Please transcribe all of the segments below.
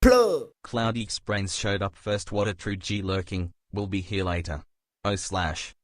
Plug! Cloudy's brains showed up first. What a true G lurking. Will be here later. Oh slash.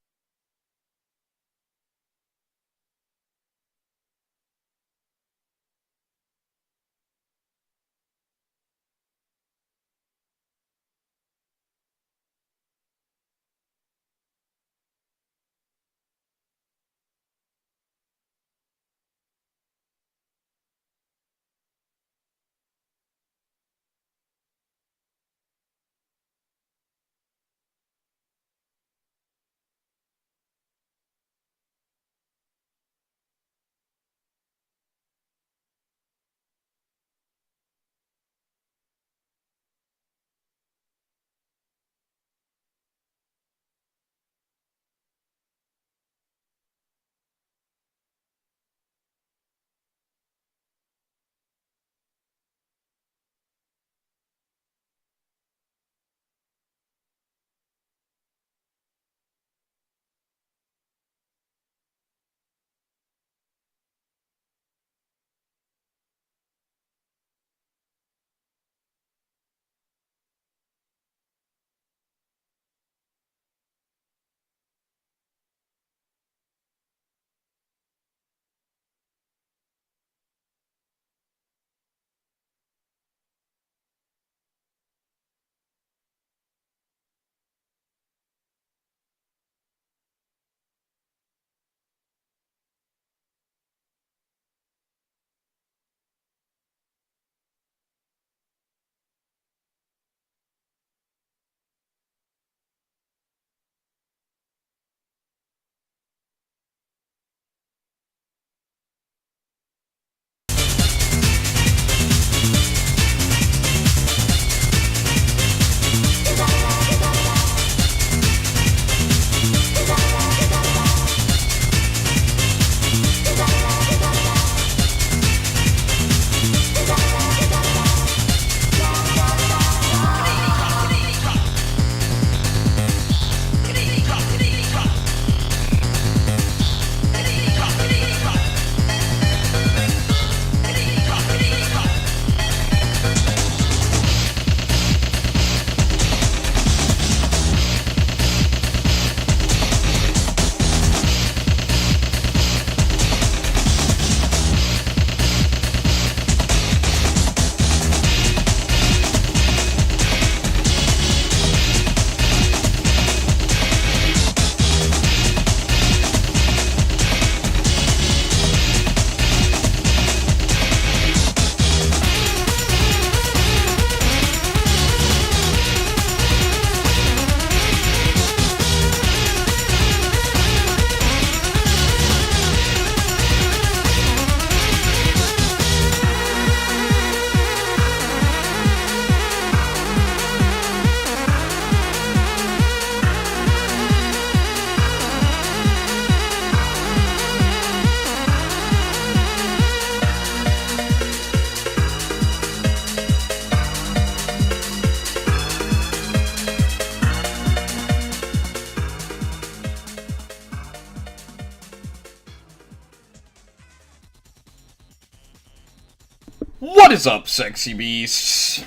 What is up, sexy beasts?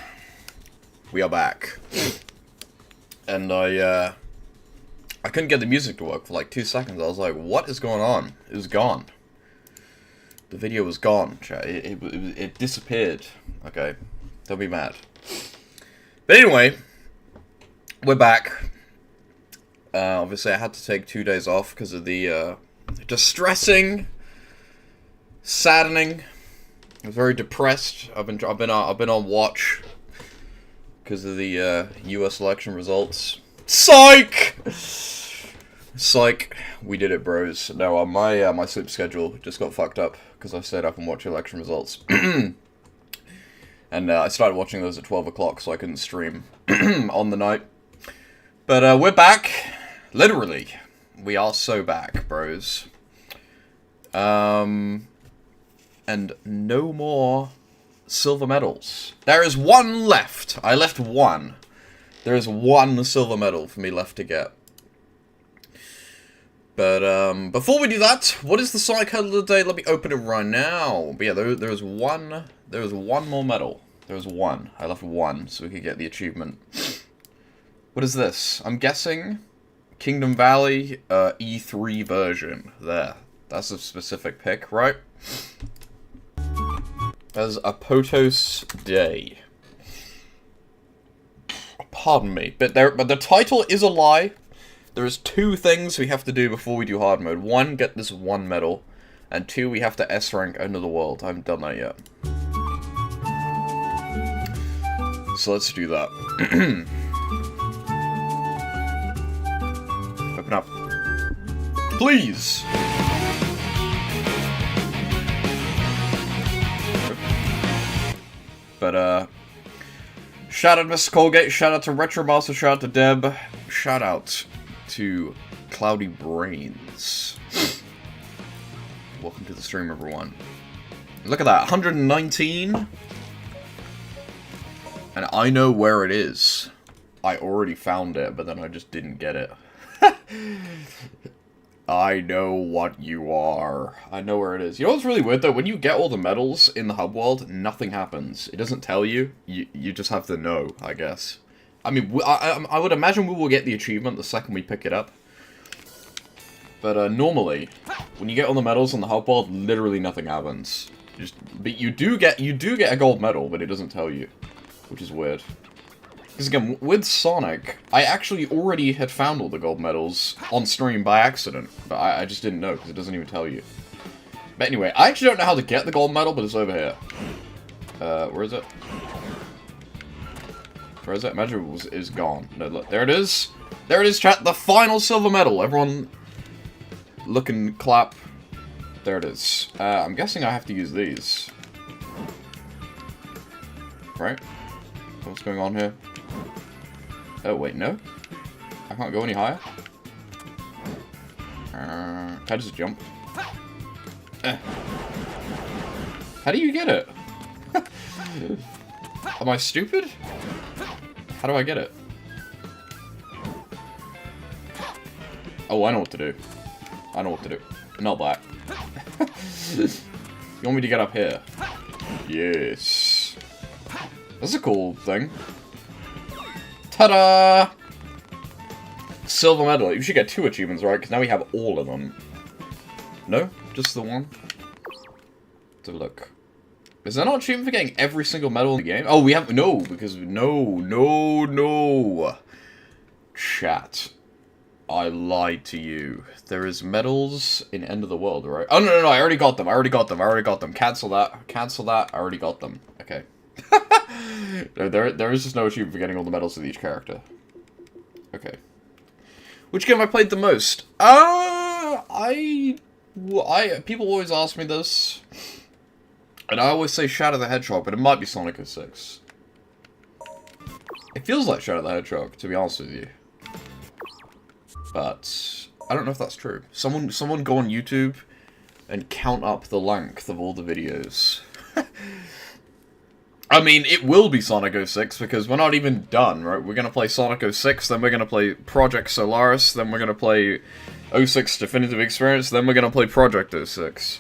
We are back. And I couldn't get the music to work for like 2 seconds. I was like, what is going on? It was gone. The video was gone, chat. It disappeared. Okay, don't be mad. But anyway, we're back. Obviously I had to take 2 days off because of the distressing, saddening. I was very depressed. I've been on watch because of the U.S. election results. Psych. Psych. We did it, bros. No, my sleep schedule just got fucked up because I stayed up and watched election results, and I started watching those at 12 o'clock, so I couldn't stream on the night. But we're back. Literally, we are so back, bros. And no more silver medals. There is one left. I left one. There is one silver medal for me left to get. But before we do that, what is the side code of the day? Let me open it right now. But yeah, there is one more medal. There was one. I left one so we could get the achievement. What is this? I'm guessing Kingdom Valley E3 version. There. That's a specific pick, right? As a Potos Day. Pardon me, but the title is a lie. There is 2 things we have to do before we do hard mode. 1, get this 1 medal, and 2, we have to S rank End of the World. I haven't done that yet. So let's do that. Open up. Please! But, shout out to Mr. Colgate, shout out to Retromaster, shout out to Deb, shout out to Cloudy Brains. Welcome to the stream, everyone. Look at that, 119. And I know where it is. I already found it, but then I just didn't get it. I know what you are. I know where it is. You know what's really weird, though? When you get all the medals in the hub world, nothing happens. It doesn't tell you. You just have to know, I guess. I mean, I would imagine we will get the achievement the second we pick it up. But normally, when you get all the medals in the hub world, literally nothing happens. But you do get a gold medal, but it doesn't tell you, which is weird. Because again, with Sonic, I actually already had found all the gold medals on stream by accident, but I just didn't know, because it doesn't even tell you. But anyway, I actually don't know how to get the gold medal, but it's over here. Where is it? Where is it? Imagine it is gone. No, look, there it is! There it is, chat! The final silver medal! Everyone, look and clap. There it is. I'm guessing I have to use these. Right? What's going on here? Oh, wait, no? I can't go any higher? Can I just jump? How do you get it? Am I stupid? How do I get it? Oh, I know what to do. I know what to do. Not that. You want me to get up here? Yes. That's a cool thing. Ta-da! Silver medal. You should get 2 achievements, right? Because now we have all of them. No? Just the one? Let's have a look. Is there not an achievement for getting every single medal in the game? Oh, we have... No, because... No. Chat. I lied to you. There is medals in End of the World, right? Oh, no, I already got them. Cancel that. I already got them. Okay. There is just no achievement for getting all the medals with each character. Okay. Which game have I played the most? People always ask me this. And I always say Shadow the Hedgehog, but it might be Sonic 06. It feels like Shadow the Hedgehog, to be honest with you. But I don't know if that's true. Someone go on YouTube and count up the length of all the videos. I mean, it will be Sonic 06, because we're not even done, right? We're gonna play Sonic 06, then we're gonna play Project Solaris, then we're gonna play 06 Definitive Experience, then we're gonna play Project 06.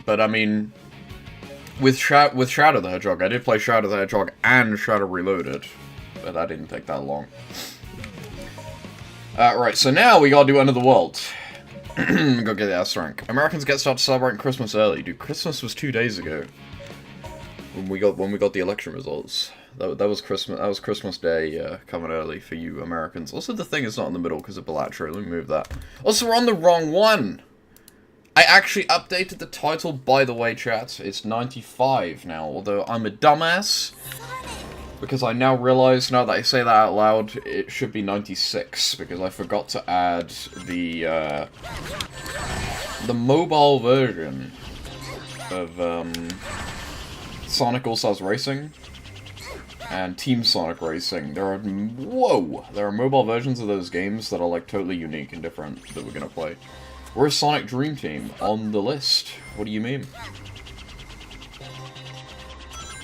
But, I mean, with Shadow the Hedgehog, I did play Shadow the Hedgehog and Shadow Reloaded, but that didn't take that long. Right, so now we gotta do End of the World. Go get the S rank. Americans get started celebrating Christmas early. Dude, Christmas was 2 days ago. When we got the election results. That was Christmas. That was Christmas Day coming early for you Americans. Also, the thing is not in the middle because of Bellatrix. Let me move that. Also, we're on the wrong one. I actually updated the title, by the way, chat. It's 95 now. Although I'm a dumbass. Because I now realize, now that I say that out loud, it should be 96, because I forgot to add the mobile version of Sonic All-Stars Racing and Team Sonic Racing. There are mobile versions of those games that are like totally unique and different that we're gonna play. Where's Sonic Dream Team on the list? What do you mean?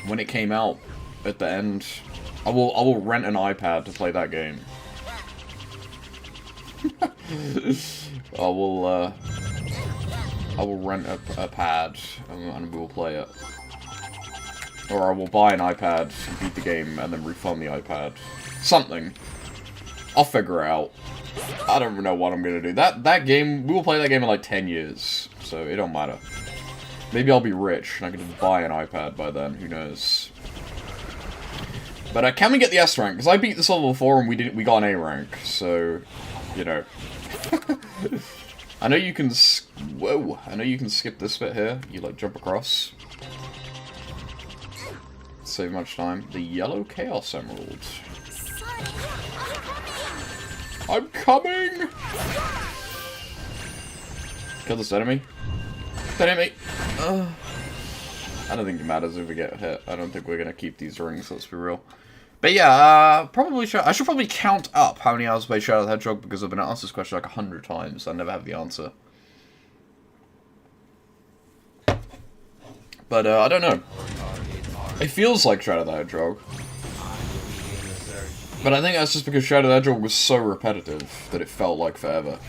When it came out, at the end, I will rent an iPad to play that game. I will rent a pad and we will play it. Or I will buy an iPad, beat the game, and then refund the iPad. Something. I'll figure it out. I don't know what I'm gonna do. That game, we will play that game in like 10 years, so it don't matter. Maybe I'll be rich, and I can just buy an iPad by then, who knows. But can we get the S rank? Because I beat this level before and we got an A rank, so, you know. I know you can, whoa, I know you can skip this bit here. You, like, jump across. Save much time. The yellow Chaos Emerald. I'm coming! Kill this enemy. Don't hit me! I don't think it matters if we get hit. I don't think we're gonna keep these rings, let's be real. But yeah, I should probably count up how many hours I played Shadow the Hedgehog, because I've been asked this question like 100 times. I never have the answer. But, I don't know. It feels like Shadow the Hedgehog. But I think that's just because Shadow the Hedgehog was so repetitive that it felt like forever.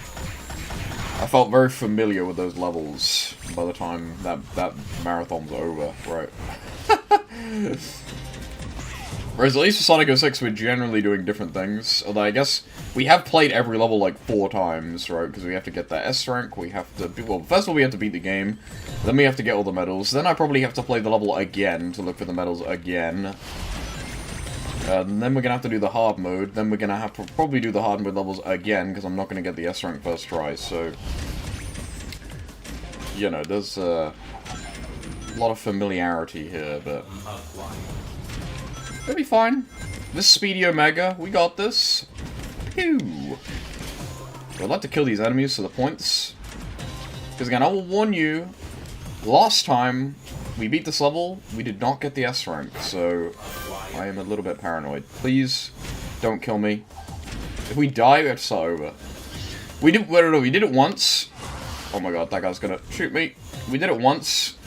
I felt very familiar with those levels by the time that marathon's over, right? Whereas at least for Sonic 06 we're generally doing different things, although I guess we have played every level like 4 times, right? Because we have to get that S rank, we have to, well, first of all we have to beat the game, then we have to get all the medals, then I probably have to play the level again to look for the medals again. And then we're gonna have to do the hard mode, then we're gonna have to probably do the hard mode levels again, because I'm not gonna get the S rank first try, so... You know, there's a lot of familiarity here, but... It'll be fine. This Speedy Omega, we got this. Pew! I'd like to kill these enemies for the points. Because again, I will warn you, last time we beat this level, we did not get the S rank, so I am a little bit paranoid. Please, don't kill me. If we die, we have to start over. We did it once. Oh my god, that guy's gonna shoot me. We did it once.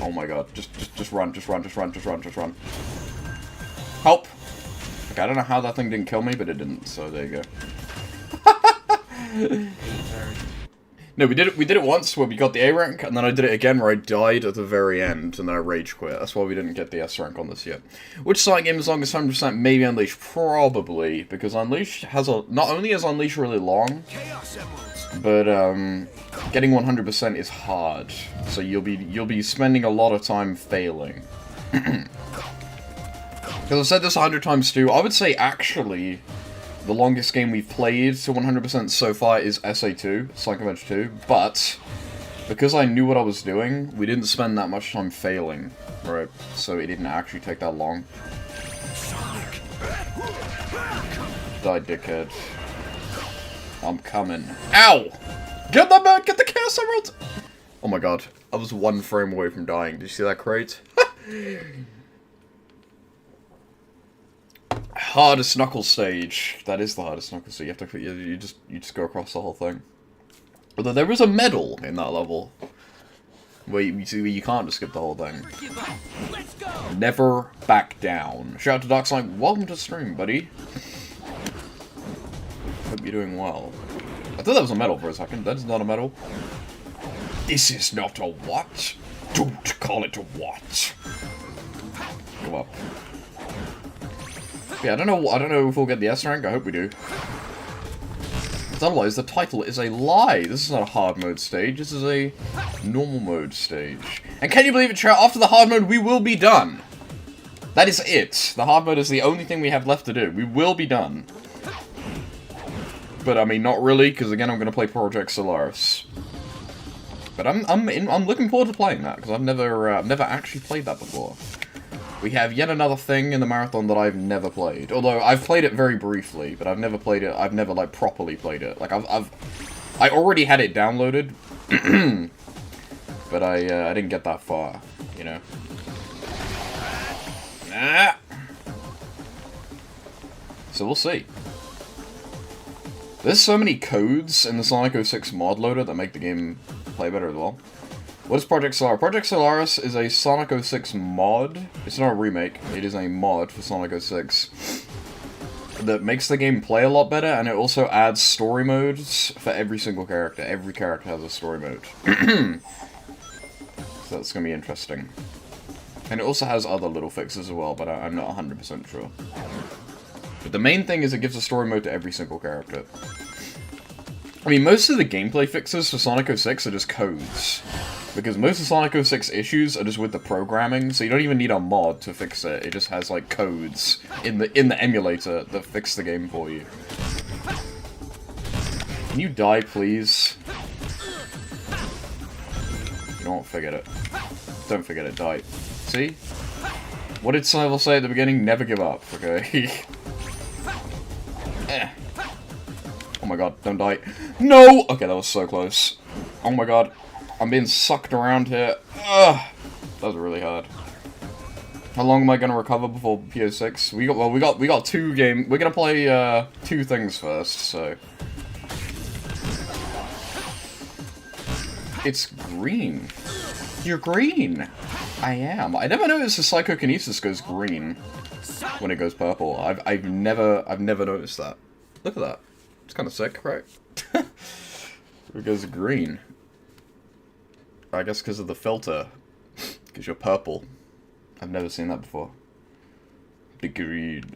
Oh my god, just run, just run, just run, just run, just run. Help! Okay, I don't know how that thing didn't kill me, but it didn't, so there you go. No, we did it once where we got the A rank, and then I did it again where I died at the very end, and then I rage quit. That's why we didn't get the S rank on this yet. Which Sonic game is longest 100%? Maybe Unleashed. Probably, because Unleashed has a... Not only is Unleashed really long, but getting 100% is hard. So you'll be spending a lot of time failing. Because I've said this 100 times too, I would say actually the longest game we've played to 100% so far is SA2, Sonic Adventure 2, but because I knew what I was doing, we didn't spend that much time failing, right? So it didn't actually take that long. Die, dickhead. I'm coming. Ow! Get the Chaos Emerald! Oh my god, I was 1 frame away from dying. Did you see that crate? Hardest Knuckles stage. That is the hardest Knuckles stage. You just go across the whole thing. Although there is a medal in that level where you can't just skip the whole thing. Never back down. Shout out to Darkside. Welcome to the stream, buddy. Hope you're doing well. I thought that was a medal for a second. That is not a medal. This is not a what? Don't call it a what? Go up. Yeah, I don't know if we'll get the S rank. I hope we do. Because otherwise, the title is a lie. This is not a hard mode stage. This is a normal mode stage. And can you believe it, chat? After the hard mode, we will be done. That is it. The hard mode is the only thing we have left to do. We will be done. But I mean, not really, because again, I'm going to play Project Solaris. But I'm looking forward to playing that because I've never actually played that before. We have yet another thing in the marathon that I've never played. Although, I've played it very briefly, but I've never played it, I've never, like, properly played it. Like, I already had it downloaded, but I didn't get that far, you know? Nah! So we'll see. There's so many codes in the Sonic 06 mod loader that make the game play better as well. What is Project Solaris? Project Solaris is a Sonic 06 mod. It's not a remake, it is a mod for Sonic 06 that makes the game play a lot better, and it also adds story modes for every single character. Every character has a story mode. So that's gonna be interesting. And it also has other little fixes as well, but I'm not 100% sure. But the main thing is it gives a story mode to every single character. I mean, most of the gameplay fixes for Sonic 06 are just codes. Because most of Sonic 06 issues are just with the programming, so you don't even need a mod to fix it. It just has, like, codes in the emulator that fix the game for you. Can you die, please? You don't forget it. Don't forget it, die. See? What did Sybil say at the beginning? Never give up, okay? Eh. Oh my god, don't die. No! Okay, that was so close. Oh my god. I'm being sucked around here. Ugh! That was really hard. How long am I gonna recover before PO6? We got 2 games. We're gonna play 2 things first, so. It's green. You're green. I am. I never noticed the psychokinesis goes green when it goes purple. I've never noticed that. Look at that. It's kind of sick, right? It goes green. I guess because of the filter. Because you're purple. I've never seen that before. Agreed.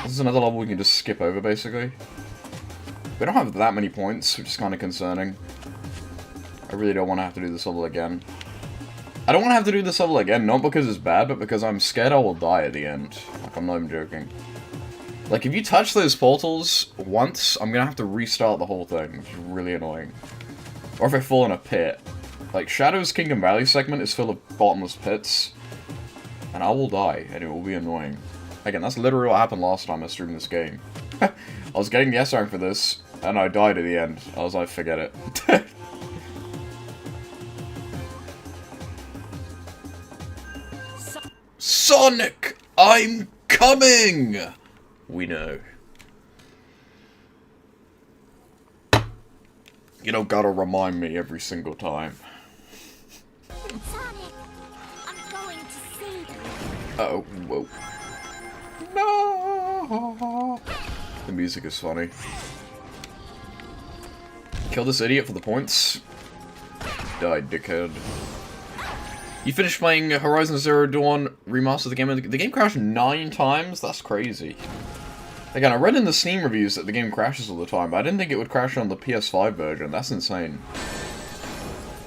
This is another level we can just skip over, basically. We don't have that many points, which is kind of concerning. I really don't want to have to do this level again. I don't want to have to do this level again, not because it's bad, but because I'm scared I will die at the end. Like, I'm not even joking. Like, if you touch those portals once, I'm gonna have to restart the whole thing, which is really annoying. Or if I fall in a pit. Like, Shadow's Kingdom Valley segment is full of bottomless pits. And I will die, and it will be annoying. Again, that's literally what happened last time I streamed this game. I was getting the S rank for this, and I died at the end. I was like, forget it. Sonic! I'm coming! We know. You don't gotta remind me every single time. Sonic, I'm going to save you. Uh-oh, whoa. No! The music is funny. Kill this idiot for the points. Die, dickhead. You finished playing Horizon Zero Dawn Remastered the game. The game crashed 9 times? That's crazy. Again, I read in the Steam reviews that the game crashes all the time, but I didn't think it would crash on the PS5 version. That's insane.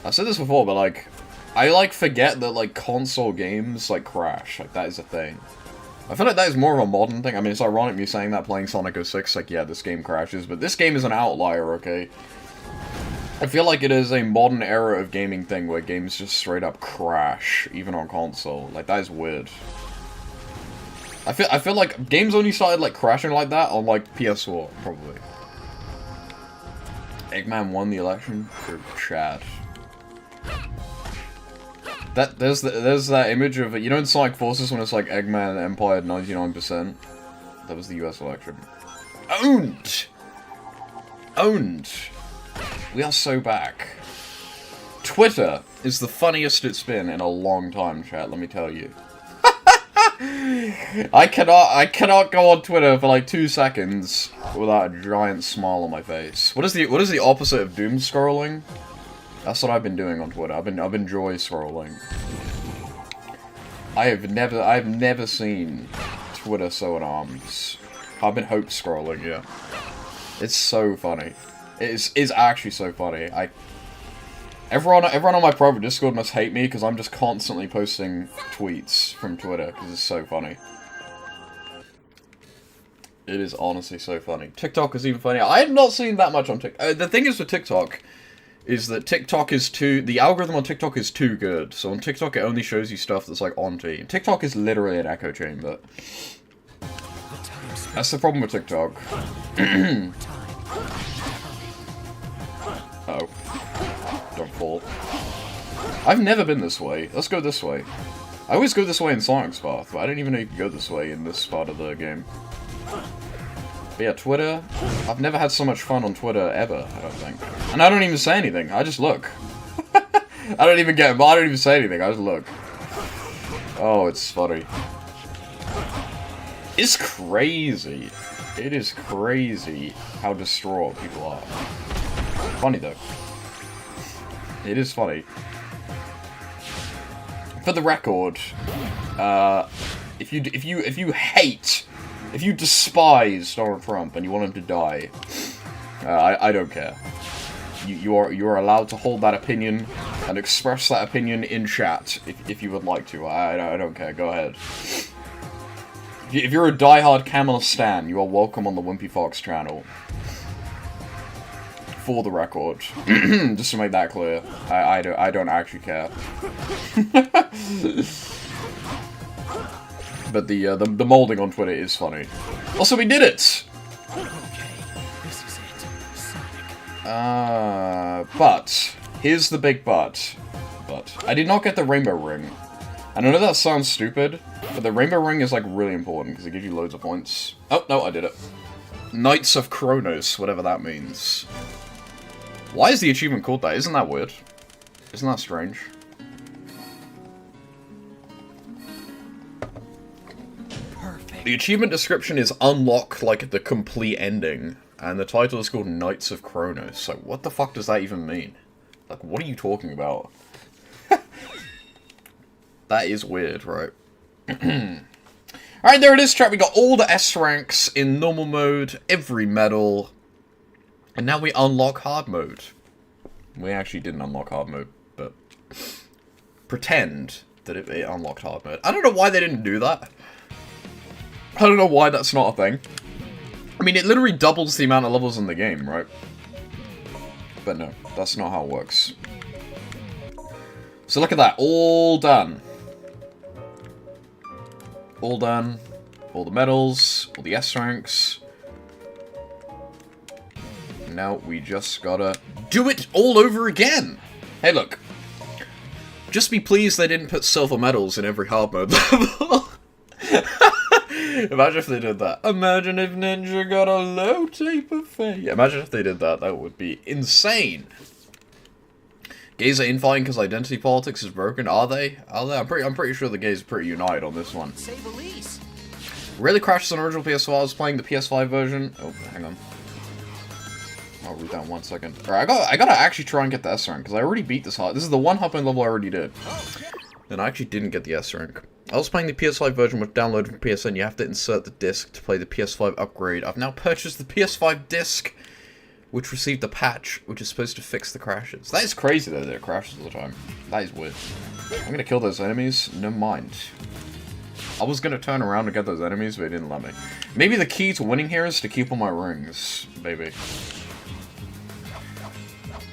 I've said this before, but, like, I, like, forget that, like, console games, like, crash. Like, that is a thing. I feel like that is more of a modern thing. I mean, it's ironic me saying that playing Sonic 06, like, yeah, this game crashes, but this game is an outlier, okay? I feel like it is a modern era of gaming thing where games just straight up crash, even on console. Like, that is weird. I feel like games only started, like, crashing like that on, like, PS4, probably. Eggman won the election for Chad. There's that image of, you know in Sonic Forces when it's, like, Eggman Empire 99%? That was the US election. Owned! Owned! We are so back. Twitter is the funniest it's been in a long time, chat, let me tell you. I cannot go on Twitter for like 2 seconds without a giant smile on my face. What is the opposite of doom scrolling? That's what I've been doing on Twitter. I've been joy scrolling. I've never seen Twitter so in arms. I've been hope scrolling, yeah. It's so funny. It is actually so funny. Everyone on my private Discord must hate me because I'm just constantly posting tweets from Twitter because it's so funny. It is honestly so funny. TikTok is even funnier. I have not seen that much on TikTok. The thing is with TikTok is that the algorithm on TikTok is too good. So on TikTok it only shows you stuff that's like on TV. TikTok is literally an echo chamber. That's the problem with TikTok. Oh. Don't fall. I've never been this way. Let's go this way. I always go this way in Sonic's path, but I didn't even know you could go this way in this part of the game. But yeah, Twitter. I've never had so much fun on Twitter ever, I don't think. And I don't even say anything, I just look. I don't even say anything, I just look. Oh, it's funny. It's crazy. It is crazy how distraught people are. Funny though. It is funny. For the record, if you despise Donald Trump and you want him to die, I don't care. You are allowed to hold that opinion and express that opinion in chat if you would like to. I don't care. Go ahead. If you're a diehard Kamala stan, you are welcome on the Wimpy Fox channel. For the record, just to make that clear, I don't actually care. But the molding on Twitter is funny. Also, we did it. But here's the big but. But I did not get the rainbow ring. And I know that sounds stupid, but the rainbow ring is like really important because it gives you loads of points. Oh no, I did it. Knights of Kronos, whatever that means. Why is the achievement called that? Isn't that weird? Isn't that strange? Perfect. The achievement description is unlock, like, the complete ending. And the title is called Knights of Kronos. Like, what the fuck does that even mean? Like, what are you talking about? That is weird, right? Alright, there it is, chat. We got all the S ranks in normal mode, every medal. And now we unlock hard mode. We actually didn't unlock hard mode, but pretend that it unlocked hard mode. I don't know why they didn't do that. I don't know why that's not a thing. I mean, it literally doubles the amount of levels in the game, right? But no, that's not how it works. So look at that, all done. All done. All the medals, all the S ranks. Now we just gotta do it all over again. Hey, look. Just be pleased they didn't put silver medals in every hard mode level. Imagine if they did that. Imagine if Ninja got a low tape of fame. Yeah, imagine if they did that. That would be insane. Gays are infighting because identity politics is broken. Are they? Are they? I'm pretty sure the gays are pretty united on this one. Say the least. Really crashes on original PS4. I was playing the PS5 version. Oh, hang on. I'll read that in 1 second. Alright, I gotta actually try and get the S rank, because I already beat this hard. This is the one hop-in level I already did. And I actually didn't get the S rank. I was playing the PS5 version with download from PSN. You have to insert the disc to play the PS5 upgrade. I've now purchased the PS5 disc, which received a patch, which is supposed to fix the crashes. That is crazy that it crashes all the time. That is weird. I'm gonna kill those enemies. No mind. I was gonna turn around to get those enemies, but it didn't let me. Maybe the key to winning here is to keep all my rings. Maybe.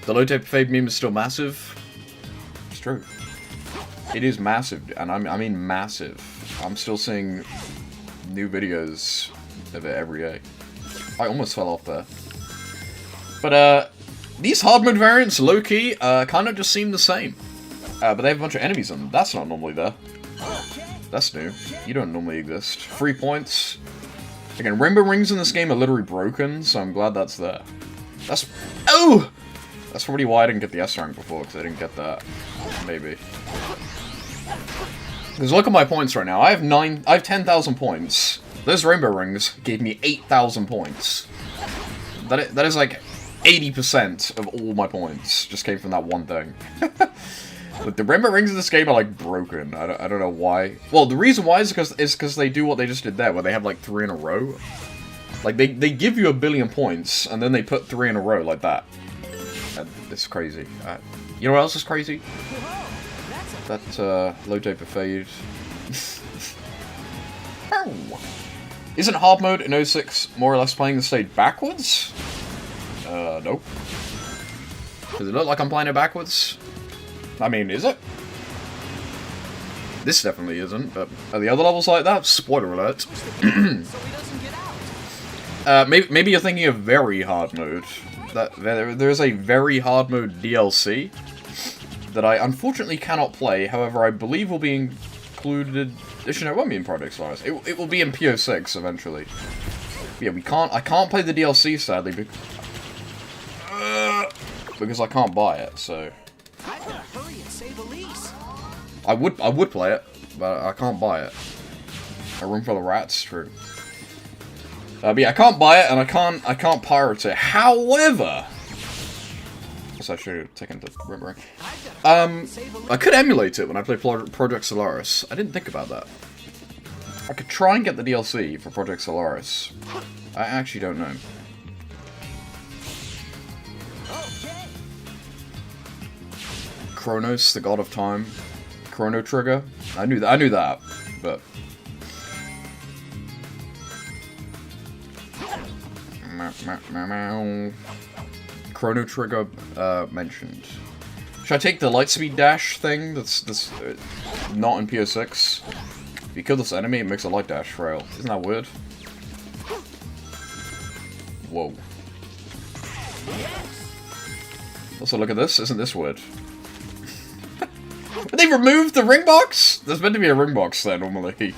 The low tape fade meme is still massive. It's true. It is massive, and I mean massive. I'm still seeing new videos of it every day. I almost fell off there. But, these hard mode variants, low-key, kind of just seem the same. But they have a bunch of enemies in them. That's not normally there. That's new. You don't normally exist. 3 points. Again, rainbow rings in this game are literally broken, so I'm glad that's there. That's... Oh! That's probably why I didn't get the S rank before, because I didn't get that. Maybe. Because look at my points right now. I have 10,000 points. Those rainbow rings gave me 8,000 points. That is like 80% of all my points just came from that one thing. But the rainbow rings in this game are like broken. I don't know why. Well, the reason why is because they do what they just did there, where they have like 3 in a row. Like they give you 1 billion points, and then they put 3 in a row like that. It's crazy. You know what else is crazy? That low taper fade. Oh. Isn't hard mode in 06 more or less playing the stage backwards? Nope. Does it look like I'm playing it backwards? I mean, is it? This definitely isn't, but are the other levels like that? Spoiler alert. Maybe you're thinking of very hard mode. There is a very hard mode DLC that I unfortunately cannot play. However, I believe will be included. Actually, no, it won't be in Project Solaris. It will be in PO6 eventually. Yeah, I can't play the DLC sadly because I can't buy it. So I've got to hurry and say the least. I would play it, but I can't buy it. A Room Full of Rats, true. But yeah, I can't buy it, and I can't pirate it. However, guess I should have taken the remembering. I've got save Elise. I could emulate it when I play Project Solaris. I didn't think about that. I could try and get the DLC for Project Solaris. I actually don't know. Okay. Kronos, the god of time. Chrono Trigger. I knew that, but Chrono Trigger mentioned. Should I take the Lightspeed dash thing? That's not in PS6. If you kill this enemy, it makes a light dash trail. Isn't that weird? Whoa. Also, look at this. Isn't this weird? They removed the ring box? There's meant to be a ring box there normally.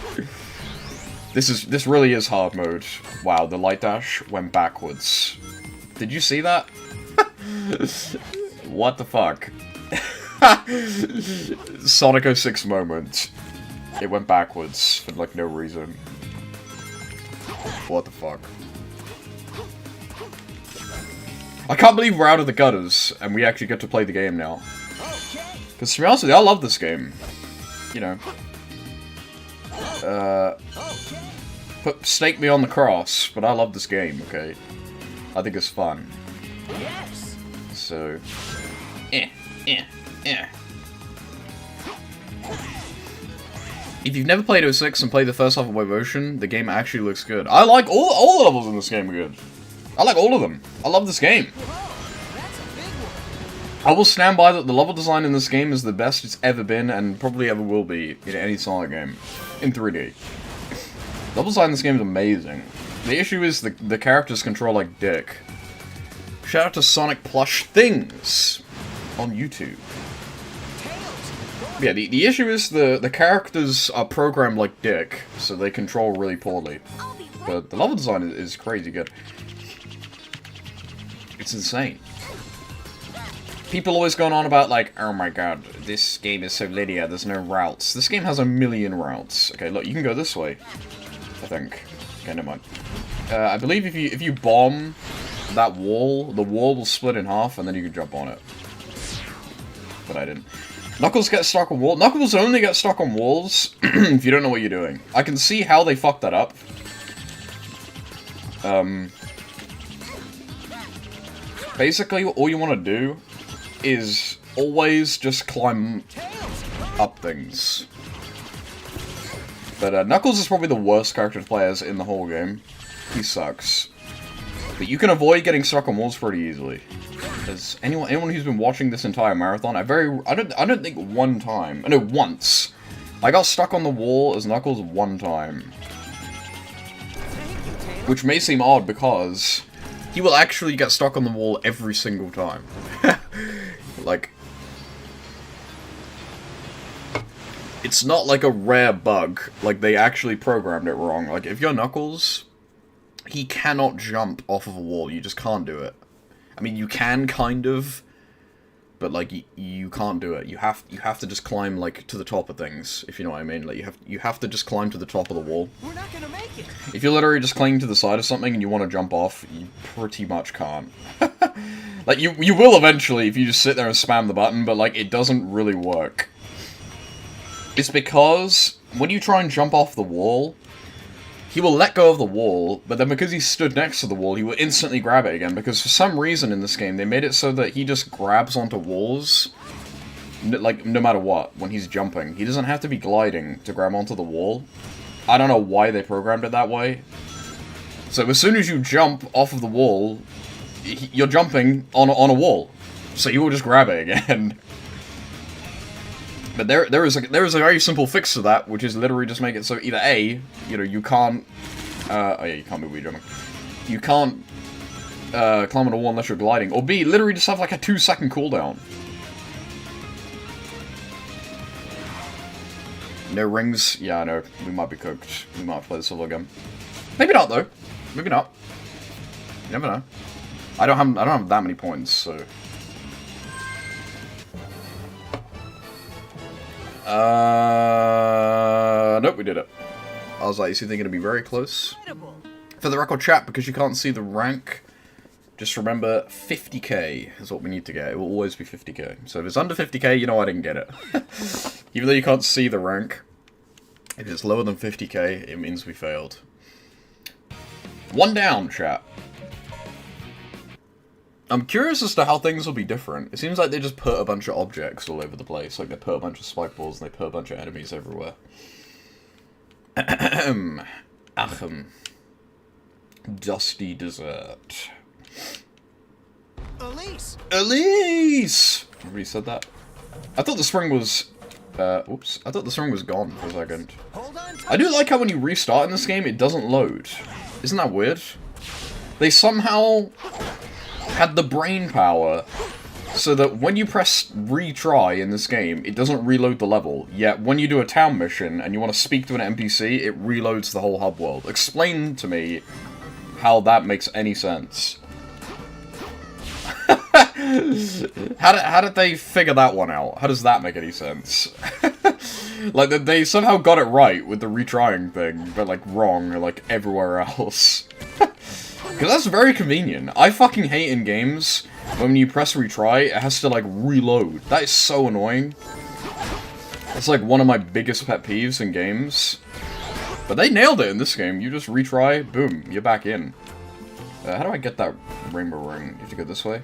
This really is hard mode. Wow, the light dash went backwards. Did you see that? What the fuck? Sonic 06 moment. It went backwards for like no reason. What the fuck? I can't believe we're out of the gutters and we actually get to play the game now. Because to be honest with you, I love this game. You know. Stake me on the cross, but I love this game, okay? I think it's fun. Yes. So... If you've never played 06 and played the first half of Wovotion, the game actually looks good. I like all the levels in this game are good. I like all of them. I love this game. Whoa, that's a big one. I will stand by that the level design in this game is the best it's ever been and probably ever will be in any Sonic game. In 3D. Level design in this game is amazing. The issue is the characters control like dick. Shout out to Sonic Plush Things on YouTube. Yeah, the issue is the characters are programmed like dick, so they control really poorly. I'll be right But the level design is crazy good. It's insane. People always going on about like, oh my god, this game is so linear, there's no routes. This game has a million routes. Okay, look, you can go this way. I think. Okay, never mind. I believe if you bomb that wall, the wall will split in half and then you can jump on it. But I didn't. Knuckles gets stuck on walls. Knuckles only gets stuck on walls if you don't know what you're doing. I can see how they fucked that up. Basically, all you want to do is always just climb up things. But Knuckles is probably the worst character to play as in the whole game. He sucks. But you can avoid getting stuck on walls pretty easily. Because anyone who's been watching this entire marathon, I don't think once. I got stuck on the wall as Knuckles one time. Which may seem odd because he will actually get stuck on the wall every single time. Like, it's not like a rare bug. Like, they actually programmed it wrong. Like, if you're Knuckles, he cannot jump off of a wall. You just can't do it. I mean, you can, kind of, but, like, you can't do it. You have to just climb, like, to the top of things, if you know what I mean. Like, you have to just climb to the top of the wall. We're not gonna make it. If you're literally just clinging to the side of something and you want to jump off, you pretty much can't. Like, you will eventually if you just sit there and spam the button, but, like, it doesn't really work. It's because when you try and jump off the wall, he will let go of the wall, but then because he stood next to the wall, he will instantly grab it again, because for some reason in this game, they made it so that he just grabs onto walls, like, no matter what, when he's jumping. He doesn't have to be gliding to grab onto the wall. I don't know why they programmed it that way. So as soon as you jump off of the wall, you're jumping on a wall. So you will just grab it again. But there is a very simple fix to that, which is literally just make it so either A, you know, you can't, oh yeah, you can't move when you're jumping. You can't, climb on a wall unless you're gliding, or B, literally just have like a 2-second cooldown. No rings? Yeah, I know, we might be cooked. We might play this all again. Maybe not though. Maybe not. You never know. I don't have that many points, so. Nope, we did it. I was like, is he thinking to be very close? Incredible. For the record, chat, because you can't see the rank, Just remember, 50k is what we need to get. It will always be 50k. So if it's under 50k, you know I didn't get it. Even though you can't see the rank, if it's lower than 50k, it means we failed. One down, chat. I'm curious as to how things will be different. It seems like they just put a bunch of objects all over the place. Like they put a bunch of spike balls and they put a bunch of enemies everywhere. Ahem. Dusty Desert. Elise! Elise! Everybody said that? I thought the spring was... oops. I thought the spring was gone for a second. Hold on tight. I do like how when you restart in this game, it doesn't load. Isn't that weird? They somehow had the brain power so that when you press retry in this game, it doesn't reload the level. Yet when you do a town mission and you want to speak to an NPC, it reloads the whole hub world. Explain to me how that makes any sense. How did they figure that one out? How does that make any sense? Like, they somehow got it right with the retrying thing, but, like, wrong, like, everywhere else. Because that's very convenient. I fucking hate in games when you press retry, it has to, like, reload. That is so annoying. It's, like, one of my biggest pet peeves in games. But they nailed it in this game. You just retry, boom, you're back in. How do I get that rainbow ring? You have to go this way?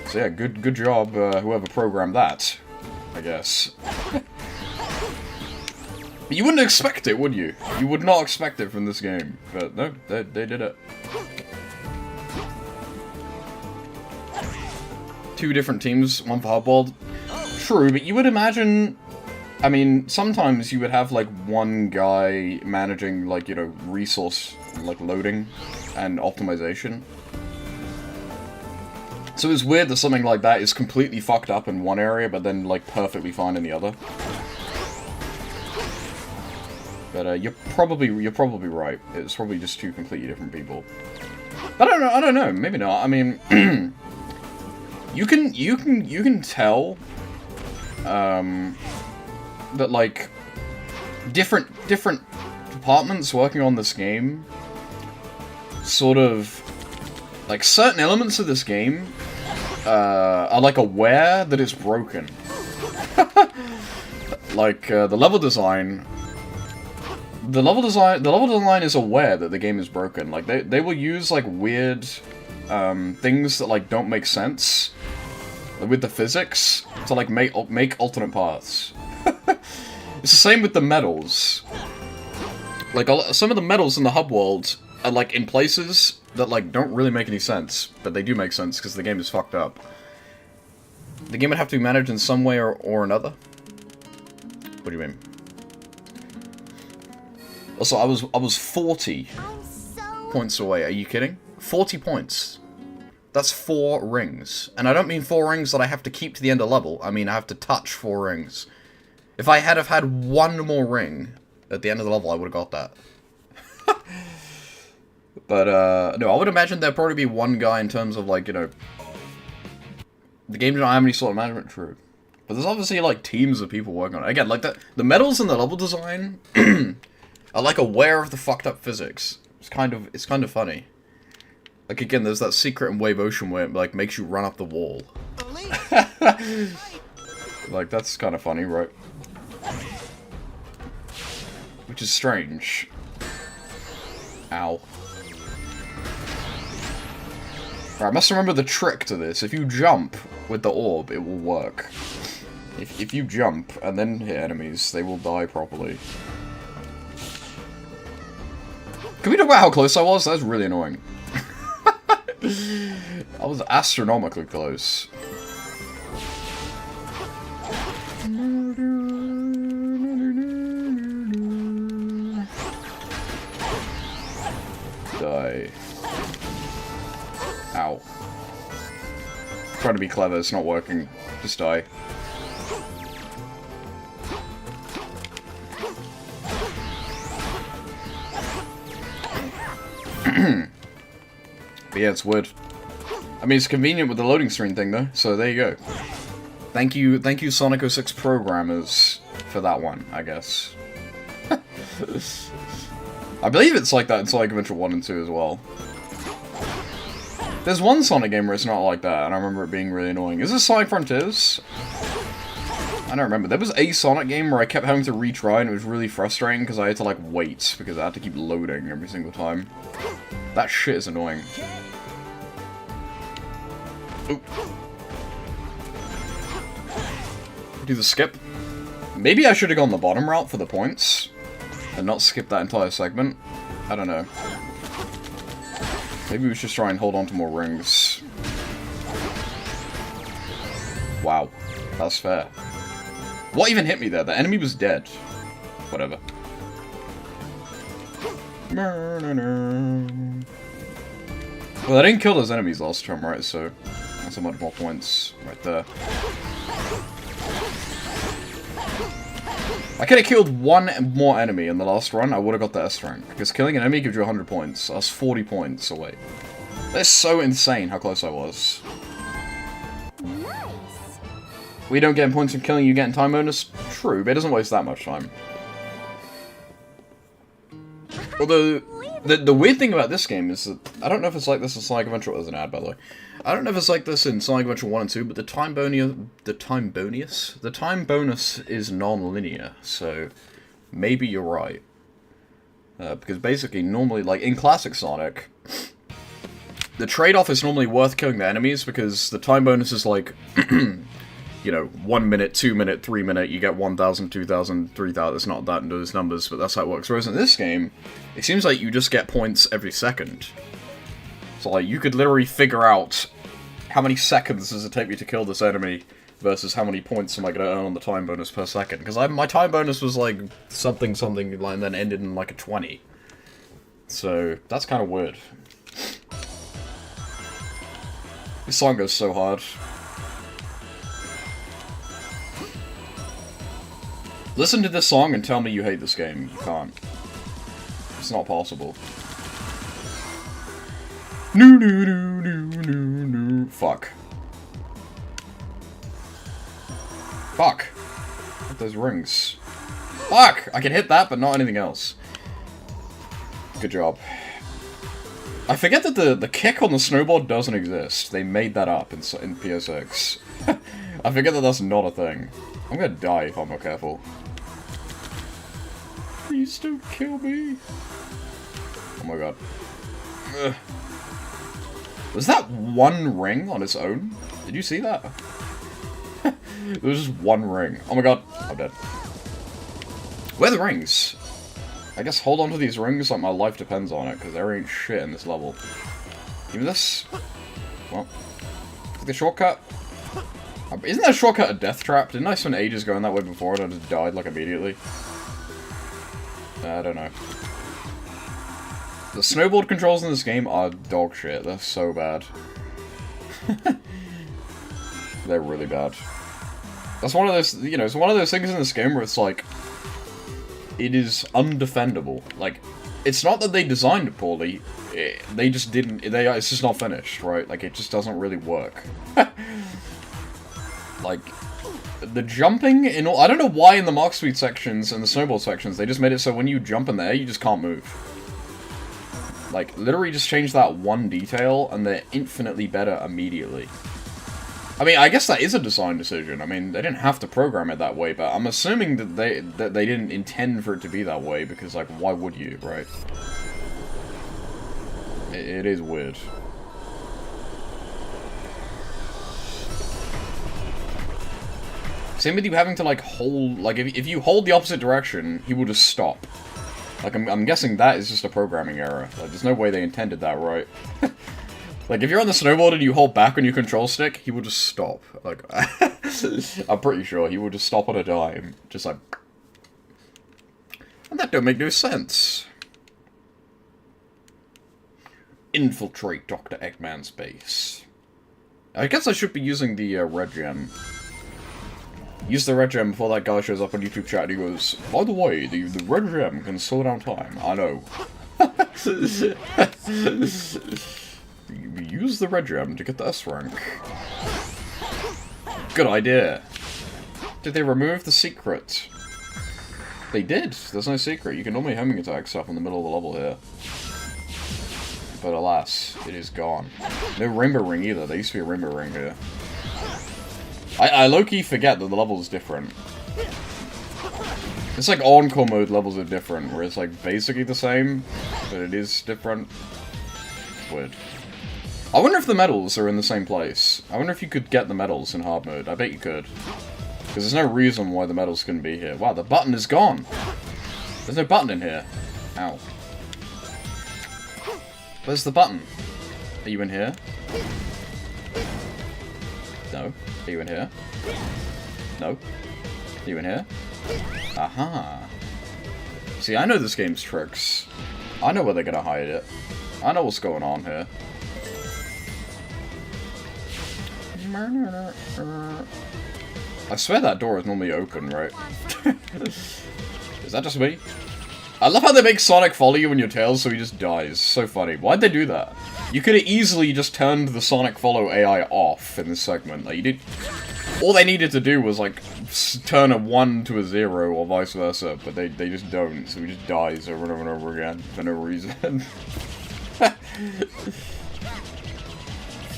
So yeah, good job, whoever programmed that, I guess. But you wouldn't expect it, would you? You would not expect it from this game. But no, they did it. 2 different teams, one for Hubworld. True, but you would imagine... I mean, sometimes you would have, like, one guy managing, like, you know, resource, like, loading and optimization. So it's weird that something like that is completely fucked up in one area, but then, like, perfectly fine in the other. But, you're probably right. It's probably just 2 completely different people. But I don't know, maybe not. I mean, you can tell, that, like, different departments working on this game sort of, like, certain elements of this game are, like, aware that it's broken. Like, the level design is aware that the game is broken. Like, they will use, like, weird things that, like, don't make sense with the physics to, like, make alternate paths. It's the same with the medals. Like, some of the medals in the hub world are, like, in places that, like, don't really make any sense, but they do make sense because the game is fucked up. The game would have to be managed in some way or another. What do you mean? Also, I was 40 points away. Are you kidding? 40 points. That's 4 rings. And I don't mean 4 rings that I have to keep to the end of level. I mean I have to touch 4 rings. If I had had 1 more ring at the end of the level, I would have got that. But, no, I would imagine there'd probably be one guy in terms of, like, you know... The game didn't have any sort of management, true. But there's obviously, like, teams of people working on it. Again, like, the medals and the level design are, like, aware of the fucked up physics. It's kind of funny. Like, again, there's that secret in Wave Ocean where it, like, makes you run up the wall. Like, that's kind of funny, right? Which is strange. Ow. Right, I must remember the trick to this. If you jump with the orb, it will work. If you jump and then hit enemies, they will die properly. Can we talk about how close I was? That was really annoying. I was astronomically close. Die. Ow. Trying to be clever, it's not working. Just die. But yeah, it's weird. I mean, it's convenient with the loading screen thing, though, so there you go. Thank you Sonic 06 programmers for that one, I guess. I believe it's like that in Sonic Adventure 1 and 2 as well. There's one Sonic game where it's not like that, and I remember it being really annoying. Is this Sonic Frontiers? I don't remember. There was a Sonic game where I kept having to retry, and it was really frustrating because I had to, like, wait, because I had to keep loading every single time. That shit is annoying. Oop. Do the skip. Maybe I should have gone the bottom route for the points, and not skip that entire segment. I don't know. Maybe we should try and hold on to more rings. Wow. That's fair. What even hit me there? The enemy was dead. Whatever. Well, I didn't kill those enemies last time, right? So, that's a much more points right there. I could have killed one more enemy in the last run, I would have got the S rank. Because killing an enemy gives you 100 points. I was 40 points away. That's so insane how close I was. Nice. We don't get points from killing, you get time bonus? True, but it doesn't waste that much time. Although, the weird thing about this game is that, I don't know if it's like this in Sonic Adventure, there's an ad by the way. I don't know if it's like this in Sonic Adventure 1 and 2, but the time bonus is non-linear, so maybe you're right. Because basically, normally, like, in Classic Sonic, the trade-off is normally worth killing the enemies, because the time bonus is like, you know, 1 minute, 2 minute, 3 minute, you get 1,000, 2,000, 3,000, it's not that in those numbers, but that's how it works. Whereas in this game, it seems like you just get points every second. So, like, you could literally figure out how many seconds does it take me to kill this enemy versus how many points am I going to earn on the time bonus per second. Because my time bonus was, like, something, and then ended in, like, a 20. So, that's kind of weird. This song goes so hard. Listen to this song and tell me you hate this game. You can't. It's not possible. Fuck. Fuck. What those rings? Fuck! I can hit that, but not anything else. Good job. I forget that the kick on the snowboard doesn't exist. They made that up in PSX. I forget that that's not a thing. I'm gonna die if I'm not careful. Please don't kill me. Oh my god. Ugh. Was that one ring on its own? Did you see that? There was just one ring. Oh my god. I'm dead. Where are the rings? I guess hold on to these rings like my life depends on it, because there ain't shit in this level. Give me this. Well. The shortcut. Isn't that shortcut a death trap? Didn't I spend ages going that way before and I just died, like, immediately? I don't know. The snowboard controls in this game are dog shit. They're so bad. They're really bad. That's one of those, you know, it's one of those things in this game where it's like, it is undefendable. Like, it's not that they designed it poorly, they just didn't, it's just not finished, right? Like, it just doesn't really work. Like, the jumping in all, I don't know why in the Mark Speed sections and the snowboard sections, they just made it so when you jump in the air, you just can't move. Like, literally just change that one detail, and they're infinitely better immediately. I mean, I guess that is a design decision. I mean, they didn't have to program it that way, but I'm assuming that they didn't intend for it to be that way, because, like, why would you, right? It is weird. Same with you having to, like, hold, like, if you hold the opposite direction, he will just stop. Like, I'm guessing that is just a programming error. Like, there's no way they intended that, right? Like, if you're on the snowboard and you hold back on your control stick, he will just stop. Like, I'm pretty sure he will just stop on a dime. Just like... And that don't make no sense. Infiltrate Dr. Eggman's base. I guess I should be using the red gem. Use the red gem before that guy shows up on YouTube chat and he goes, by the way, the red gem can slow down time. I know. Use the red gem to get the S rank. Good idea. Did they remove the secret? They did. There's no secret. You can normally homing attack stuff in the middle of the level here. but alas, it is gone. No rainbow ring either. There used to be a rainbow ring here. I low-key forget that the level is different. It's like Encore mode levels are different, where it's like basically the same, but it is different. It's weird. I wonder if the medals are in the same place. I wonder if you could get the medals in hard mode. I bet you could. Because there's no reason why the medals couldn't be here. Wow, the button is gone! There's no button in here. Ow. Where's the button? Are you in here? No. Are you in here? No. Are you in here? Aha. See, I know this game's tricks. I know where they're gonna hide it. I know what's going on here. I swear that door is normally open, right? Is that just me? I love how they make Sonic follow you in your tails so he just dies. So funny. Why'd they do that? You could have easily just turned the Sonic follow AI off in this segment. Like, you did... All they needed to do was, like, turn a 1 to a 0 or vice versa, but they just don't, so he just dies over and over and over again for no reason.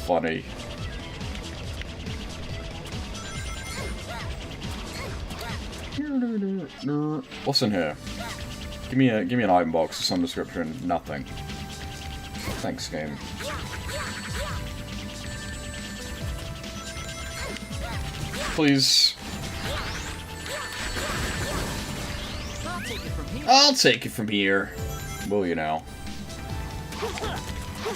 Funny. What's in here? Give me an item box of some description. Nothing. Thanks, game. Please. I'll take it from here. Will you now?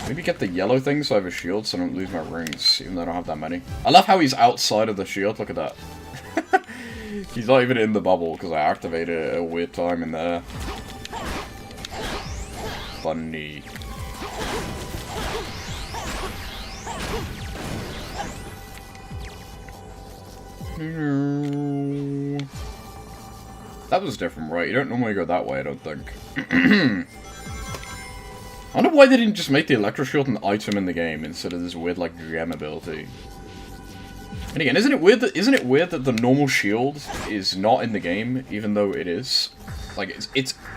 Maybe get the yellow thing so I have a shield so I don't lose my rings, even though I don't have that many. I love how he's outside of the shield. Look at that. He's not even in the bubble because I activated it at a weird time in there. Funny. That was different, right? You don't normally go that way, I don't think. I wonder why they didn't just make the Electro Shield an item in the game instead of this weird, like, gem ability. And again, isn't it weird that the normal shield is not in the game, even though it is? Like,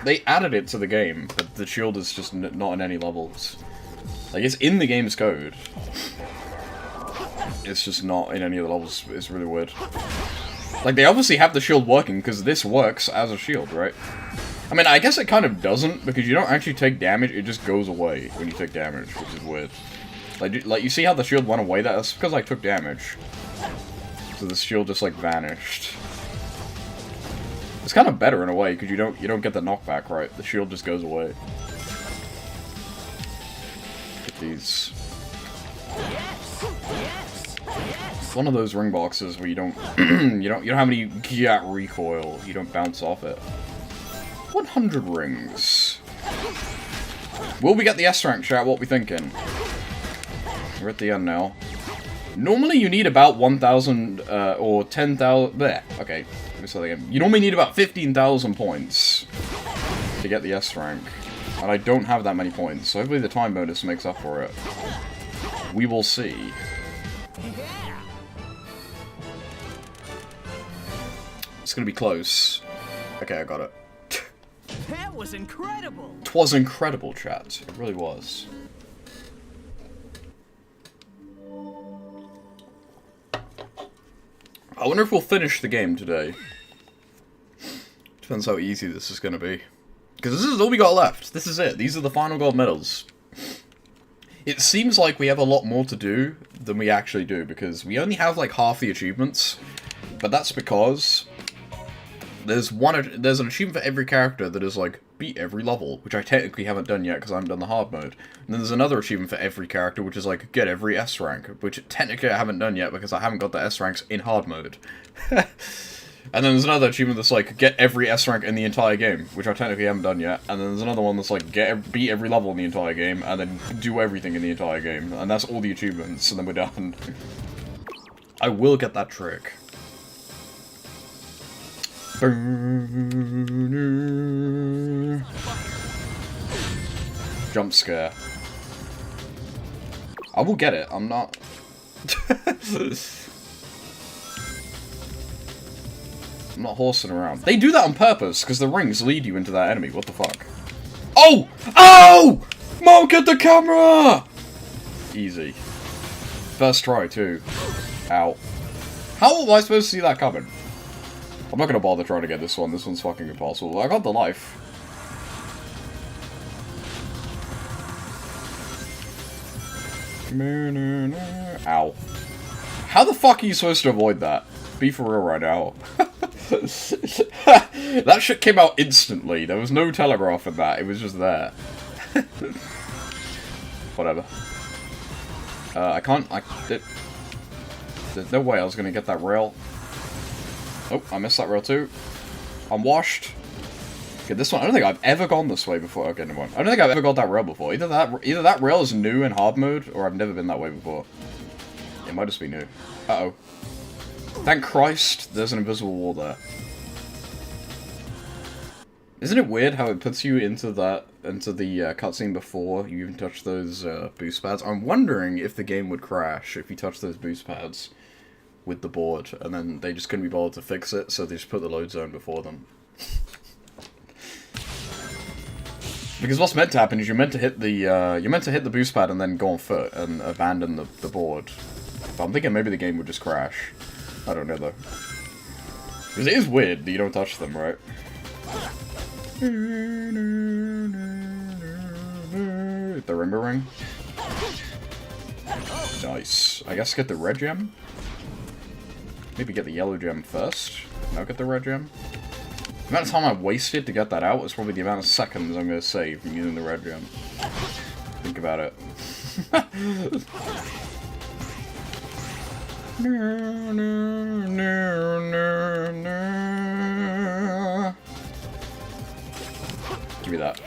they added it to the game, but the shield is just not in any levels. Like, it's in the game's code. It's just not in any of the levels. It's really weird. Like, they obviously have the shield working, because this works as a shield, right? I mean, I guess it kind of doesn't, because you don't actually take damage, it just goes away when you take damage, which is weird. Like you see how the shield went away? That's because I took damage. So the shield just, like, vanished. It's kind of better in a way, because you don't get the knockback, right? The shield just goes away. Get these. It's one of those ring boxes where you don't you don't have any get recoil. You don't bounce off it. 100 rings. Will we get the S rank, chat? What we thinking? We're at the end now. Normally you need about 1,000 or 10,000. There. Okay. Let me start again. You normally need about 15,000 points to get the S rank, and I don't have that many points. So hopefully the time bonus makes up for it. We will see. It's gonna be close. Okay, I got it. That was incredible. 'Twas incredible, chat. It really was. I wonder if we'll finish the game today. Depends how easy this is gonna be. Because this is all we got left. This is it. These are the final gold medals. It seems like we have a lot more to do than we actually do, because we only have like half the achievements. But that's because there's an achievement for every character that is like, beat every level, which I technically haven't done yet because I haven't done the hard mode. And then there's another achievement for every character, which is like, get every S rank, which technically I haven't done yet because I haven't got the S ranks in hard mode. And then there's another achievement that's like, get every S rank in the entire game, which I technically haven't done yet. And then there's another one that's like, beat every level in the entire game, and then do everything in the entire game. And that's all the achievements, and then we're done. I will get that trick. Jump scare. I will get it, I'm not... I'm not horsing around. They do that on purpose, because the rings lead you into that enemy. What the fuck? Oh! Oh! Mom, get the camera! Easy. First try, too. Ow. How am I supposed to see that coming? I'm not gonna bother trying to get this one. This one's fucking impossible. I got the life. Ow. How the fuck are you supposed to avoid that? Be for real right now. That shit came out instantly. There was no telegraph in that. It was just there. Whatever. I can't... There's no way I was gonna get that rail. Oh, I missed that rail too. I'm washed. Okay, this one, I don't think I've ever gone this way before. Okay, never mind. I don't think I've ever got that rail before. Either that rail is new in hard mode, or I've never been that way before. It might just be new. Uh-oh. Thank Christ, there's an invisible wall there. Isn't it weird how it puts you into the cutscene before you even touch those boost pads? I'm wondering if the game would crash if you touch those boost pads with the board, and then they just couldn't be bothered to fix it, so they just put the load zone before them. Because what's meant to happen is you're meant to hit the boost pad and then go on foot and abandon the board. But I'm thinking maybe the game would just crash. I don't know though. Because it is weird that you don't touch them, right? The Rainbow Ring. Nice. I guess get the red gem? Maybe get the yellow gem first. Now get the red gem. The amount of time I wasted to get that out is probably the amount of seconds I'm going to save from using the red gem. Think about it. Give me that.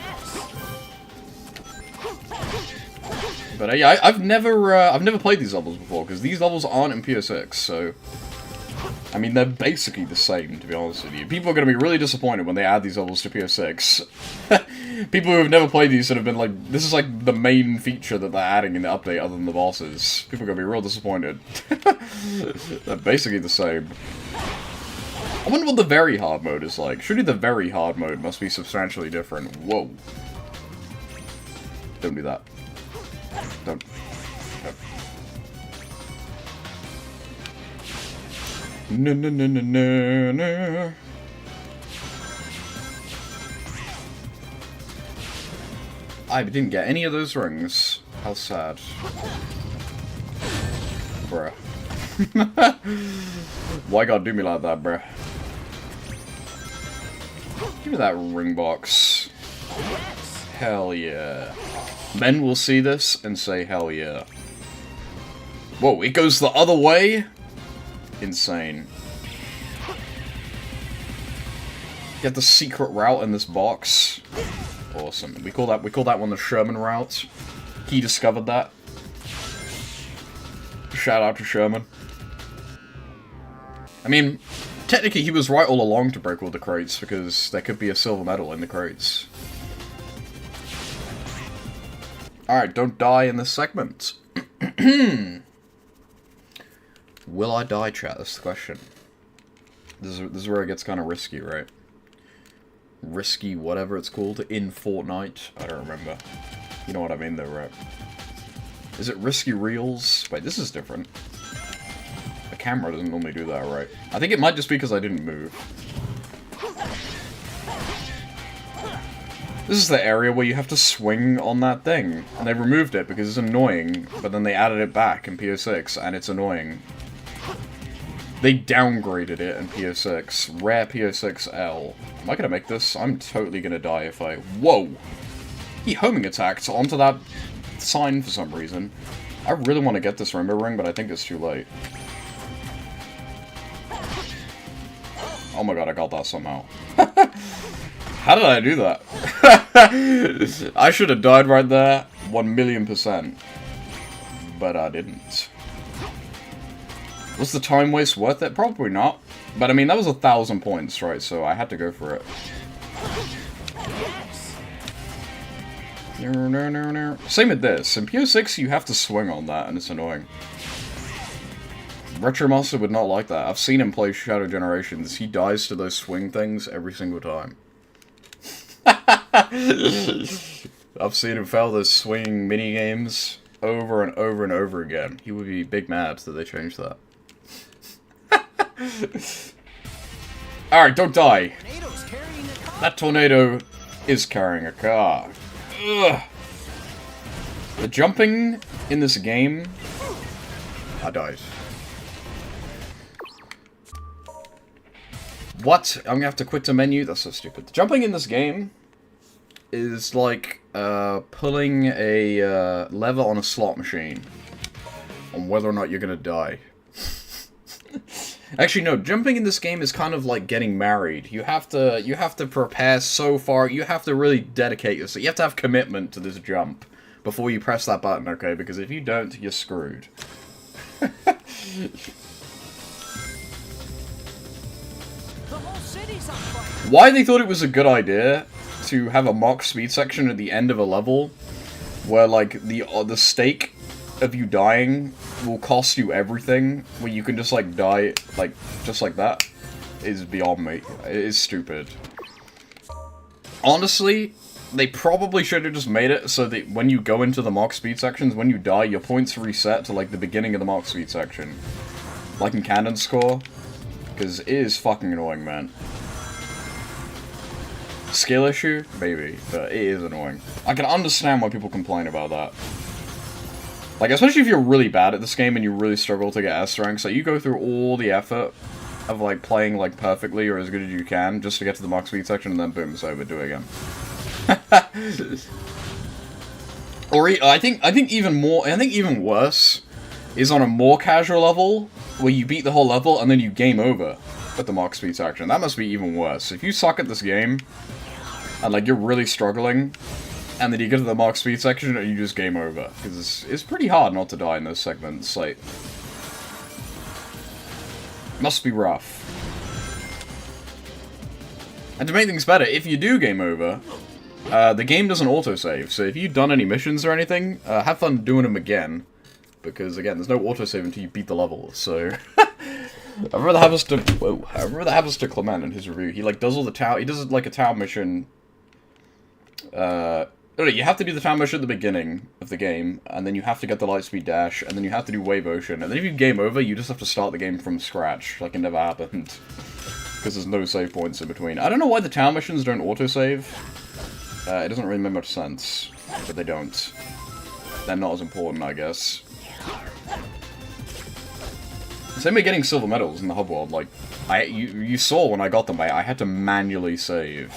But yeah, I've never played these levels before because these levels aren't in PSX, so I mean they're basically the same, to be honest with you. People are going to be really disappointed when they add these levels to PSX. People who have never played these and have been like, this is like the main feature that they're adding in the update other than the bosses. People are going to be real disappointed. They're basically the same. I wonder what the very hard mode is like. Surely the very hard mode must be substantially different. Whoa. Don't do that. Don't. No, no, no, no, no, no. I didn't get any of those rings. How sad. Bruh. Why gotta do me like that, bruh? Give me that ring box. Hell yeah. Men will see this and say hell yeah. Whoa, it goes the other way? Insane. Get the secret route in this box. Awesome. We call that one the Sherman route. He discovered that. Shout out to Sherman. I mean, technically he was right all along to break all the crates because there could be a silver medal in the crates. Alright, don't die in this segment. Will I die, chat? That's the question. This is where it gets kind of risky, right? Risky whatever it's called in Fortnite. I don't remember. You know what I mean though, right? Is it Risky Reels? Wait, this is different. The camera doesn't normally do that, right? I think it might just be because I didn't move. This is the area where you have to swing on that thing. And they removed it because it's annoying, but then they added it back in PO6 and it's annoying. They downgraded it in PO6. Rare PO6L. Am I gonna make this? I'm totally gonna die if I... Whoa! He homing attacked onto that sign for some reason. I really want to get this Rainbow Ring, but I think it's too late. Oh my god, I got that somehow. How did I do that? I should have died right there. 1,000,000%. But I didn't. Was the time waste worth it? Probably not. But I mean, that was 1,000 points, right? So I had to go for it. Same with this. In PO6, you have to swing on that, and it's annoying. Retromaster would not like that. I've seen him play Shadow Generations. He dies to those swing things every single time. I've seen him fail those swinging mini games over and over and over again. He would be big mad that they changed that. Alright, don't die. Tornado's carrying a car. That tornado is carrying a car. Ugh. The jumping in this game... I died. What? I'm gonna have to quit the menu? That's so stupid. The jumping in this game is like pulling a lever on a slot machine on whether or not you're gonna die. Actually, no. Jumping in this game is kind of like getting married. You have to prepare so far. You have to really dedicate yourself. You have to have commitment to this jump before you press that button, okay? Because if you don't, you're screwed. The whole city's on fire. Why they thought it was a good idea to have a mock speed section at the end of a level where, like, the stake of you dying will cost you everything, where you can just, like, die, like, just like that, is beyond me. It is stupid. Honestly, they probably should have just made it so that when you go into the mock speed sections, when you die, your points reset to, like, the beginning of the mock speed section. Like in Cannon Score. Because it is fucking annoying, man. Skill issue? Maybe, but it is annoying. I can understand why people complain about that. Like, especially if you're really bad at this game and you really struggle to get S rank, so you go through all the effort of, like, playing, like, perfectly or as good as you can just to get to the mock speed section and then boom, it's over, do it again. Or I think even worse is on a more casual level where you beat the whole level and then you game over at the mock speed section. That must be even worse. If you suck at this game and, like, you're really struggling and then you get to the mock speed section and you just game over, because it's pretty hard not to die in those segments. Like, must be rough. And to make things better, if you do game over, the game doesn't autosave, so if you've done any missions or anything, have fun doing them again. Because, again, there's no autosave until you beat the level, so... I remember that happens to Clement in his review. He, like, does all the town... He does, like, a town mission... you have to do the town mission at the beginning of the game, and then you have to get the Lightspeed Dash, and then you have to do Wave Ocean, and then if you game over, you just have to start the game from scratch, like it never happened. Because there's no save points in between. I don't know why the town missions don't autosave. It doesn't really make much sense, but they don't. They're not as important, I guess. Same with getting silver medals in the hub world. Like, you saw when I got them, I had to manually save.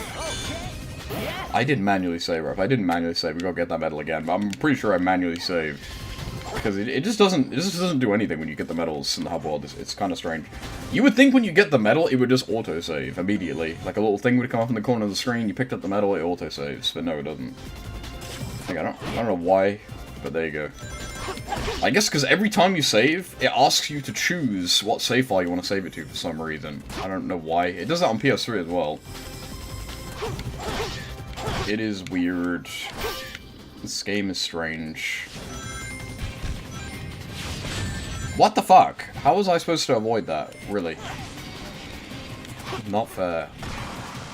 I did manually save, If I didn't manually save, we gotta get that medal again. But I'm pretty sure I manually saved because it just doesn't do anything when you get the medals in the hub world. It's kind of strange. You would think when you get the medal, it would just autosave immediately. Like a little thing would come up in the corner of the screen. You picked up the medal, it autosaves, but no, it doesn't. Like, I don't know why, but there you go. I guess because every time you save, it asks you to choose what save file you want to save it to for some reason. I don't know why. It does that on PS3 as well. It is weird. This game is strange. What the fuck? How was I supposed to avoid that? Really? Not fair.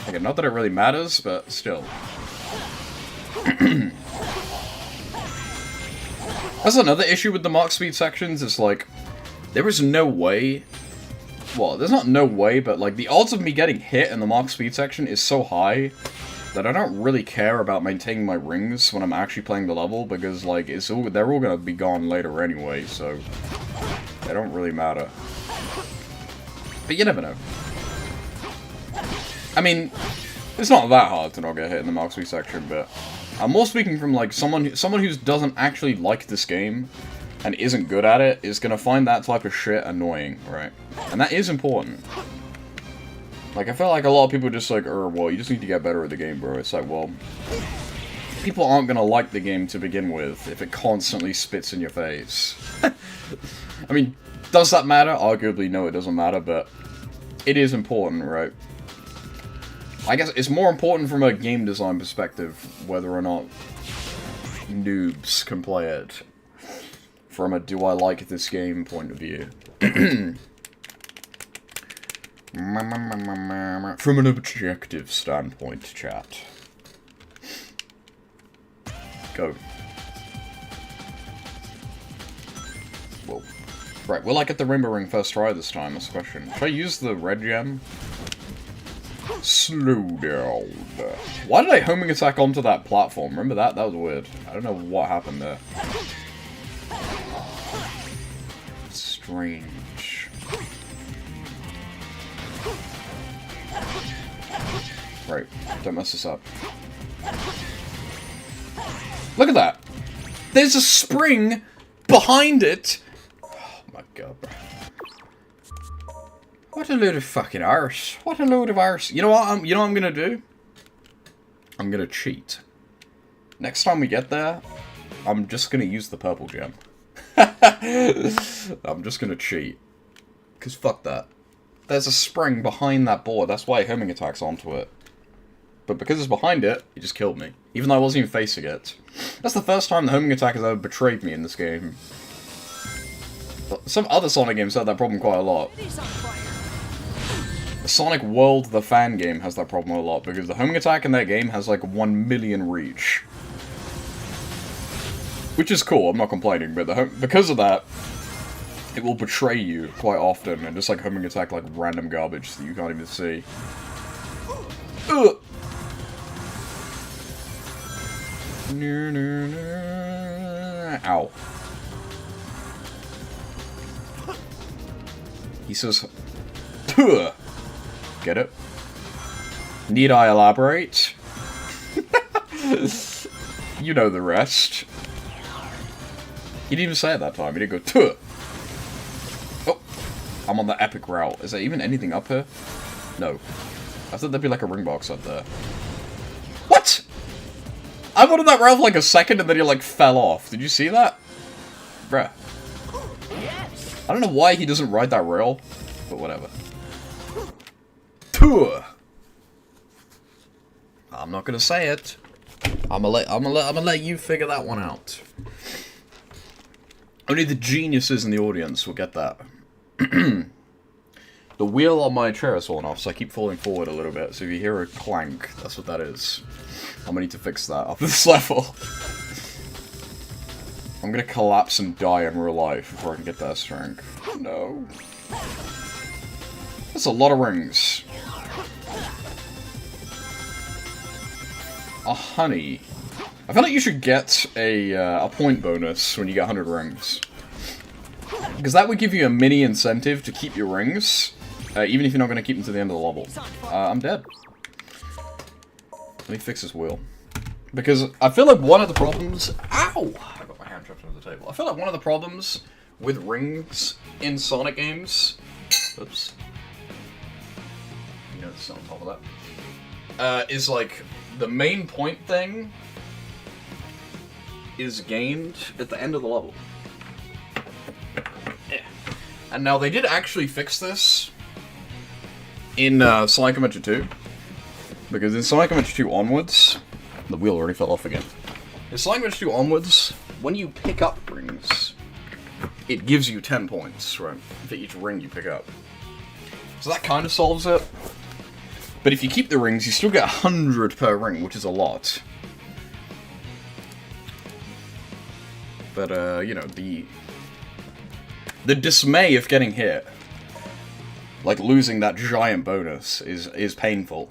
Okay, not that it really matters, but still. That's another issue with the mock speed sections, is like, there is no way, well, there's not no way, but like, the odds of me getting hit in the mock speed section is so high that I don't really care about maintaining my rings when I'm actually playing the level, because like, they're all gonna be gone later anyway, so they don't really matter. But you never know. I mean, it's not that hard to not get hit in the mock speed section, but I'm more speaking from, like, someone who doesn't actually like this game and isn't good at it is gonna find that type of shit annoying, right? And that is important. Like, I feel like a lot of people are just like, well, you just need to get better at the game, bro. It's like, well, people aren't gonna like the game to begin with if it constantly spits in your face. I mean, does that matter? Arguably, no, it doesn't matter, but it is important, right? I guess it's more important from a game design perspective whether or not noobs can play it. From a do I like this game point of view. From an objective standpoint, chat. Go. Whoa. Right, will I get the Rainbow Ring first try this time? That's the question. Should I use the red gem? Slow down. Why did I homing attack onto that platform? Remember that? That was weird. I don't know what happened there. Strange. Right, don't mess this up. Look at that! There's a spring behind it! Oh my god, bro. What a load of fucking arse. What a load of arse. You know what I'm gonna do? I'm gonna cheat. Next time we get there, I'm just gonna use the purple gem. I'm just gonna cheat. Because fuck that. There's a spring behind that board, that's why homing attacks onto it. But because it's behind it, it just killed me. Even though I wasn't even facing it. That's the first time the homing attack has ever betrayed me in this game. Some other Sonic games had that problem quite a lot. Sonic World, the fan game, has that problem a lot, because the homing attack in that game has like 1 million reach. Which is cool, I'm not complaining, but because of that, it will betray you quite often, and just like homing attack like random garbage that you can't even see. Ugh. Ow. He says, "Tuh." Get it? Need I elaborate? You know the rest. He didn't even say it that time, he didn't go, "Tuh." Oh, I'm on the epic route. Is there even anything up here? No. I thought there'd be like a ring box up there. What? I wanted that route for like a second and then he like fell off. Did you see that? Bruh. I don't know why he doesn't ride that rail, but whatever. Tuh. I'm not gonna say it. I'm gonna let you figure that one out. Only the geniuses in the audience will get that. The wheel on my chair has fallen off, so I keep falling forward a little bit. So if you hear a clank, that's what that is. I'm gonna need to fix that after this level. I'm gonna collapse and die in real life before I can get that strength. No. That's a lot of rings. A honey. I feel like you should get a point bonus when you get 100 rings. Because that would give you a mini incentive to keep your rings, even if you're not going to keep them to the end of the level. I'm dead. Let me fix this wheel. Because I feel like one of the problems... Ow! I got my hand trapped under the table. I feel like one of the problems with rings in Sonic games... Oops. You know, it's on top of that. Is like... The main point thing is gained at the end of the level. Yeah. And now they did actually fix this in Sonic Adventure 2. Because in Sonic Adventure 2 onwards... The wheel already fell off again. In Sonic Adventure 2 onwards, when you pick up rings, it gives you 10 points, right? For each ring you pick up. So that kind of solves it. But if you keep the rings, you still get 100 per ring, which is a lot. But, you know, the dismay of getting hit, like losing that giant bonus, is painful.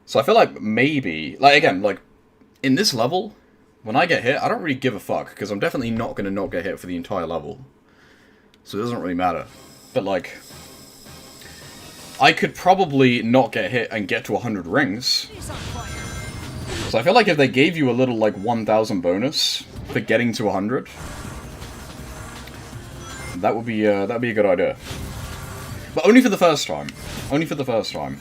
So I feel like maybe, like, again, like, in this level, when I get hit, I don't really give a fuck, because I'm definitely not going to not get hit for the entire level. So it doesn't really matter. But, like... I could probably not get hit and get to 100 rings. So I feel like if they gave you a little, like, 1,000 bonus for getting to 100, that would be a good idea. But only for the first time. Only for the first time.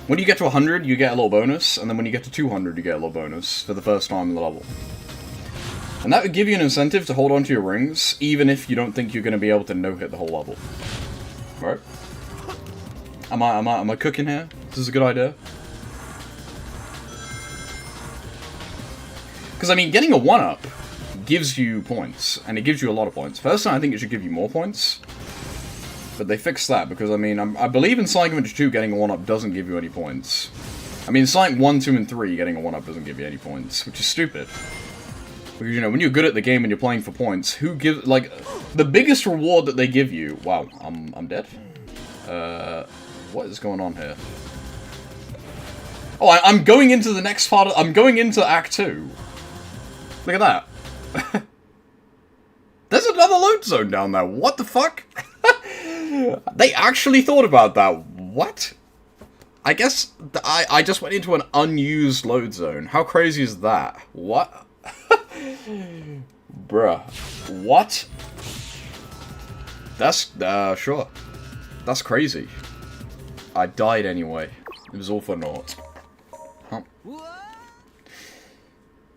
When you get to 100, you get a little bonus, and then when you get to 200, you get a little bonus for the first time in the level. And that would give you an incentive to hold on to your rings, even if you don't think you're going to be able to no-hit the whole level. Right? Am I cooking here? This is a good idea. Because, I mean, getting a 1-up gives you points, and it gives you a lot of points. Personally, I think it should give you more points. But they fixed that, because, I mean, I believe in Sonic Adventure 2 getting a 1-up doesn't give you any points. I mean, Sonic 1, 2, and 3, getting a 1-up doesn't give you any points, which is stupid. Because, you know, when you're good at the game and you're playing for points, who gives, like, the biggest reward that they give you... Wow, I'm dead? What is going on here? Oh, I'm going into the next part of... I'm going into Act 2. Look at that. There's another load zone down there. What the fuck? They actually thought about that. What? I guess I just went into an unused load zone. How crazy is that? What? Bruh. What? That's, sure. That's crazy. I died anyway. It was all for naught. Huh.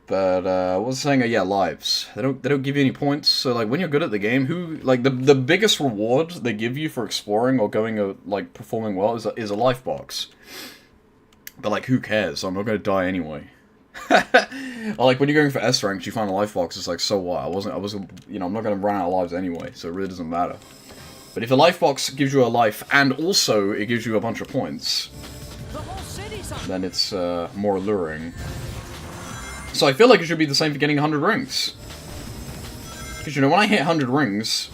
But, what was I saying? Yeah, lives. They don't give you any points, so, like, when you're good at the game, like, the biggest reward they give you for exploring or going, like, performing well is a life box. But, like, who cares? I'm not gonna die anyway. Or, like, when you're going for S ranks, you find a life box, it's like, so what? I wasn't, you know, I'm not gonna run out of lives anyway, so it really doesn't matter. But if a life box gives you a life, and also it gives you a bunch of points, then it's, more alluring. So I feel like it should be the same for getting 100 rings. Because, you know, when I hit 100 rings,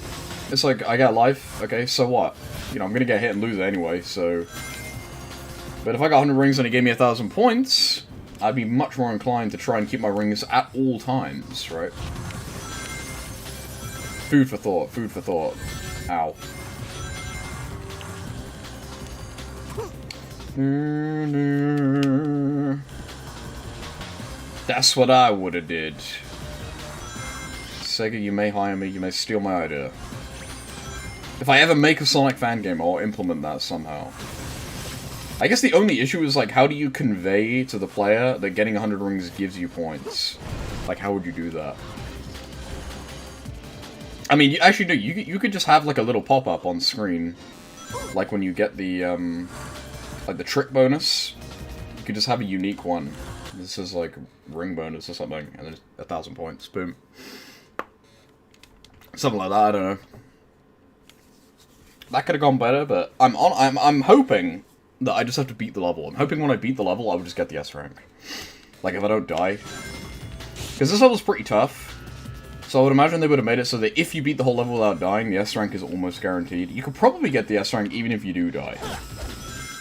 it's like, I got life, okay, so what? You know, I'm gonna get hit and lose it anyway, so... But if I got 100 rings and it gave me 1,000 points, I'd be much more inclined to try and keep my rings at all times, right? Food for thought, food for thought. Ow. That's what I woulda did. Sega, you may hire me, you may steal my idea. If I ever make a Sonic fan game, I'll implement that somehow. I guess the only issue is, like, how do you convey to the player that getting 100 rings gives you points? Like, how would you do that? I mean, actually, no, you could just have, like, a little pop-up on screen. Like, when you get the, like, the trick bonus. You could just have a unique one. This is, like, ring bonus or something, and then 1,000 points. Boom. Something like that, I don't know. That could have gone better, but I'm hoping that I just have to beat the level. I'm hoping when I beat the level, I would just get the S rank. Like, if I don't die. Because this level's pretty tough. So I would imagine they would have made it so that if you beat the whole level without dying, the S rank is almost guaranteed. You could probably get the S rank even if you do die.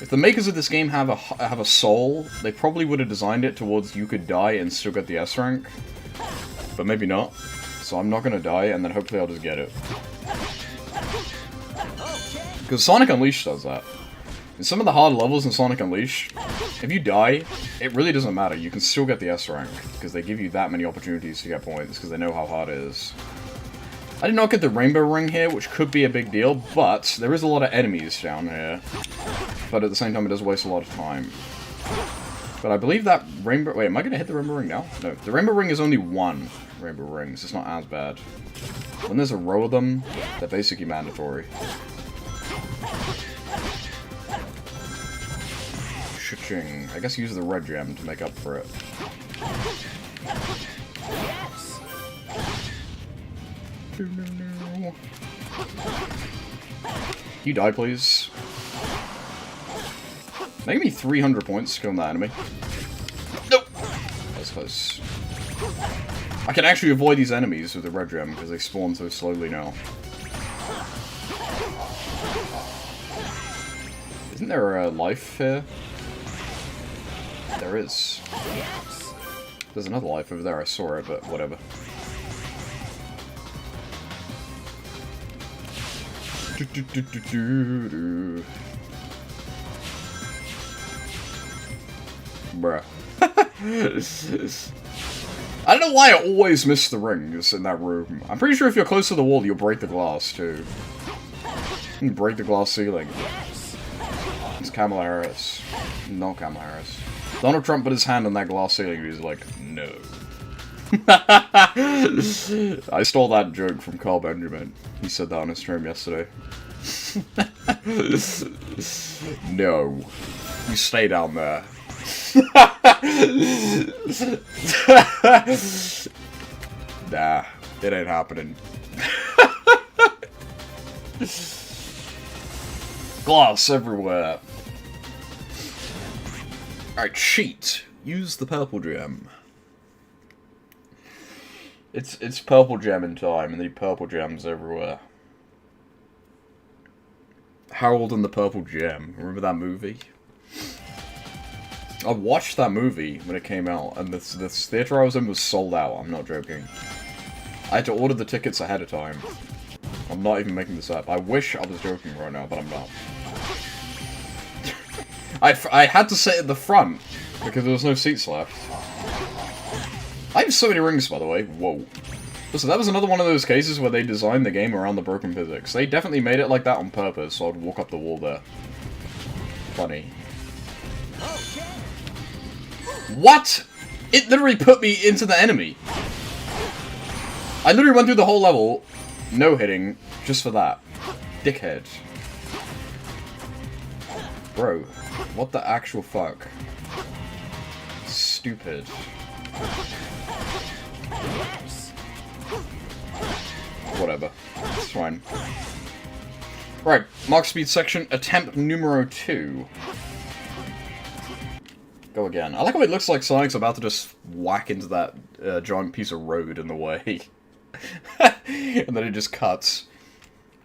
If the makers of this game have a soul, they probably would have designed it towards you could die and still get the S rank. But maybe not. So I'm not going to die, and then hopefully I'll just get it. Because Sonic Unleashed does that. In some of the hard levels in Sonic Unleashed, if you die, it really doesn't matter. You can still get the S rank, because they give you that many opportunities to get points, because they know how hard it is. I did not get the Rainbow Ring here, which could be a big deal, but there is a lot of enemies down here. But at the same time, it does waste a lot of time. But I believe that Rainbow... Wait, am I going to hit the Rainbow Ring now? No, the Rainbow Ring is only one Rainbow Ring, so it's not as bad. When there's a row of them, they're basically mandatory. Cha-ching. I guess use the red gem to make up for it. You die, please. Make me 300 points to kill that enemy. Nope! That's close. I can actually avoid these enemies with the red gem because they spawn so slowly now. Isn't there a life here? There is. There's another life over there, I saw it, but whatever. Bruh. I don't know why I always miss the rings in that room. I'm pretty sure if you're close to the wall, you'll break the glass, too. You break the glass ceiling. It's Kamala Harris. No Kamala Harris. Donald Trump put his hand on that glass ceiling and he's like, no. I stole that joke from Carl Benjamin. He said that on his stream yesterday. No. You stay down there. Nah, it ain't happening. Glass everywhere. Alright, cheat. Use the purple gem. It's purple gem in time, and the purple gems everywhere. Harold and the Purple Gem. Remember that movie? I watched that movie when it came out, and this theater I was in was sold out. I'm not joking. I had to order the tickets ahead of time. I'm not even making this up. I wish I was joking right now, but I'm not. I had to sit at the front because there was no seats left. I have so many rings, by the way. Whoa. Listen, that was another one of those cases where they designed the game around the broken physics. They definitely made it like that on purpose, so I'd walk up the wall there. Funny. What? It literally put me into the enemy. I literally went through the whole level, no hitting, just for that. Dickhead. Bro, what the actual fuck? Stupid. Whatever. It's fine. Right, Mark Speed section, attempt numero 2. Go again. I like how it looks like Sonic's about to just whack into that giant piece of road in the way. And then it just cuts.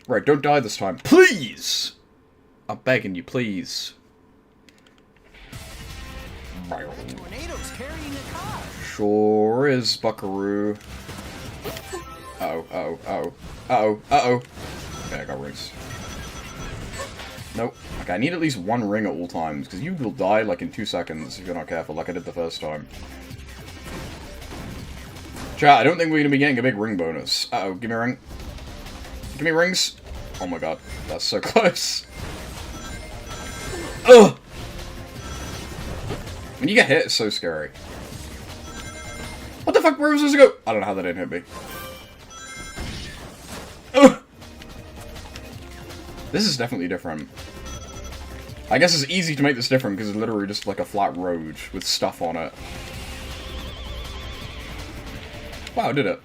Right, don't die this time. Please! I'm begging you, please. Tornado's carrying a car. Sure is, buckaroo. Uh-oh, uh-oh, uh-oh, uh-oh, uh-oh. Okay, I got rings. Nope. Okay, I need at least one ring at all times, because you will die, like, in 2 seconds if you're not careful, like I did the first time. Chat, I don't think we're going to be getting a big ring bonus. Uh-oh, give me a ring. Give me rings. Oh my god, that's so close. Ugh! When you get hit, it's so scary. What the fuck, where was this to go? I don't know how that didn't hit me. Ugh! This is definitely different. I guess it's easy to make this different because it's literally just like a flat road with stuff on it. Wow, did it.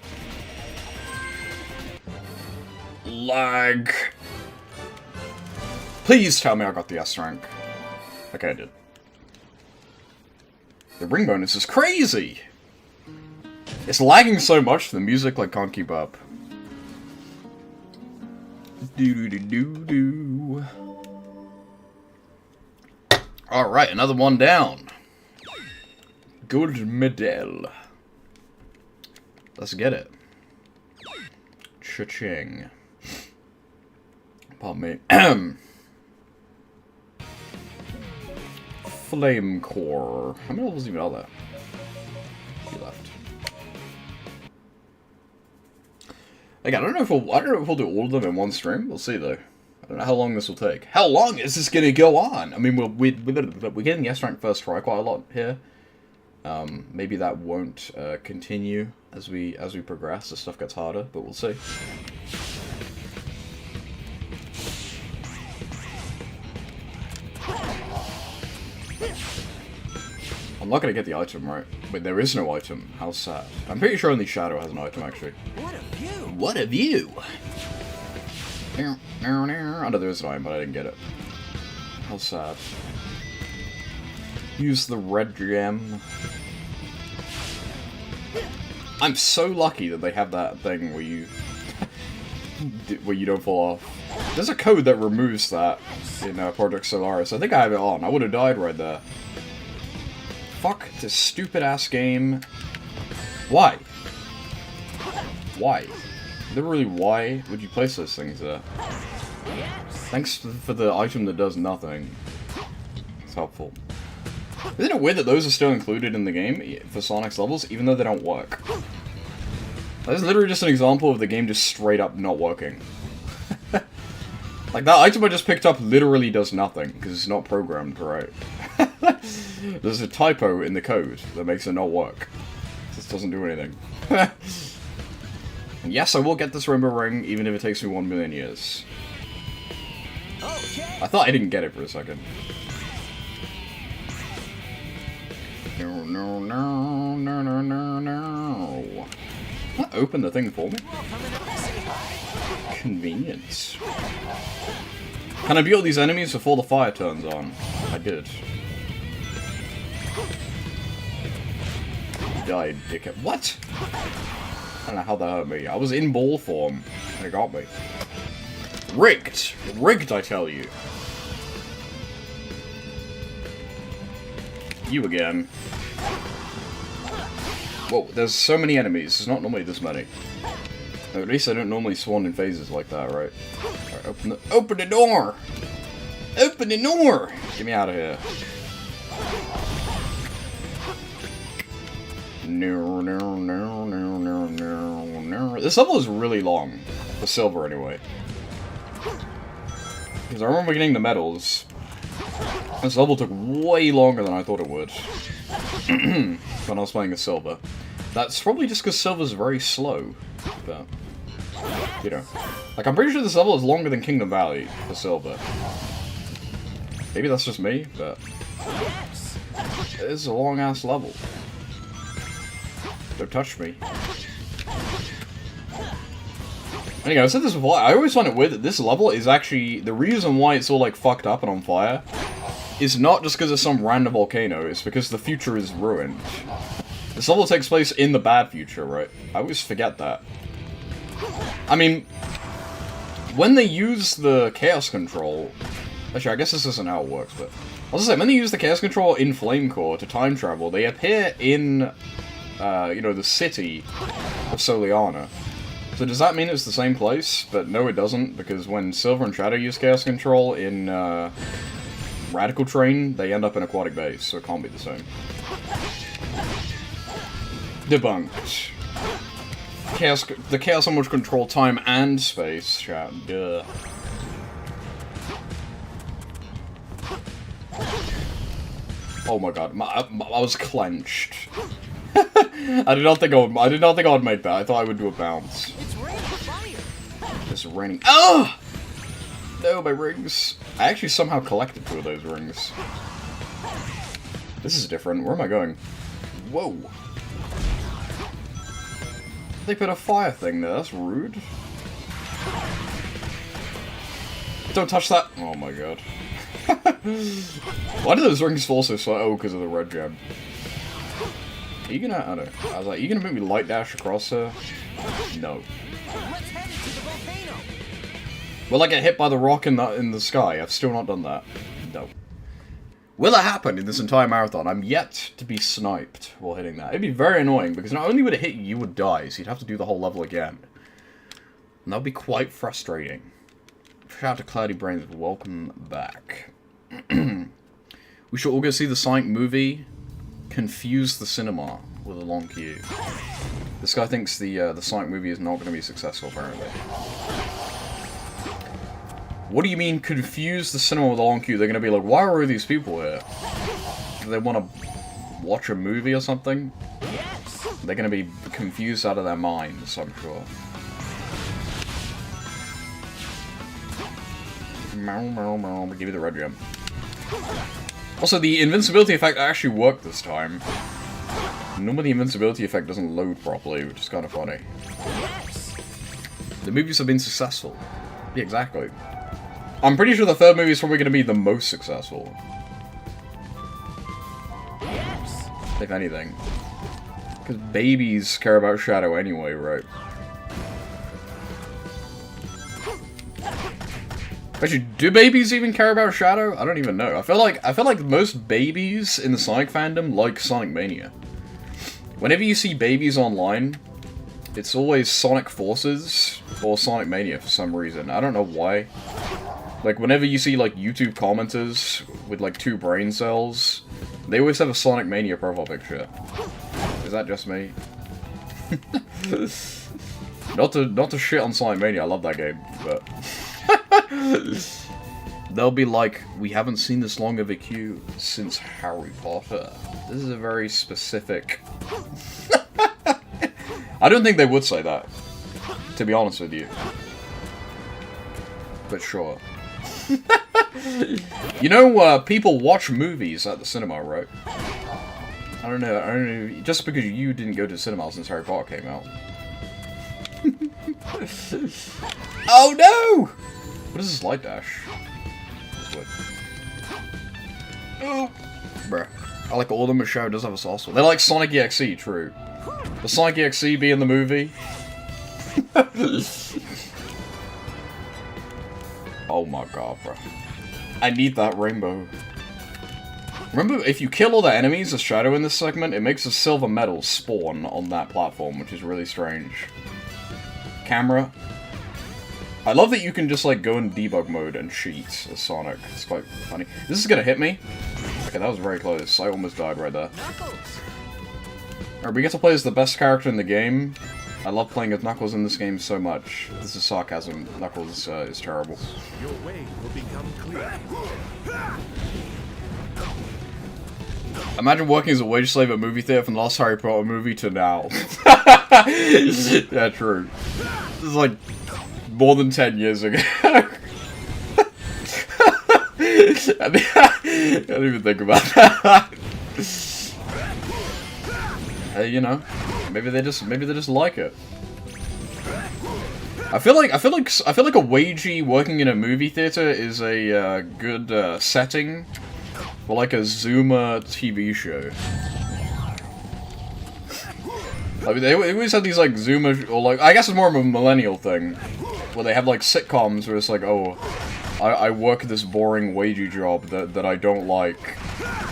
Lag. Please tell me I got the S rank. Okay, I did. The ring bonus is crazy! It's lagging so much the music like can't keep up. Do-do-do-do-do. Alright, another one down. Good medal. Let's get it. Cha-ching. Pardon me. Flame Core. How many levels even are there? He left. Again, I don't know if we'll do all of them in one stream. We'll see though. I don't know how long this will take. How long is this gonna go on? I mean, we're getting the S rank first try quite a lot here. Maybe that won't continue as we progress. The stuff gets harder, but we'll see. I'm not gonna get the item right. Wait, there is no item. How sad. I'm pretty sure only Shadow has an item, actually. What a view! What a view! I know there is an item, but I didn't get it. How sad. Use the red gem. I'm so lucky that they have that thing where you don't fall off. There's a code that removes that in Project Solaris. I think I have it on. I would have died right there. Fuck this stupid ass game. Why? Why? Literally, why would you place those things there? Thanks for the item that does nothing. It's helpful. Isn't it weird that those are still included in the game for Sonic's levels, even though they don't work? That's literally just an example of the game just straight up not working. Like, that item I just picked up literally does nothing, because it's not programmed right. There's a typo in the code that makes it not work. It just doesn't do anything. Yes, I will get this rainbow ring, even if it takes me 1 million years. Okay. I thought I didn't get it for a second. No, no, no, no, no, no, no. That opened the thing for me. Convenience. Can I beat all these enemies before the fire turns on? I did. Die, dickhead. What? I don't know how that hurt me. I was in ball form, and it got me. Rigged! Rigged, I tell you. You again. Whoa, there's so many enemies. There's not normally this many. No, at least I don't normally spawn in phases like that, right? Alright, open the door! Open the door! Get me out of here. No, no, no, no, no, no, no. This level is really long. For silver, anyway. Because I remember getting the medals. This level took way longer than I thought it would. When I was playing as silver. That's probably just because silver's very slow. But, you know. Like, I'm pretty sure this level is longer than Kingdom Valley for silver. Maybe that's just me, but... It's a long-ass level. Don't touch me. Anyway, I've said this before, I always find it weird that this level is actually... The reason why it's all, like, fucked up and on fire is not just because of some random volcano, it's because the future is ruined. This level takes place in the bad future, right? I always forget that. I mean, when they use the Chaos Control... Actually, I guess this isn't how it works, but... I was gonna say, when they use the Chaos Control in Flame Core to time travel, they appear in... you know, the city of Soliana. So does that mean it's the same place? But no, it doesn't, because when Silver and Shadow use Chaos Control in Radical Train, they end up in Aquatic Base, so it can't be the same. Debunked. The Chaos Emerald control time and space, chat. Duh. Oh my god, I was clenched. I did not think I would make that. I thought I would do a bounce. It's raining fire. It's raining. Oh! No, my rings. I actually somehow collected 2 of those rings. This is different. Where am I going? Whoa. They put a fire thing there. That's rude. Don't touch that. Oh my god. Why do those rings fall so slow? Oh, because of the red gem. Are you gonna... I don't know. I was like, are you gonna make me light dash across her? No. Let's head to the volcano. Will I get hit by the rock in the sky? I've still not done that. No. Will it happen in this entire marathon? I'm yet to be sniped while hitting that. It'd be very annoying, because not only would it hit you, you would die, so you'd have to do the whole level again. And that would be quite frustrating. Shout out to Cloudy Brains, welcome back. We should all go see the Sonic movie, Confuse the Cinema, with a long queue. This guy thinks the Sonic movie is not going to be successful, apparently. What do you mean, confuse the cinema with a long queue? They're going to be like, why are all these people here? Do they want to watch a movie or something? Yes. They're going to be confused out of their minds, I'm sure. Give you the red gem. Also, the invincibility effect actually worked this time. Normally the invincibility effect doesn't load properly, which is kind of funny. Yes. The movies have been successful. Yeah, exactly. I'm pretty sure the 3rd movie is probably going to be the most successful. Yes. If anything. Because babies care about Shadow anyway, right? Actually, do babies even care about Shadow? I don't even know. I feel like most babies in the Sonic fandom like Sonic Mania. Whenever you see babies online, it's always Sonic Forces or Sonic Mania for some reason. I don't know why. Like, whenever you see, like, YouTube commenters with, like, 2 brain cells, they always have a Sonic Mania profile picture. Is that just me? Not to shit on Sonic Mania, I love that game, but... They'll be like, we haven't seen this long of a queue since Harry Potter. This is a very specific... I don't think they would say that, to be honest with you. But sure. You know, people watch movies at the cinema, right? I don't know, just because you didn't go to the cinema since Harry Potter came out. Oh no! What is this light dash? Oh! Bruh. I like all of them, but Shadow does have a soft spot. They like Sonic EXE, true. The Sonic EXE be in the movie? Oh my god, bro. I need that rainbow. Remember, if you kill all the enemies as Shadow in this segment, it makes a silver medal spawn on that platform, which is really strange. Camera. I love that you can just, like, go in debug mode and cheat as Sonic. It's quite funny. This is gonna hit me. Okay, that was very close. I almost died right there. Alright, we get to play as the best character in the game. I love playing as Knuckles in this game so much. This is sarcasm. Knuckles is terrible. Your way will become clear. Imagine working as a wage slave at a movie theater from the last Harry Potter movie to now. Yeah, true. This is like more than 10 years ago. I didn't even think about that. Hey, you know, maybe they just like it. I feel like a wagey working in a movie theater is a good setting for like a Zoomer TV show. Like they always have these like Zoomer, or like I guess it's more of a millennial thing, where they have like sitcoms where it's like, oh, I work this boring wagey job that I don't like.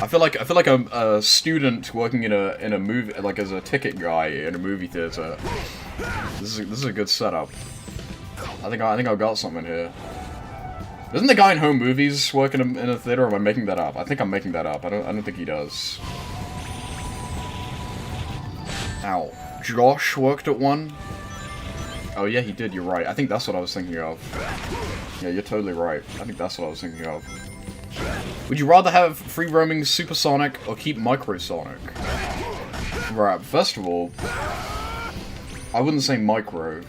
I feel like a student working in a movie, like as a ticket guy in a movie theater. This is a good setup. I think I've got something here. Doesn't the guy in Home Movies work in a theater, or am I making that up? I think I'm making that up. I don't think he does. Ow. Josh worked at one? Oh yeah, he did, you're right. I think that's what I was thinking of. Yeah, you're totally right. I think that's what I was thinking of. Would you rather have free roaming Supersonic or keep Microsonic? Right, first of all, I wouldn't say micro.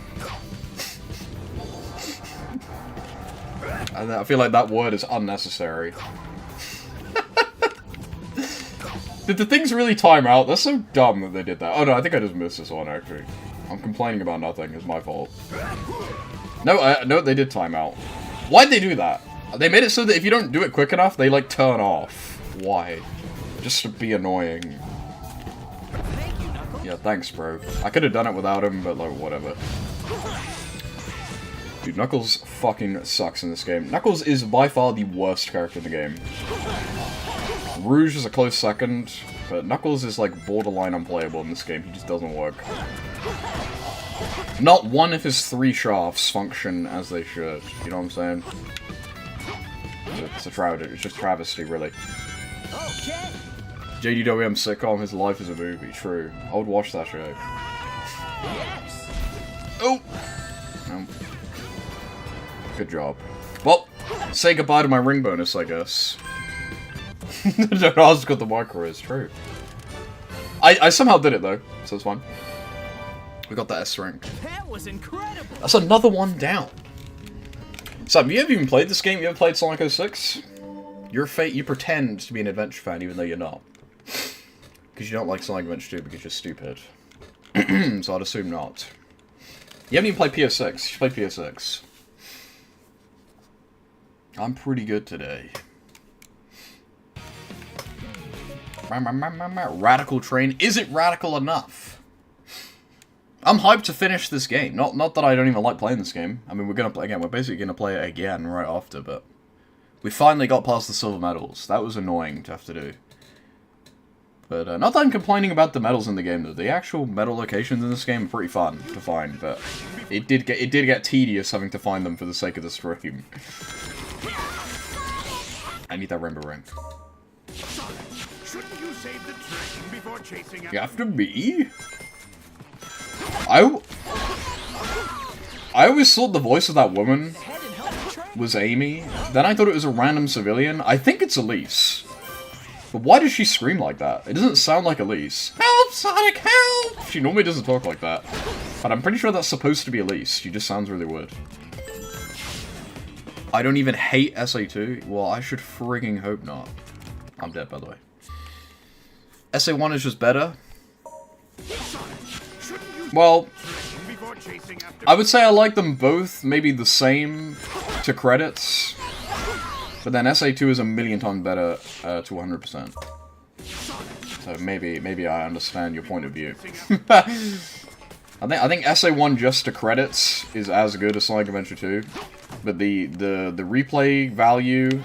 I feel like that word is unnecessary. Did the things really time out? That's so dumb that they did that. Oh no, I think I just missed this one, actually. I'm complaining about nothing, it's my fault. No, no, they did time out. Why'd they do that? They made it so that if you don't do it quick enough, they like turn off. Why? Just to be annoying. Yeah, thanks, bro. I could have done it without him, but like, whatever. Dude, Knuckles fucking sucks in this game. Knuckles is by far the worst character in the game. Rouge is a close second, but Knuckles is like borderline unplayable in this game. He just doesn't work. Not one of his 3 shafts function as they should. You know what I'm saying? It's a travesty. It's just travesty, really. Okay. JDWM sitcom, his life is a movie. True. I would watch that show. Yes. Oh! Good job. Well, say goodbye to my ring bonus, I guess. I don't know how good the micro is, true. I somehow did it though, so it's fine. We got that S rank. That was incredible. That's another one down. So, have you ever even played this game? You ever played Sonic 06? You're you pretend to be an adventure fan even though you're not. Because you don't like Sonic Adventure 2 because you're stupid. So I'd assume not. You haven't even played PS6. You should play PS6. I'm pretty good today. Radical Train. Is it radical enough? I'm hyped to finish this game. Not that I don't even like playing this game. I mean, we're gonna play again. We're basically gonna play it again right after, but we finally got past the silver medals. That was annoying to have to do. But not that I'm complaining about the medals in the game though. The actual medal locations in this game are pretty fun to find, but it did get tedious having to find them for the sake of the stream. I need that rainbow ring. Shouldn't you save the train before chasing After me? I always thought the voice of that woman was Amy. Then I thought it was a random civilian. I think it's Elise. But why does she scream like that? It doesn't sound like Elise. Help, Sonic, help! She normally doesn't talk like that. But I'm pretty sure that's supposed to be Elise. She just sounds really weird. I don't even hate SA2. Well, I should frigging hope not. I'm dead, by the way. SA1 is just better. Well, I would say I like them both, maybe the same to credits. But then SA2 is a million times better to 100%. So maybe I understand your point of view. I think SA1 just to credits is as good as Sonic Adventure 2, but the replay value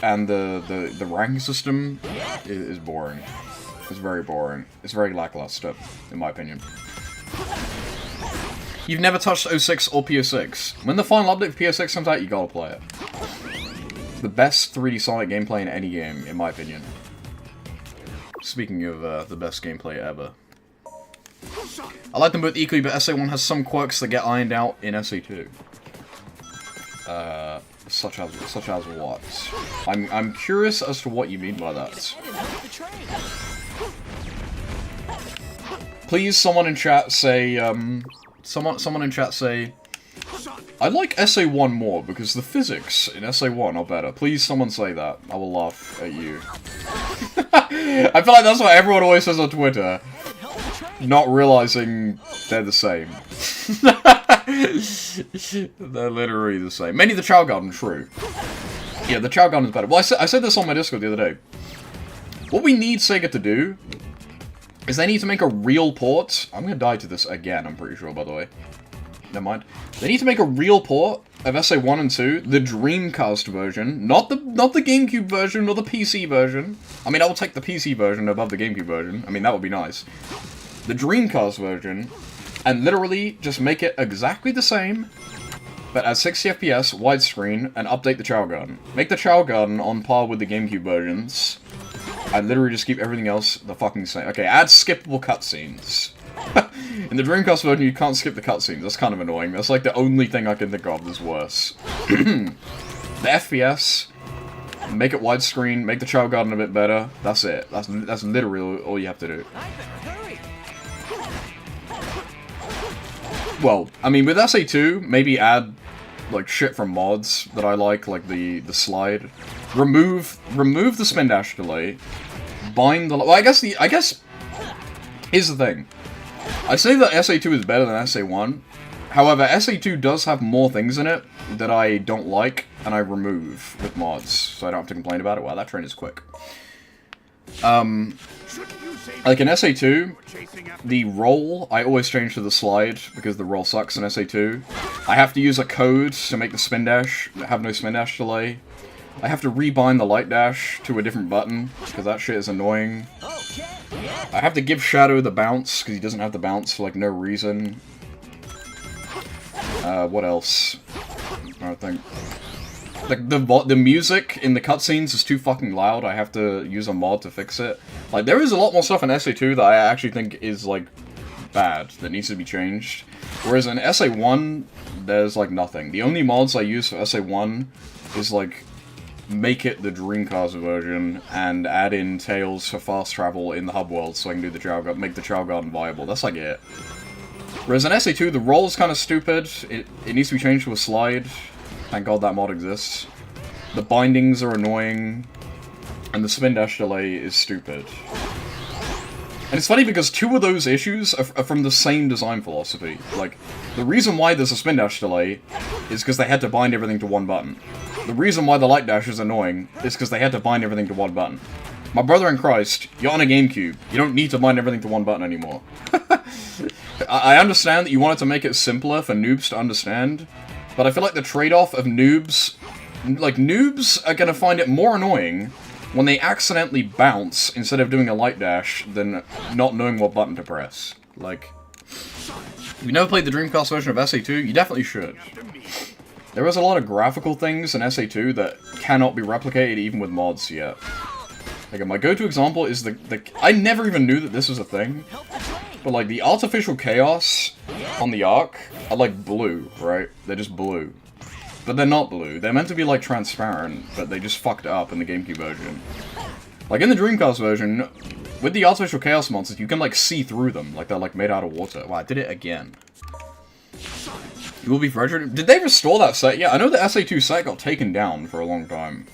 and the ranking system is boring. It's very boring. It's very lackluster, in my opinion. You've never touched 06 or PS6. When the final update for PS6 comes out, you gotta play it. It's the best 3D Sonic gameplay in any game, in my opinion. Speaking of the best gameplay ever. I like them both equally, but SA1 has some quirks that get ironed out in SA2. Such as what? I'm curious as to what you mean by that. Please, someone in chat say, someone in chat say, I like SA1 more because the physics in SA1 are better. Please, someone say that. I will laugh at you. I feel like that's what everyone always says on Twitter. Not realizing they're the same. They're literally the same. Mainly the Chao Garden, true. Yeah, the Chao Garden is better. Well, I said this on my Discord the other day. What we need Sega to do is they need to make a real port. I'm gonna die to this again, I'm pretty sure, by the way. Never mind. They need to make a real port of SA1 and 2, the Dreamcast version, not the GameCube version or the PC version. I mean, I will take the PC version above the GameCube version. I mean, that would be nice. The Dreamcast version, and literally just make it exactly the same, but at 60 FPS, widescreen, and update the Chao Garden. Make the Chao Garden on par with the GameCube versions, and literally just keep everything else the fucking same. Okay, add skippable cutscenes. In the Dreamcast version, you can't skip the cutscenes. That's kind of annoying. That's like the only thing I can think of that's worse. The FPS, make it widescreen, make the Chao Garden a bit better. That's it. That's literally all you have to do. Well, I mean, with SA2, maybe add, like, shit from mods that I like the slide. Remove the spin dash delay. Bind the... Well, I guess, here's the thing. I say that SA2 is better than SA1. However, SA2 does have more things in it that I don't like, and I remove with mods, so I don't have to complain about it. Wow, that train is quick. Like in SA2, the roll, I always change to the slide, because the roll sucks in SA2. I have to use a code to make the spin dash, have no spin dash delay. I have to rebind the light dash to a different button, because that shit is annoying. I have to give Shadow the bounce, because he doesn't have the bounce for, like, no reason. What else? I think... Like, the music in the cutscenes is too fucking loud. I have to use a mod to fix it. Like, there is a lot more stuff in SA2 that I actually think is, like, bad, that needs to be changed. Whereas in SA1, there's, like, nothing. The only mods I use for SA1 is, like, make it the Dreamcast version and add in Tails for fast travel in the hub world so I can do the Chao Garden, make the Chao Garden viable. That's, like, it. Whereas in SA2, the roll is kind of stupid. It needs to be changed to a slide. Thank God that mod exists. The bindings are annoying, and the spin dash delay is stupid. And it's funny because two of those issues are from the same design philosophy. Like, the reason why there's a spin dash delay is because they had to bind everything to one button. The reason why the light dash is annoying is because they had to bind everything to one button. My brother in Christ, you're on a GameCube. You don't need to bind everything to one button anymore. I understand that you wanted to make it simpler for noobs to understand, but I feel like the trade-off of noobs... Like, noobs are gonna find it more annoying when they accidentally bounce instead of doing a light dash than not knowing what button to press. Like, if you never played the Dreamcast version of SA2, you definitely should. There is a lot of graphical things in SA2 that cannot be replicated even with mods yet. Like, my go-to example is I never even knew that this was a thing, but, like, the artificial chaos on the Ark are, like, blue, right? They're just blue. But they're not blue. They're meant to be, like, transparent, but they just fucked up in the GameCube version. Like, in the Dreamcast version, with the artificial chaos monsters, you can, like, see through them. Like, they're, like, made out of water. Wow, I did it again. You will be frustrated. Did they restore that set? Yeah, I know the SA2 set got taken down for a long time.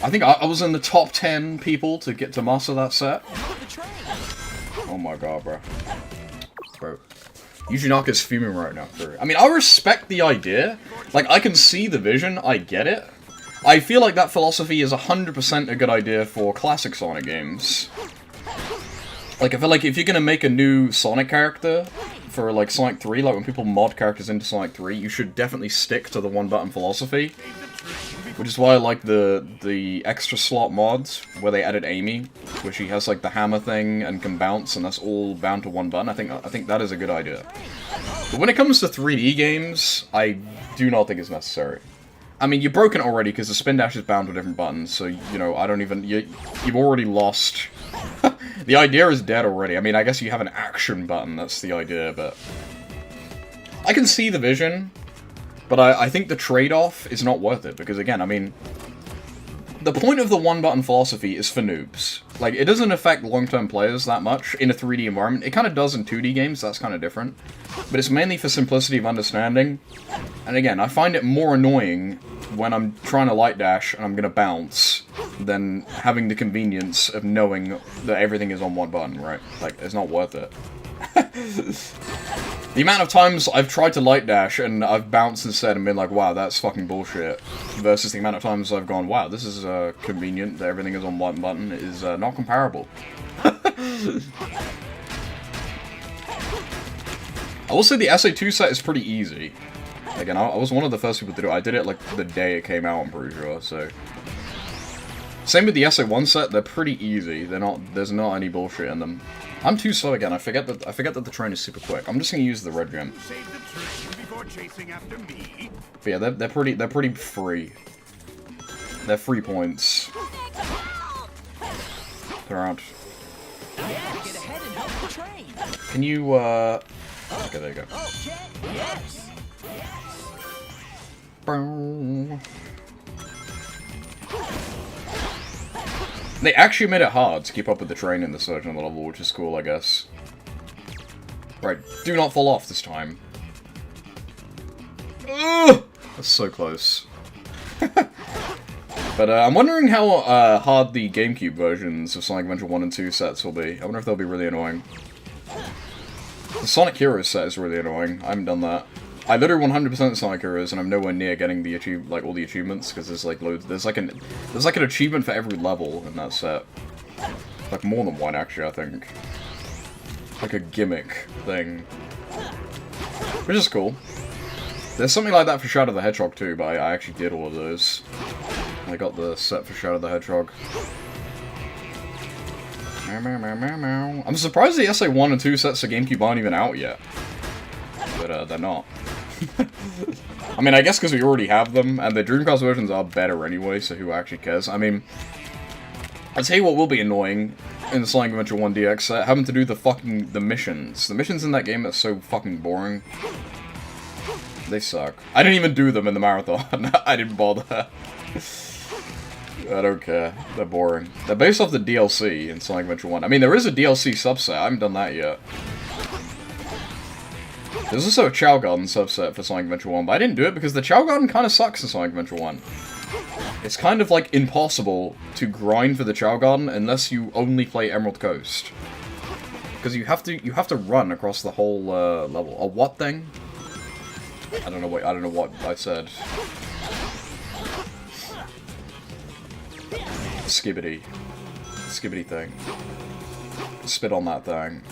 I think I was in the top 10 people to get to master that set. Oh my god, bro. Bro. Yuji Naka's fuming right now. I mean, I respect the idea. Like, I can see the vision, I get it. I feel like that philosophy is 100% a good idea for classic Sonic games. Like, I feel like if you're gonna make a new Sonic character for, like, Sonic 3, like, when people mod characters into Sonic 3, you should definitely stick to the one-button philosophy. Which is why I like the extra slot mods, where they added Amy, where she has, like, the hammer thing and can bounce, and that's all bound to one button. I think that is a good idea. But when it comes to 3D games, I do not think it's necessary. I mean, you're broken already, because the spin dash is bound to different buttons, so, you know, I don't even... You've already lost... The idea is dead already. I mean, I guess you have an action button, that's the idea, but... I can see the vision, but I think the trade-off is not worth it, because again, I mean... The point of the one-button philosophy is for noobs. Like, it doesn't affect long-term players that much in a 3D environment. It kind of does in 2D games, that's kind of different. But it's mainly for simplicity of understanding. And again, I find it more annoying when I'm trying to light dash and I'm gonna bounce than having the convenience of knowing that everything is on one button, right? Like, it's not worth it. The amount of times I've tried to light dash and I've bounced instead and been like, wow, that's fucking bullshit, versus the amount of times I've gone, wow, this is convenient that everything is on one button, is not comparable. I will say the SA2 set is pretty easy. Again, I was one of the first people to do it. I did it like the day it came out, I'm pretty sure, so... Same with the SA1 set, they're pretty easy. There's not any bullshit in them. I'm too slow again. I forget that the train is super quick. I'm just gonna use the red gem. Save the train before chasing after me. But yeah, they're pretty free. They're free points. They're out. Get ahead and help the train. Can you okay, there you go. Okay. Yes. They actually made it hard to keep up with the train in this version of the level, which is cool, I guess. Right, do not fall off this time. Ugh! That's so close. But I'm wondering how hard the GameCube versions of Sonic Adventure 1 and 2 sets will be. I wonder if they'll be really annoying. The Sonic Heroes set is really annoying. I haven't done that. I literally 100% Sonic Heroes, and I'm nowhere near getting the all the achievements, because there's like loads. There's like an achievement for every level in that set. Like more than one, actually, I think. Like a gimmick thing, which is cool. There's something like that for Shadow the Hedgehog too, but I actually did all of those. I got the set for Shadow the Hedgehog. Meow, meow, meow, meow, meow. I'm surprised the SA1 and 2 sets of GameCube aren't even out yet. But they're not. I mean, I guess because we already have them, and the Dreamcast versions are better anyway, so who actually cares? I mean, I'll tell you what will be annoying in the Sonic Adventure 1 DX set, having to do the missions. The missions in that game are so fucking boring. They suck. I didn't even do them in the marathon. I didn't bother. I don't care. They're boring. They're based off the DLC in Sonic Adventure 1. I mean, there is a DLC subset. I haven't done that yet. There's also a Chao Garden subset for Sonic Adventure 1, but I didn't do it because the Chao Garden kind of sucks in Sonic Adventure 1. It's kind of, like, impossible to grind for the Chao Garden unless you only play Emerald Coast. Because you have to run across the whole level. A what thing? I don't know what I said. Skibbity. Skibbity thing. Spit on that thing.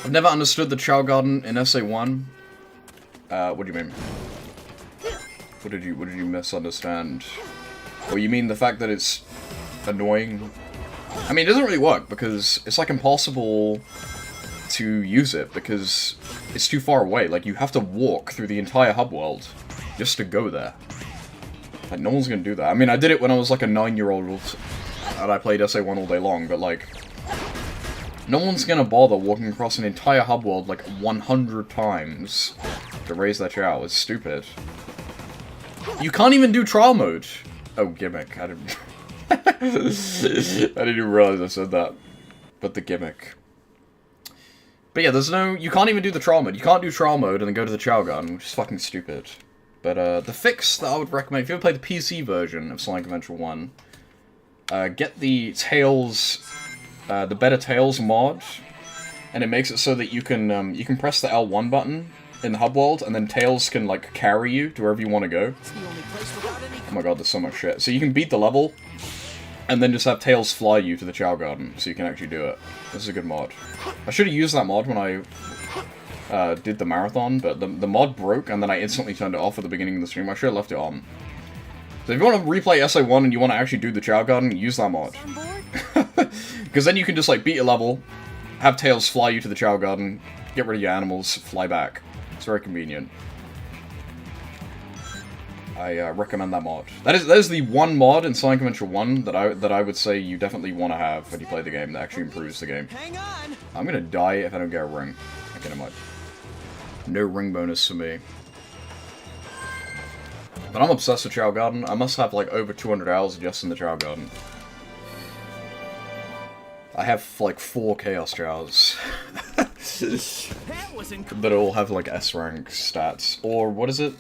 I've never understood the Chao Garden in SA1. What do you mean? What did you misunderstand? Or you mean the fact that it's annoying? I mean, it doesn't really work, because it's, like, impossible to use it, because it's too far away. Like, you have to walk through the entire hub world just to go there. Like, no one's gonna do that. I mean, I did it when I was, like, a 9-year-old, and I played SA1 all day long, but, like, no one's gonna bother walking across an entire hub world, like, 100 times to raise their Chao. It's stupid. You can't even do trial mode. Oh, gimmick. I didn't... I didn't even realize I said that. But the gimmick. But yeah, there's no... You can't even do the trial mode. You can't do trial mode and then go to the Chao Garden, which is fucking stupid. But, the fix that I would recommend, if you ever play the PC version of Sonic Adventure 1, get the Tails... the Better Tails mod, and it makes it so that you can press the L1 button in the hub world, and then Tails can, like, carry you to wherever you want to go. It's the only place without any. Oh my god, there's so much shit. So you can beat the level, and then just have Tails fly you to the Chow Garden, so you can actually do it. This is a good mod. I should have used that mod when I did the marathon, but the mod broke, and then I instantly turned it off at the beginning of the stream. I should have left it on. So if you want to replay SA1 and you want to actually do the Chow Garden, use that mod. On board? Because then you can just, like, beat a level, have Tails fly you to the Chow Garden, get rid of your animals, fly back. It's very convenient. I recommend that mod. That is the one mod in Sonic Adventure 1 that I would say you definitely want to have when you play the game that actually improves the game. Hang on. I'm gonna die if I don't get a ring. Okay, never mind. No ring bonus for me. But I'm obsessed with Chow Garden. I must have like over 200 hours just in the Chow Garden. I have like 4 Chaos Chows. That was incredible. That all have like S rank stats. Or what is it?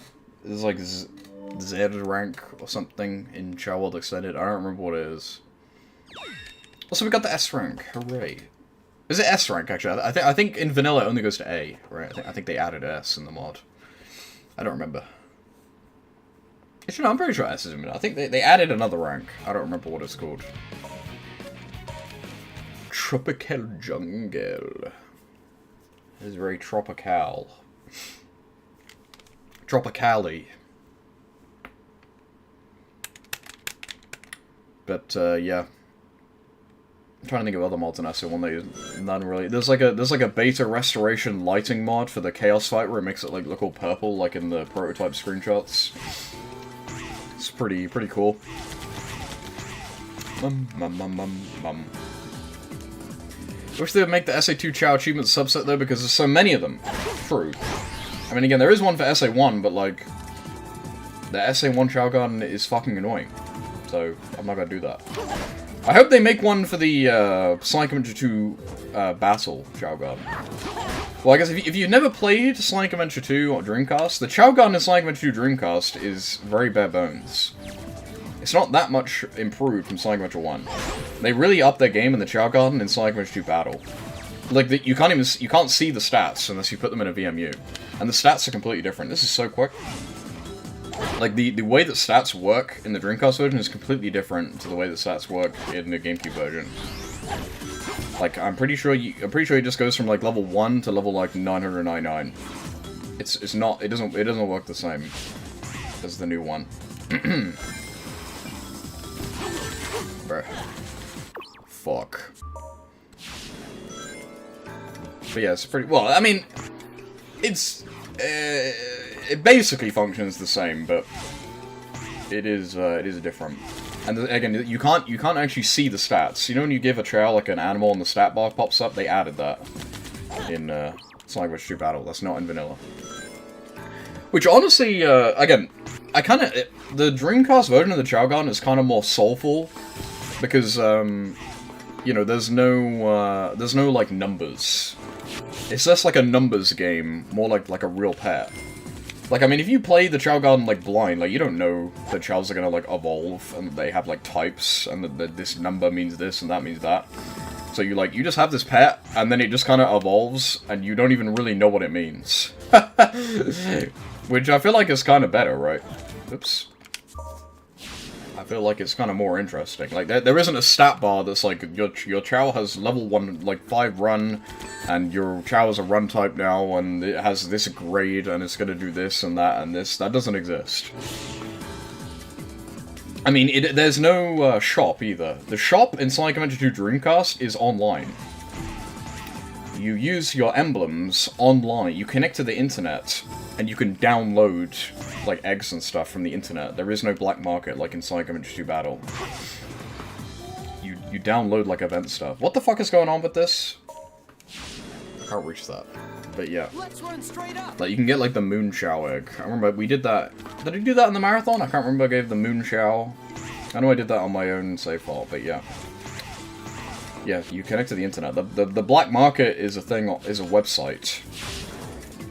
It's like Z rank or something in Chow World Extended. I don't remember what it is. Also, we got the S rank. Hooray! Is it S rank actually? I think in vanilla it only goes to A, right? I think they added S in the mod. I don't remember. Actually, no, I'm pretty sure S is in vanilla. I think they added another rank. I don't remember what it's called. Tropical Jungle. It is very tropical. Tropicali. But yeah. I'm trying to think of other mods in SA1 that none really. There's like a beta restoration lighting mod for the Chaos fight where it makes it like look all purple like in the prototype screenshots. It's pretty cool. I wish they would make the SA2 Chow achievement subset though because there's so many of them. True. I mean again there is one for SA1 but like the SA1 Chow Garden is fucking annoying. So I'm not gonna do that. I hope they make one for the Sonic Adventure 2 Battle Chow Garden. Well, I guess if you've never played Sonic Adventure 2 or Dreamcast, the Chow Garden in Sonic Adventure 2 Dreamcast is very bare bones. It's not that much improved from Sonic Adventure 1. They really upped their game in the Chow Garden in Sonic Adventure 2 Battle. Like you can't see the stats unless you put them in a VMU, and the stats are completely different. This is so quick. Like, the way that stats work in the Dreamcast version is completely different to the way that stats work in the GameCube version. Like, I'm pretty sure it just goes from, like, level 1 to level, like, 999. It's not, it doesn't work the same as the new one. Bruh. Fuck. But yeah, it's pretty, well, I mean, it's, it basically functions the same, but it is different. And again, you can't actually see the stats. You know when you give a Chow like an animal and the stat bar pops up? They added that in Sonic Adventure 2 Battle. That's not in vanilla. Which honestly, again, the Dreamcast version of the Chow Garden is kind of more soulful because you know there's no like numbers. It's less like a numbers game, more like a real pet. Like, I mean, if you play the Chow Garden, like, blind, like, you don't know the Chows are gonna, like, evolve, and they have, like, types, and that this number means this, and that means that. So you just have this pet, and then it just kind of evolves, and you don't even really know what it means. Which I feel like is kind of better, right? Oops. I feel like it's kind of more interesting. Like, there isn't a stat bar that's like, your Chow has level 1, like, 5 run, and your Chow is a run type now, and it has this grade, and it's gonna do this and that and this. That doesn't exist. I mean, there's no shop either. The shop in Sonic Adventure 2 Dreamcast is online. You use your emblems online. You connect to the internet, and you can download, like, eggs and stuff from the internet. There is no black market like in Sonic Adventure 2 Battle. You download, like, event stuff. What the fuck is going on with this? I can't reach that. But yeah. Let's run straight up. Like, you can get, like, the Moon Chow egg. I remember we did that. Did I do that in the marathon? I can't remember I gave the Moon Chow. I know I did that on my own save file, but yeah. Yeah, you connect to the internet. The black market is a thing, is a website.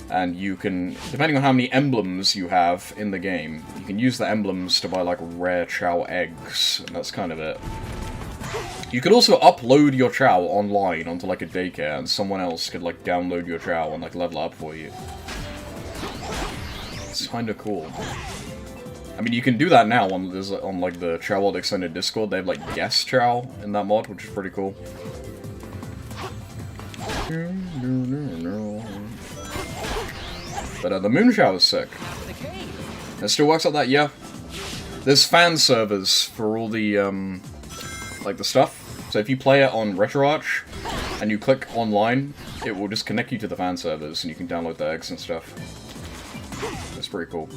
And you can, depending on how many emblems you have in the game, you can use the emblems to buy, like, rare Chow eggs, and that's kind of it. You could also upload your Chow online onto, like, a daycare, and someone else could, like, download your Chow and, like, level up for you. It's kinda cool. I mean, you can do that now on like the Chow World Extended Discord. They have like guest Chow in that mod, which is pretty cool. But the Moon Chow is sick. It still works like that, yeah. There's fan servers for all the like the stuff. So if you play it on RetroArch and you click online, it will just connect you to the fan servers and you can download the eggs and stuff. That's pretty cool.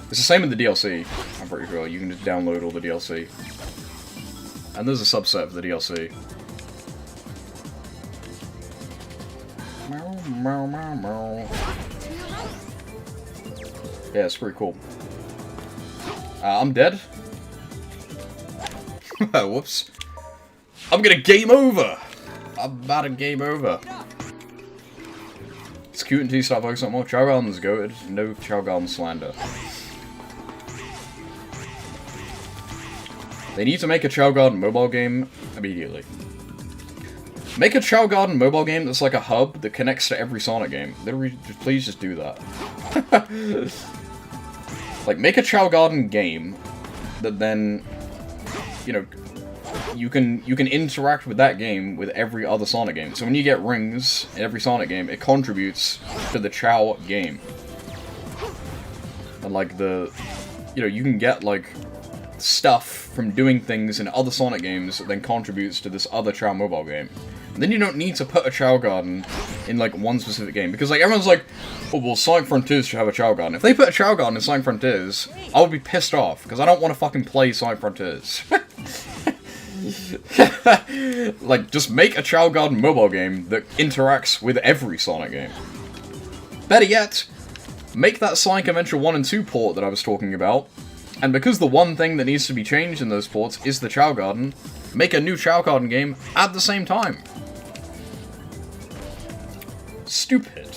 It's the same in the DLC, I'm pretty sure. You can just download all the DLC. And there's a subset of the DLC. Meow, meow, meow, meow. Yeah, it's pretty cool. I'm dead. Whoops. I'm gonna game over! I'm about to game over. It's cute until you start focusing on more. Chow Garden's goated. No Chow Garden slander. They need to make a Chow Garden mobile game immediately. Make a Chow Garden mobile game that's like a hub that connects to every Sonic game. Literally, please just do that. Like, make a Chow Garden game that then, you know, you can interact with that game with every other Sonic game. So when you get rings in every Sonic game, it contributes to the Chow game. And like you know, you can get like stuff from doing things in other Sonic games that then contributes to this other Chow mobile game. And then you don't need to put a Chow Garden in like one specific game, because like everyone's like, oh well, Sonic Frontiers should have a Chow Garden. If they put a Chow Garden in Sonic Frontiers, I would be pissed off, because I don't want to fucking play Sonic Frontiers. Like, just make a Chow Garden mobile game that interacts with every Sonic game. Better yet, make that Sonic Adventure 1 and 2 port that I was talking about, and because the one thing that needs to be changed in those ports is the Chow Garden, make a new Chow Garden game at the same time. Stupid.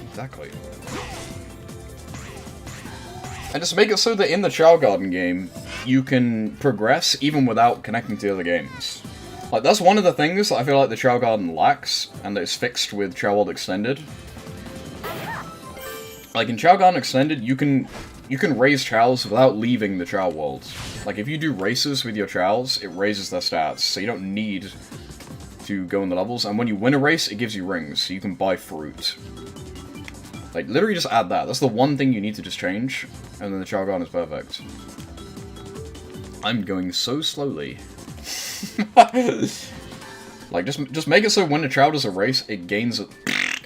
Exactly. And just make it so that in the Chow Garden game, you can progress even without connecting to other games. Like, that's one of the things that I feel like the Chow Garden lacks, and that is fixed with Chow World Extended. Like, in Chow Garden Extended, you can raise Chows without leaving the Chow World. Like, if you do races with your Chows, it raises their stats, so you don't need to go in the levels. And when you win a race, it gives you rings, so you can buy fruit. Like, literally just add that. That's the one thing you need to just change, and then the Chow Garden is perfect. I'm going so slowly. Like, just make it so when the Chow does a race, it gains a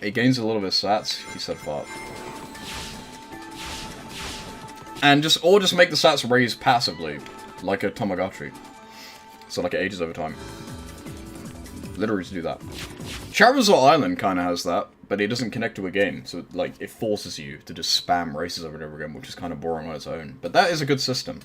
little bit of stats. He said fart. And just make the stats raise passively, like a Tamagotchi. So like it ages over time. Literally to do that. Chow Resort Island kinda has that, but it doesn't connect to a game, so like it forces you to just spam races over and over again, which is kinda boring on its own. But that is a good system.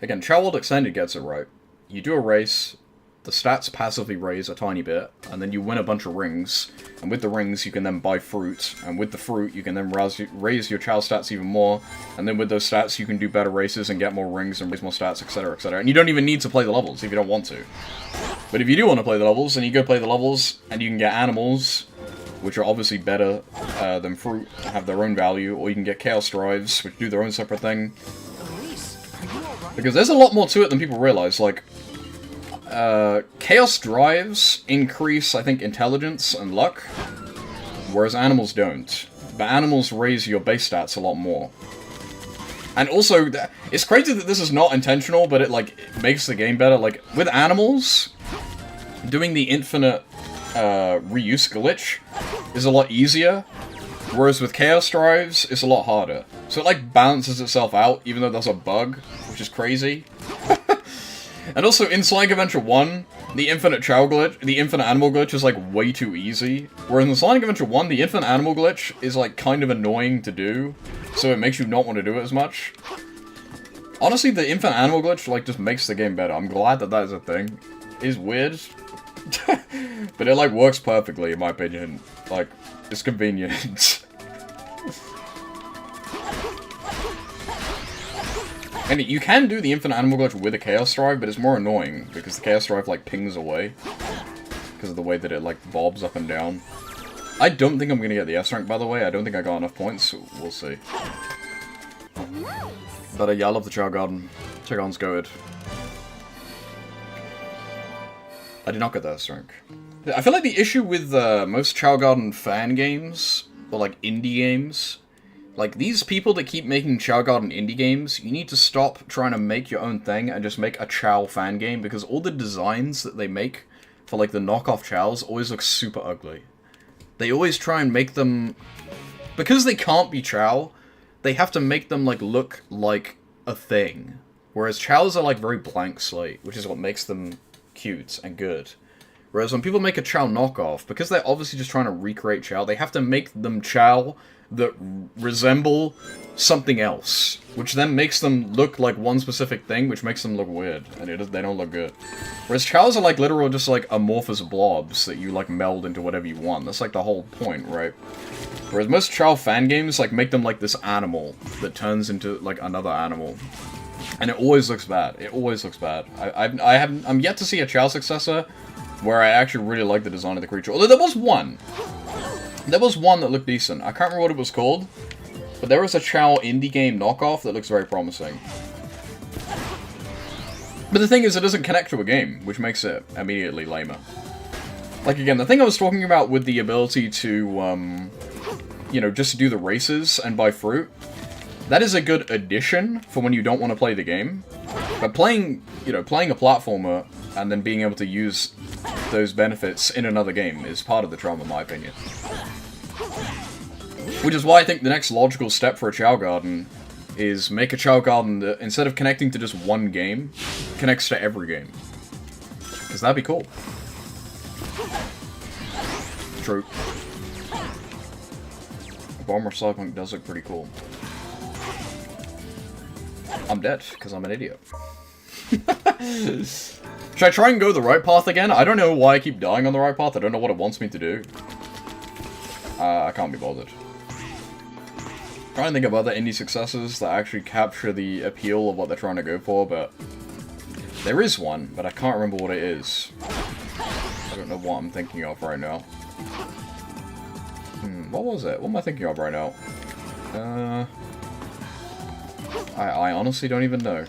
Again, Chow World Extended gets it right. You do a race, the stats passively raise a tiny bit, and then you win a bunch of rings, and with the rings you can then buy fruit, and with the fruit you can then raise your Chow stats even more, and then with those stats you can do better races and get more rings and raise more stats, etc, etc. And you don't even need to play the levels if you don't want to. But if you do want to play the levels, then you go play the levels, and you can get animals, which are obviously better than fruit, have their own value, or you can get Chaos Drives, which do their own separate thing. Because there's a lot more to it than people realize, like, Chaos Drives increase, I think, intelligence and luck, whereas animals don't. But animals raise your base stats a lot more. And also, it's crazy that this is not intentional, but it, like, it makes the game better. Like, with animals, doing the infinite reuse glitch is a lot easier, whereas with Chaos Drives, it's a lot harder. So it, like, balances itself out, even though there's a bug, which is crazy. And also, in Sonic Adventure 1, the infinite Chow glitch, the infinite animal glitch is, like, way too easy. Whereas in Sonic Adventure 1, the infinite animal glitch is, like, kind of annoying to do, so it makes you not want to do it as much. Honestly, the infinite animal glitch, like, just makes the game better. I'm glad that that is a thing. It is weird, but it, like, works perfectly, in my opinion. Like, it's convenient. And you can do the infinite animal glitch with a Chaos Drive, but it's more annoying, because the Chaos Drive, like, pings away. Because of the way that it, like, bobs up and down. I don't think I'm gonna get the S rank, by the way. I don't think I got enough points, so we'll see. But yeah, I love the Chao Garden. Chao Garden's good. I did not get that S rank. I feel like the issue with most Chao Garden fan games, or like indie games, like these people that keep making Chao Garden indie games, you need to stop trying to make your own thing and just make a Chao fan game, because all the designs that they make for like the knockoff Chaos always look super ugly. They always try and make them, because they can't be Chao, they have to make them like look like a thing. Whereas Chaos are like very blank slate, which is what makes them cute and good. Whereas when people make a Chao knockoff, because they're obviously just trying to recreate Chao, they have to make them Chao that resemble something else, which then makes them look like one specific thing, which makes them look weird, and they don't look good. Whereas Chaos are like literal just like amorphous blobs that you like meld into whatever you want. That's like the whole point, right? Whereas most Chao fan games like make them like this animal that turns into like another animal. And it always looks bad. It always looks bad. I'm yet to see a Chao successor where I actually really like the design of the creature. Although there was one. There was one that looked decent. I can't remember what it was called. But there was a Chao indie game knockoff that looks very promising. But the thing is, it doesn't connect to a game, which makes it immediately lamer. Like, again, the thing I was talking about with the ability to, you know, just do the races and buy fruit, that is a good addition for when you don't want to play the game. But playing, you know, playing a platformer and then being able to use those benefits in another game is part of the charm, in my opinion. Which is why I think the next logical step for a Chao Garden is make a Chao Garden that, instead of connecting to just one game, connects to every game. Because that'd be cool. True. Bomber Cyberpunk does look pretty cool. I'm dead, because I'm an idiot. Should I try and go the right path again? I don't know why I keep dying on the right path. I don't know what it wants me to do. I can't be bothered. Trying to think of other indie successes that actually capture the appeal of what they're trying to go for, but there is one, but I can't remember what it is. I don't know what I'm thinking of right now. What was it? What am I thinking of right now? I honestly don't even know.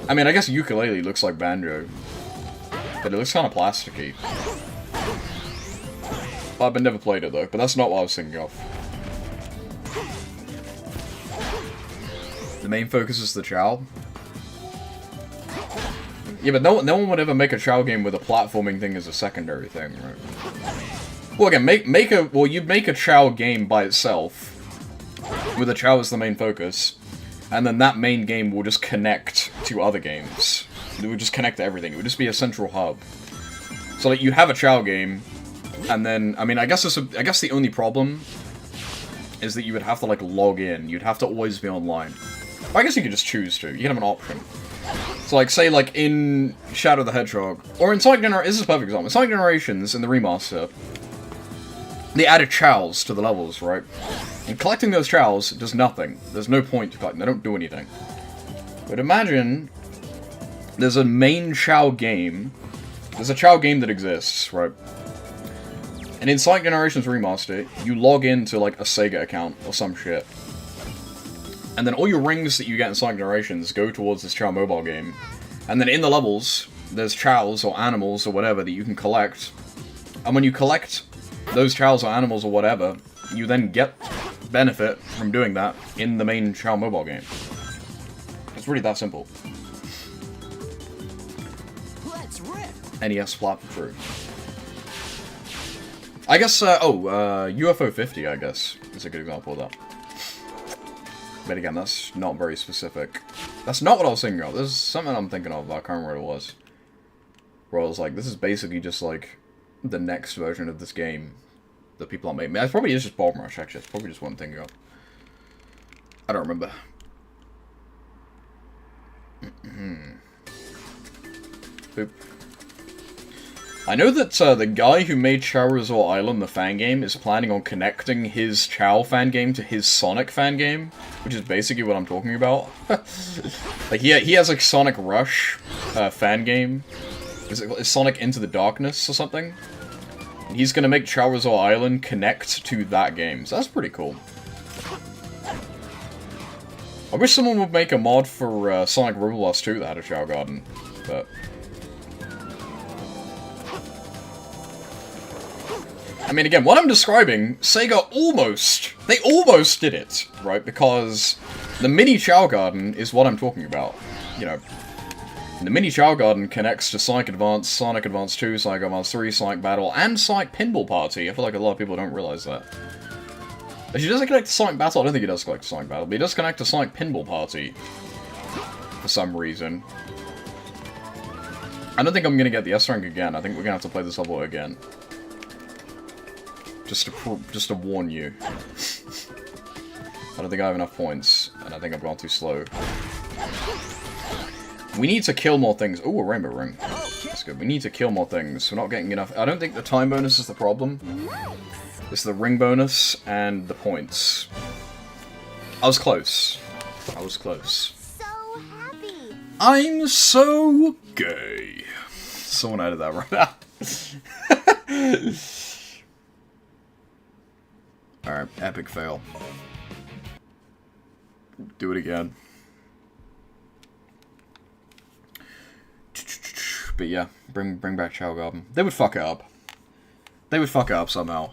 I mean, I guess Yooka-Laylee looks like Banjo, but it looks kind of plasticky. I've never played it though, but that's not what I was thinking of. The main focus is the Chao. Yeah, but no one would ever make a Chao game with a platforming thing as a secondary thing, right? Well, again, you'd make a Chao game by itself, with a Chao as the main focus, and then that main game will just connect to other games. It would just connect to everything. It would just be a central hub. So, like, you have a Chao game, and then, I mean, I guess the only problem is that you would have to, like, log in. You'd have to always be online. I guess you could just choose to. You can have an option. So, like, say, like, in Shadow the Hedgehog, or in Sonic Generations, this is a perfect example. In Sonic Generations, in the remaster, they added Chaos to the levels, right? And collecting those Chaos does nothing. There's no point to collecting. They don't do anything. But imagine there's a main Chao game. There's a Chao game that exists, right? And in Sonic Generations Remaster, you log into, like, a Sega account or some shit. And then all your rings that you get in Sonic Generations go towards this Chao mobile game. And then in the levels, there's Chaos or animals or whatever that you can collect. And when you collect those Chaos or animals or whatever, you then get benefit from doing that in the main Chao mobile game. It's really that simple. Let's rip. NES platform through. I guess, UFO 50, I guess, is a good example of that. But again, that's not very specific. That's not what I was thinking of. There's something I'm thinking of, but I can't remember what it was. Where I was like, this is basically just like the next version of this game that people are making. It probably is just Bomb Rush, actually. It's probably just one thing. I don't remember. Boop. I know that the guy who made Chao Resort Island, the fan game, is planning on connecting his Chao fan game to his Sonic fan game, which is basically what I'm talking about. Like, he has like Sonic Rush fan game. Is Sonic Into the Darkness or something? And he's gonna make Chao Resort Island connect to that game, so that's pretty cool. I wish someone would make a mod for Sonic Roboblast 2 that had a Chao Garden, but... I mean, again, what I'm describing, Sega they almost did it, right? Because the mini Chao Garden is what I'm talking about. You know, the mini Chao Garden connects to Sonic Advance, Sonic Advance 2, Sonic Advance 3, Sonic Battle, and Sonic Pinball Party. I feel like a lot of people don't realize that. Actually, does it connect to Sonic Battle? I don't think it does connect to Sonic Battle, but it does connect to Sonic Pinball Party. For some reason. I don't think I'm gonna get the S rank again. I think we're gonna have to play this level again. Just to warn you. I don't think I have enough points, and I think I've gone too slow. We need to kill more things. Ooh, a rainbow ring. That's good. We need to kill more things. We're not getting enough. I don't think the time bonus is the problem. It's the ring bonus and the points. I was close. I was close. So happy. I'm so gay. Someone added that right now. Alright, epic fail. Do it again. But yeah, bring back Chao Garden. They would fuck it up. They would fuck it up somehow.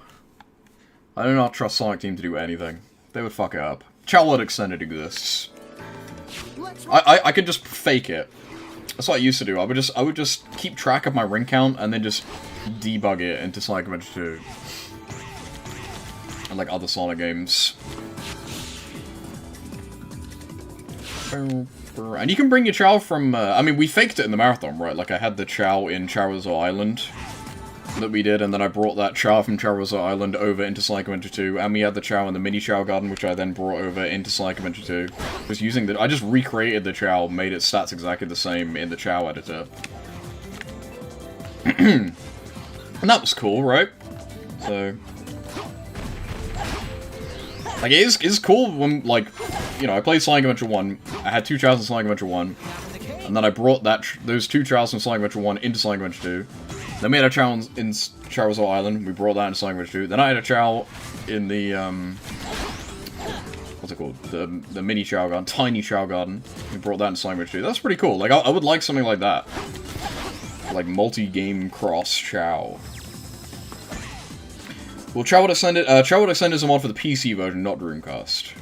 I do not trust Sonic Team to do anything. They would fuck it up. Chao World Extended exists. I could just fake it. That's what I used to do. I would just keep track of my ring count and then just debug it into Sonic Adventure 2. And like other Sonic games. And you can bring your Chao from, I mean, we faked it in the marathon, right? Like, I had the Chao in Chao Resort Island that we did, and then I brought that Chao from Chao Resort Island over into Sonic Adventure 2, and we had the Chao in the mini Chao Garden, which I then brought over into Sonic Adventure 2. Just using I just recreated the Chao, made its stats exactly the same in the Chao editor. And that was cool, right? So... like, it is cool when, like, you know, I played Sonic Adventure 1, I had 2 Chaos in Sonic Adventure 1, and then I brought those 2 Chaos from Sonic Adventure 1 into Sonic Adventure 2. Then we had a Chao in Chao Resort Island, we brought that into Sonic Adventure 2. Then I had a Chao in the, what's it called? The mini Chao Garden, tiny Chao Garden. We brought that into Sonic Adventure 2. That's pretty cool. Like, I would like something like that. Like, multi-game cross Chao. Well, Chao World Extended is a mod for the PC version, not Dreamcast.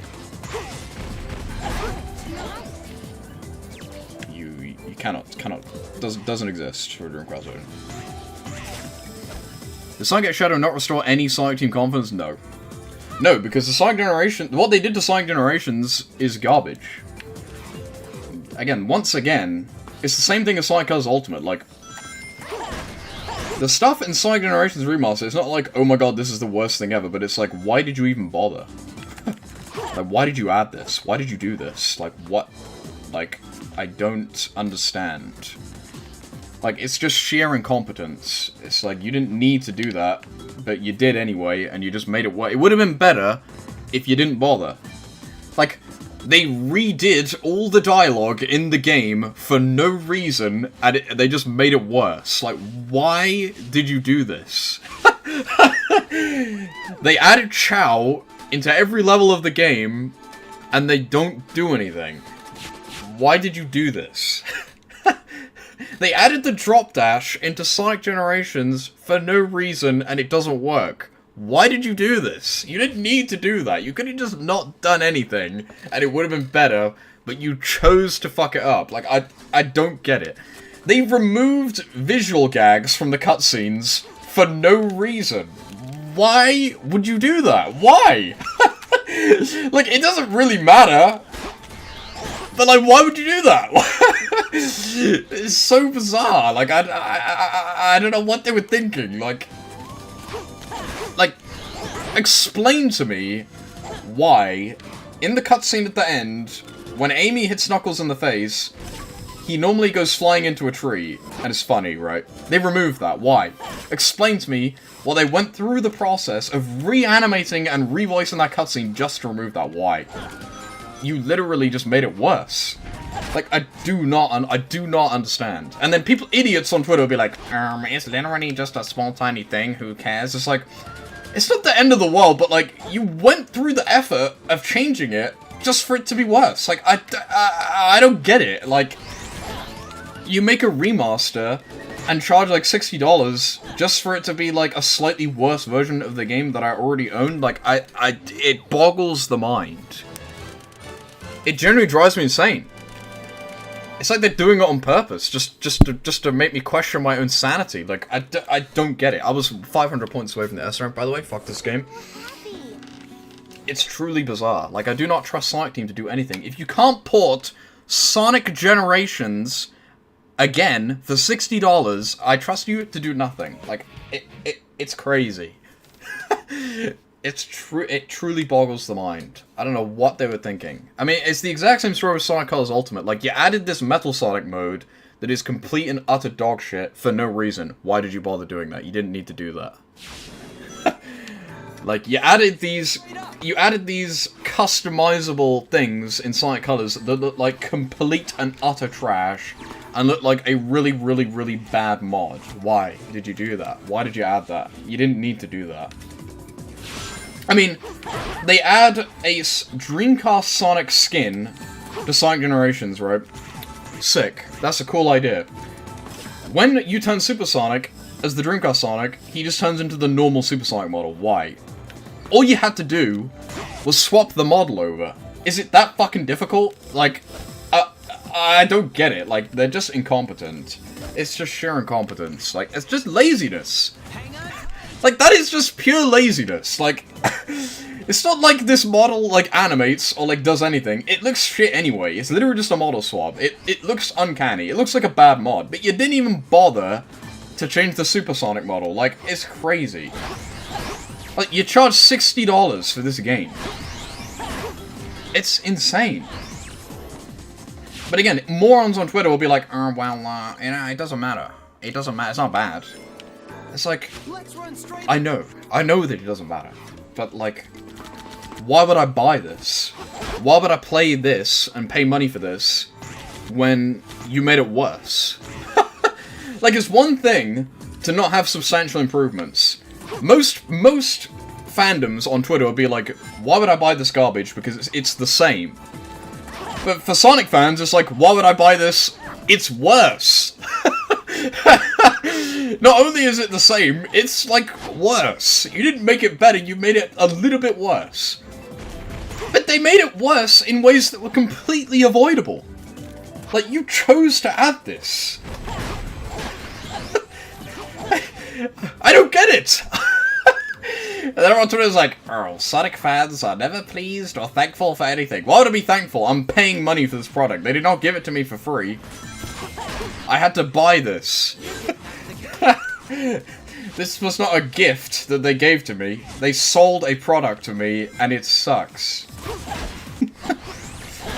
You cannot, doesn't exist for a Dreamcast version. Does Sonic X Shadow not restore any Sonic Team confidence? No. No, because the Sonic Generation, what they did to Sonic Generations is garbage. Again, once again, it's the same thing as Sonic Colors Ultimate, like... the stuff in Sonic Generations Remaster, it's not like, oh my god, this is the worst thing ever, but it's like, why did you even bother? Like, why did you add this? Why did you do this? Like, what? Like, I don't understand. Like, it's just sheer incompetence. It's like, you didn't need to do that, but you did anyway, and you just made it work. It would have been better if you didn't bother. Like, they redid all the dialogue in the game for no reason, and they just made it worse. Like, why did you do this? They added Chao into every level of the game, and they don't do anything. Why did you do this? They added the drop dash into Sonic Generations for no reason, and it doesn't work. Why did you do this? You didn't need to do that. You could have just not done anything, and it would have been better, but you chose to fuck it up. Like, I don't get it. They removed visual gags from the cutscenes for no reason. Why would you do that? Why? Like, it doesn't really matter. But, like, why would you do that? It's so bizarre. Like, I don't know what they were thinking. Like, explain to me why, in the cutscene at the end, when Amy hits Knuckles in the face, he normally goes flying into a tree, and it's funny, right? They removed that. Why? Explain to me why they went through the process of reanimating and revoicing that cutscene just to remove that. Why? You literally just made it worse. Like, I do not understand. And then idiots on Twitter will be like, it's literally just a small tiny thing, who cares? It's like, it's not the end of the world, but like, you went through the effort of changing it just for it to be worse. Like, I don't get it. Like, you make a remaster and charge like $60 just for it to be like a slightly worse version of the game that I already owned. Like, it boggles the mind. It generally drives me insane. It's like they're doing it on purpose, just to make me question my own sanity. Like, I don't get it. I was 500 points away from the S rank, by the way. Fuck this game. It's truly bizarre. Like, I do not trust Sonic Team to do anything. If you can't port Sonic Generations again for $60, I trust you to do nothing. Like, it's crazy. It truly boggles the mind. I don't know what they were thinking. I mean, it's the exact same story with Sonic Colors Ultimate. Like, you added this Metal Sonic mode that is complete and utter dog shit for no reason. Why did you bother doing that? You didn't need to do that. Like, you added these customizable things in Sonic Colors that look like complete and utter trash and look like a really, really, really bad mod. Why did you do that? Why did you add that? You didn't need to do that. I mean, they add a Dreamcast Sonic skin to Sonic Generations, right? Sick. That's a cool idea. When you turn Super Sonic as the Dreamcast Sonic, he just turns into the normal Super Sonic model. Why? All you had to do was swap the model over. Is it that fucking difficult? Like, I don't get it. Like, they're just incompetent. It's just sheer incompetence. Like, it's just laziness. Like, that is just pure laziness. Like, it's not like this model, like, animates or, like, does anything. It looks shit anyway. It's literally just a model swap. It looks uncanny. It looks like a bad mod. But you didn't even bother to change the Supersonic model. Like, it's crazy. Like, you charge $60 for this game. It's insane. But again, morons on Twitter will be like, well, you know, it doesn't matter. It doesn't matter. It's not bad. It's like, I know that it doesn't matter, but like, why would I buy this? Why would I play this and pay money for this when you made it worse? Like, it's one thing to not have substantial improvements. Most fandoms on Twitter will be like, why would I buy this garbage? Because it's the same. But for Sonic fans, it's like, why would I buy this? It's worse. Not only is it the same, it's, like, worse. You didn't make it better, you made it a little bit worse. But they made it worse in ways that were completely avoidable. Like, you chose to add this. I don't get it! And then everyone on Twitter is like, oh, Sonic fans are never pleased or thankful for anything. Why would I be thankful? I'm paying money for this product. They did not give it to me for free. I had to buy this. This was not a gift that they gave to me. They sold a product to me, and it sucks.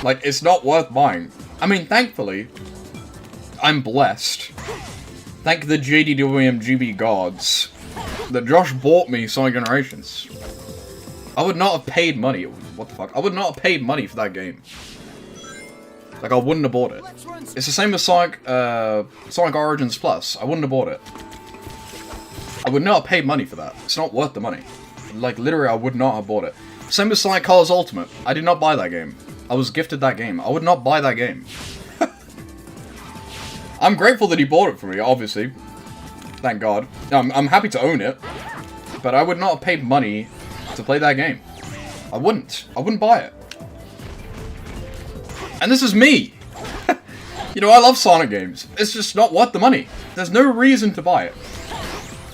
Like, it's not worth buying. I mean, thankfully, I'm blessed. Thank the JDWM-GB gods that Josh bought me Sonic Generations. I would not have paid money. What the fuck? I would not have paid money for that game. Like, I wouldn't have bought it. It's the same as Sonic Origins Plus. I wouldn't have bought it. I would not have paid money for that. It's not worth the money. Like, literally, I would not have bought it. Same with Sonic Colors Ultimate. I did not buy that game. I was gifted that game. I would not buy that game. I'm grateful that he bought it for me, obviously. Thank God. I'm happy to own it. But I would not have paid money to play that game. I wouldn't. I wouldn't buy it. And this is me! You know, I love Sonic games. It's just not worth the money. There's no reason to buy it.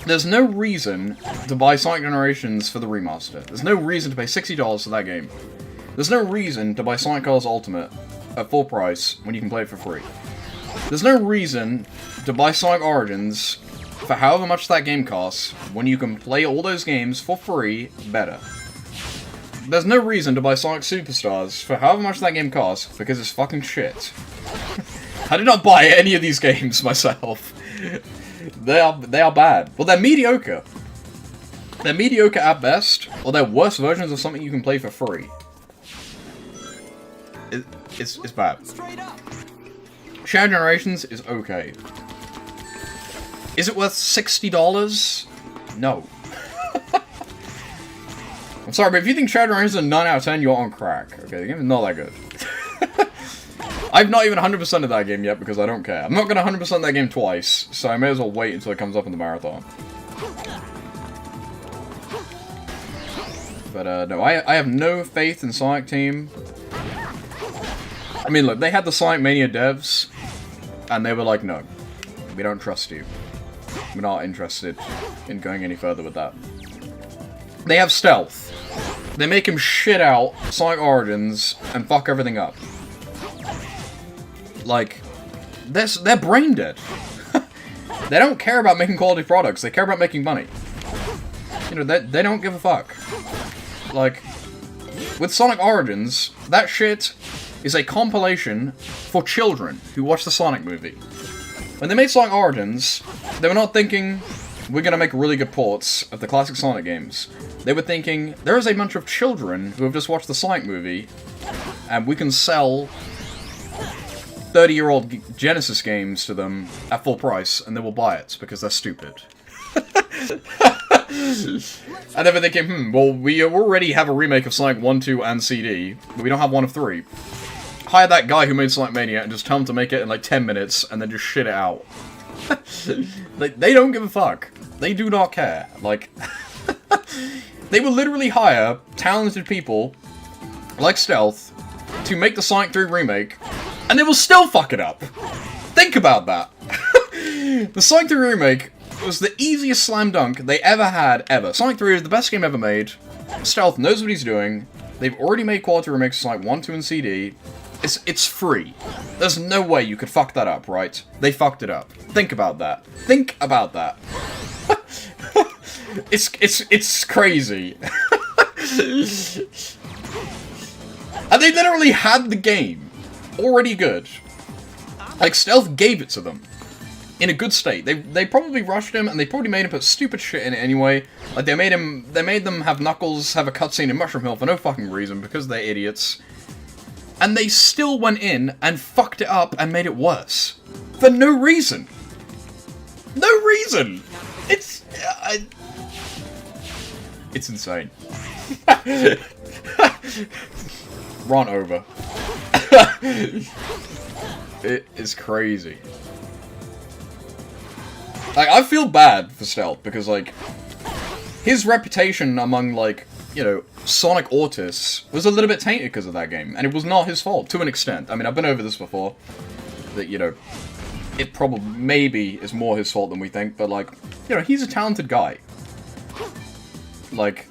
There's no reason to buy Sonic Generations for the remaster. There's no reason to pay $60 for that game. There's no reason to buy Sonic Colors Ultimate at full price when you can play it for free. There's no reason to buy Sonic Origins for however much that game costs when you can play all those games for free better. There's no reason to buy Sonic Superstars for however much that game costs because it's fucking shit. I did not buy any of these games myself. They are bad. Well, they're mediocre. They're mediocre at best, or they're worse versions of something you can play for free. It's bad. Straight up. Shadow Generations is okay. Is it worth $60? No. I'm sorry, but if you think Shadow Generations is a 9 out of 10, you're on crack. Okay, the game is not that good. I've not even 100%ed that game yet because I don't care. I'm not going to 100% that game twice, so I may as well wait until it comes up in the marathon. But no, I have no faith in Sonic Team. I mean, look, they had the Sonic Mania devs, and they were like, no, we don't trust you. We're not interested in going any further with that. They have Stealth. They make him shit out Sonic Origins and fuck everything up. Like, they're brain dead. They don't care about making quality products, they care about making money. You know, they don't give a fuck. Like, with Sonic Origins, that shit is a compilation for children who watch the Sonic movie. When they made Sonic Origins, they were not thinking, we're gonna make really good ports of the classic Sonic games. They were thinking, there is a bunch of children who have just watched the Sonic movie, and we can sell 30-year-old Genesis games to them at full price, and they will buy it, because they're stupid. And they were thinking, well, we already have a remake of Sonic 1, 2, and CD, but we don't have one of 3. Hire that guy who made Sonic Mania and just tell him to make it in like 10 minutes, and then just shit it out. They don't give a fuck. They do not care. Like, they will literally hire talented people, like Stealth, to make the Sonic 3 remake, and they will still fuck it up. Think about that. The Sonic 3 remake was the easiest slam dunk they ever had, ever. Sonic 3 is the best game ever made. Stealth knows what he's doing. They've already made quality remakes of Sonic 1, 2, and CD. It's free. There's no way you could fuck that up, right? They fucked it up. Think about that. Think about that. It's crazy. And they literally had the game already good. Like, Stealth gave it to them in a good state. They probably rushed him, and they probably made him put stupid shit in it anyway. Like, they made them have Knuckles have a cutscene in Mushroom Hill for no fucking reason, because they're idiots. And they still went in and fucked it up and made it worse. For no reason. No reason! It's insane. Run over. It is crazy. Like, I feel bad for Stealth, because, like, his reputation among, like, you know, Sonic autists was a little bit tainted because of that game, and it was not his fault, to an extent. I mean, I've been over this before, that, you know, it probably, maybe, is more his fault than we think, but, like, you know, he's a talented guy. Like,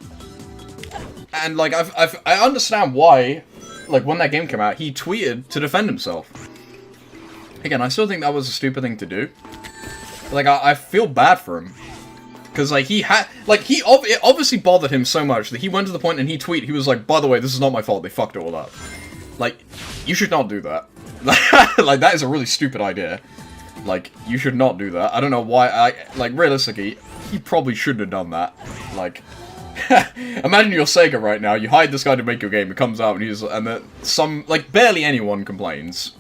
and, like, I understand why, like, when that game came out, he tweeted to defend himself. Again, I still think that was a stupid thing to do. Like, I feel bad for him. Because, like, it obviously bothered him so much that he went to the point and he was like, by the way, this is not my fault, they fucked it all up. Like, you should not do that. Like, that is a really stupid idea. Like, you should not do that. I don't know why, like, realistically, he probably shouldn't have done that. Like, imagine you're Sega right now, you hired this guy to make your game, it comes out, and like, barely anyone complains.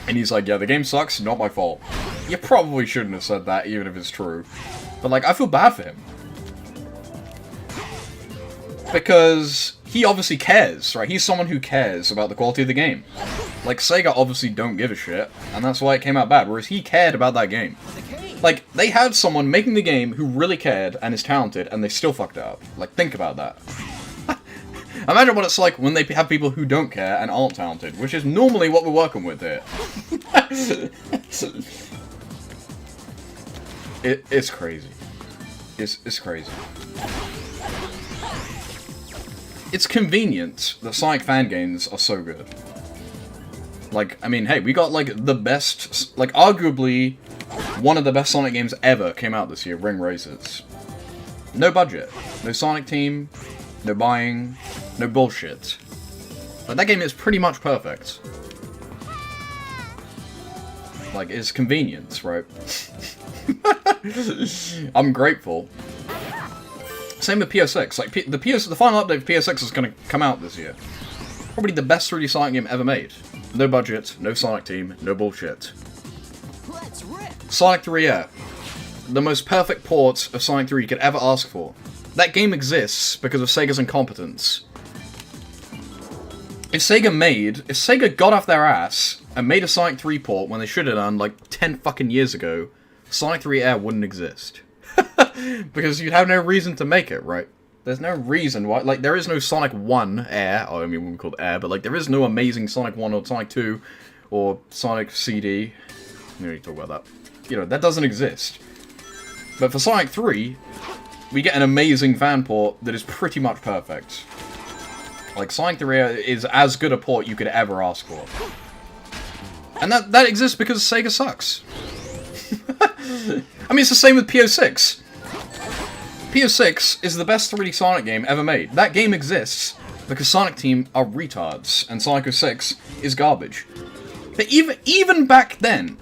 And he's like, yeah, the game sucks, not my fault. You probably shouldn't have said that, even if it's true. But, like, I feel bad for him. Because he obviously cares, right? He's someone who cares about the quality of the game. Like, Sega obviously don't give a shit, and that's why it came out bad, whereas he cared about that game. Like, they had someone making the game who really cared and is talented, and they still fucked it up. Like, think about that. Imagine what it's like when they have people who don't care and aren't talented, which is normally what we're working with here. It's crazy. It's crazy. It's convenient that Sonic fan games are so good. Like, I mean, hey, we got, like, the best, like, arguably one of the best Sonic games ever came out this year, Ring Racers. No budget, no Sonic Team, no buying, no bullshit. Like, that game is pretty much perfect. Like, it's convenience, right? I'm grateful. Same with PS6. Like, the final update of PS6 is going to come out this year. Probably the best 3D Sonic game ever made. No budget, no Sonic team, no bullshit. Let's rip. Sonic 3 Air. The most perfect port of Sonic 3 you could ever ask for. That game exists because of Sega's incompetence. If Sega got off their ass and made a Sonic 3 port when they should have done like 10 fucking years ago, Sonic 3 Air wouldn't exist. Because you'd have no reason to make it, right? There's no reason why, like, there is no Sonic 1 Air, or I mean, we wouldn't call it Air, but like, there is no amazing Sonic 1 or Sonic 2 or Sonic CD. We don't need to talk about that. You know, that doesn't exist. But for Sonic 3, we get an amazing fan port that is pretty much perfect. Like, Sonic 3 is as good a port you could ever ask for. And that exists because Sega sucks. I mean, it's the same with PO6. PO6 is the best 3D Sonic game ever made. That game exists because Sonic Team are retards, and Sonic 06 is garbage. But even back then,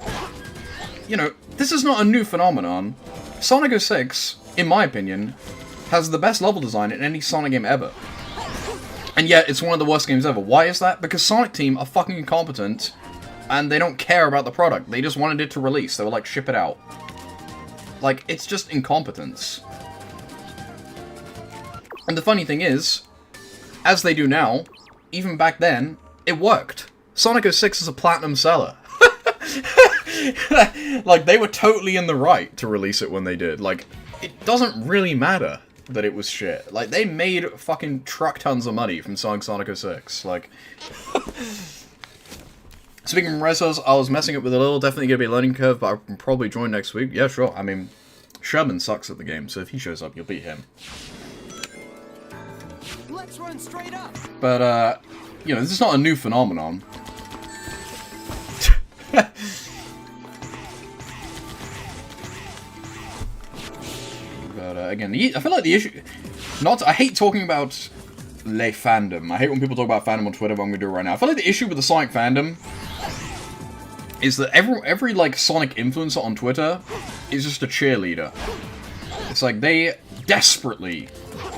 you know, this is not a new phenomenon. Sonic 06, in my opinion, has the best level design in any Sonic game ever. And yet, it's one of the worst games ever. Why is that? Because Sonic Team are fucking incompetent, and they don't care about the product. They just wanted it to release. They were like, ship it out. Like, it's just incompetence. And the funny thing is, as they do now, even back then, it worked. Sonic 06 is a platinum seller. Like, they were totally in the right to release it when they did. Like, it doesn't really matter that it was shit. Like, they made fucking truck tons of money from selling Sonic 06. Like... Speaking of Rezos, I was messing up with it a little. Definitely gonna be a learning curve, but I can probably join next week. Yeah, sure. I mean, Sherman sucks at the game, so if he shows up, you'll beat him. Let's run straight up. But, you know, this is not a new phenomenon. But, again, I feel like the issue... I hate talking about le fandom. I hate when people talk about fandom on Twitter, but I'm gonna do it right now. I feel like the issue with the Sonic fandom is that every like, Sonic influencer on Twitter is just a cheerleader. It's like, they desperately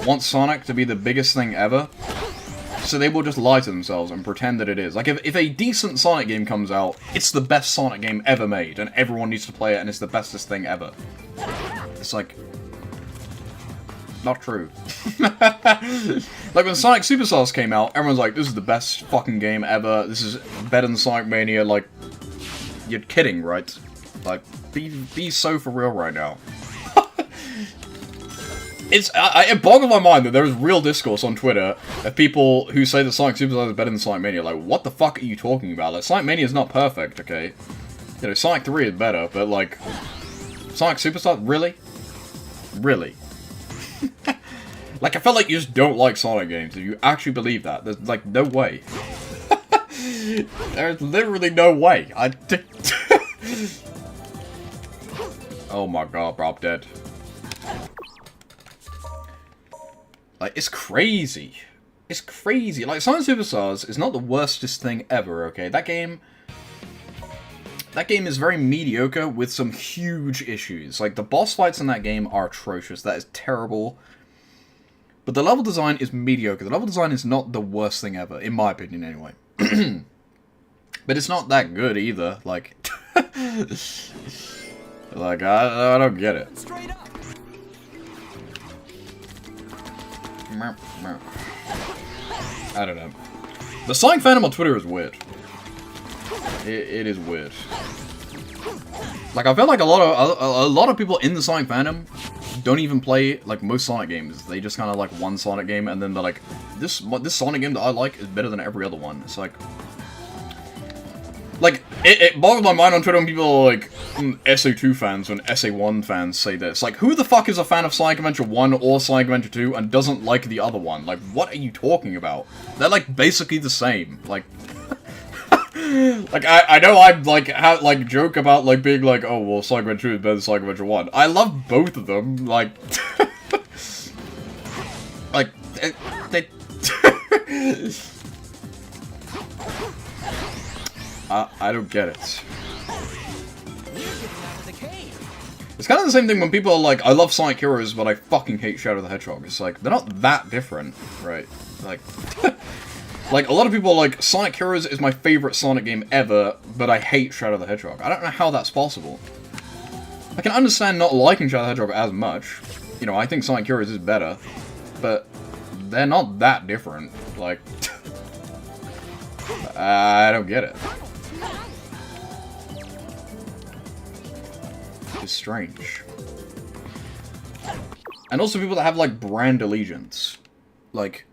want Sonic to be the biggest thing ever, so they will just lie to themselves and pretend that it is. Like, if a decent Sonic game comes out, it's the best Sonic game ever made, and everyone needs to play it, and it's the bestest thing ever. It's like... not true. Like, when Sonic Superstars came out, everyone's like, this is the best fucking game ever, this is better than Sonic Mania, like... You're kidding, right? Like, be so for real right now. It boggles my mind that there is real discourse on Twitter of people who say that Sonic Superstars is better than Sonic Mania. Like, what the fuck are you talking about? Like, Sonic Mania is not perfect, okay? You know, Sonic 3 is better, but like... Sonic Superstars? Really? Really? Like, I feel like you just don't like Sonic games. If you actually believe that, there's, like, no way. There's literally no way. Oh my god, bro, I'm dead. Like, it's crazy. It's crazy. Like, Sonic Superstars is not the worstest thing ever, okay? That game is very mediocre with some huge issues. Like, the boss fights in that game are atrocious. That is terrible. But the level design is mediocre. The level design is not the worst thing ever, in my opinion, anyway. But it's not that good either. Like, like I don't get it. Straight up. I don't know. The Sonic fandom on Twitter is weird. It is weird. Like, I feel like a lot of people in the Sonic fandom don't even play like most Sonic games. They just kind of like one Sonic game, and then they're like, this Sonic game that I like is better than every other one. It's like it boggles my mind on Twitter when people are like SA2 fans and SA1 fans say this. Like, who the fuck is a fan of Sonic Adventure 1 or Sonic Adventure 2 and doesn't like the other one? Like, what are you talking about? They're like basically the same. Like, like I know I like joke about like being like, oh well, Sonic Adventure 2 is better than Sonic Adventure 1. I love both of them. Like, like they. I don't get it. It's kind of the same thing when people are like, I love Sonic Heroes, but I fucking hate Shadow the Hedgehog. It's like, they're not that different, right? Like, like, a lot of people are like, Sonic Heroes is my favorite Sonic game ever, but I hate Shadow the Hedgehog. I don't know how that's possible. I can understand not liking Shadow the Hedgehog as much. You know, I think Sonic Heroes is better, but they're not that different. Like, I don't get it. It's strange. And also people that have, like, brand allegiance. Like,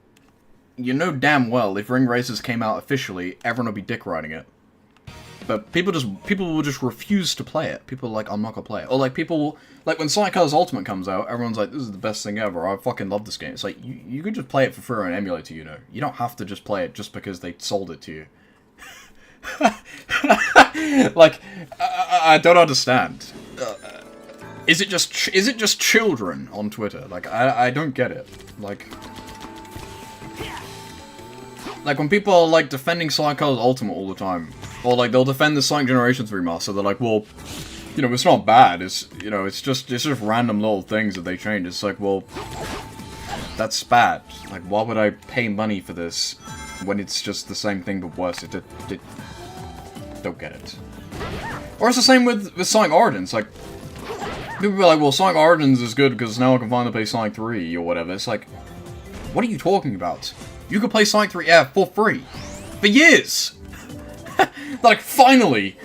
you know damn well if Ring Racers came out officially, everyone would be dick riding it. But people will just refuse to play it. People are like, I'm not gonna play it. Or like people, like when Sonic Colors Ultimate comes out, everyone's like, this is the best thing ever. I fucking love this game. It's like, you could just play it for free on an emulator, you know. You don't have to just play it just because they sold it to you. Like, I don't understand. Is it just children on Twitter? Like, I don't get it. Like when people are like defending Sonic Colors Ultimate all the time, or like they'll defend the Sonic Generations remaster, they're like, well, you know, it's not bad. It's, you know, it's just random little things that they change. It's like, well, that's bad. Like, why would I pay money for this when it's just the same thing but worse? It don't get it. Or it's the same with Sonic Origins. Like, people be like, well, Sonic Origins is good because now I can finally play Sonic 3 or whatever. It's like, what are you talking about? You could play Sonic 3 for free. For years! Like, finally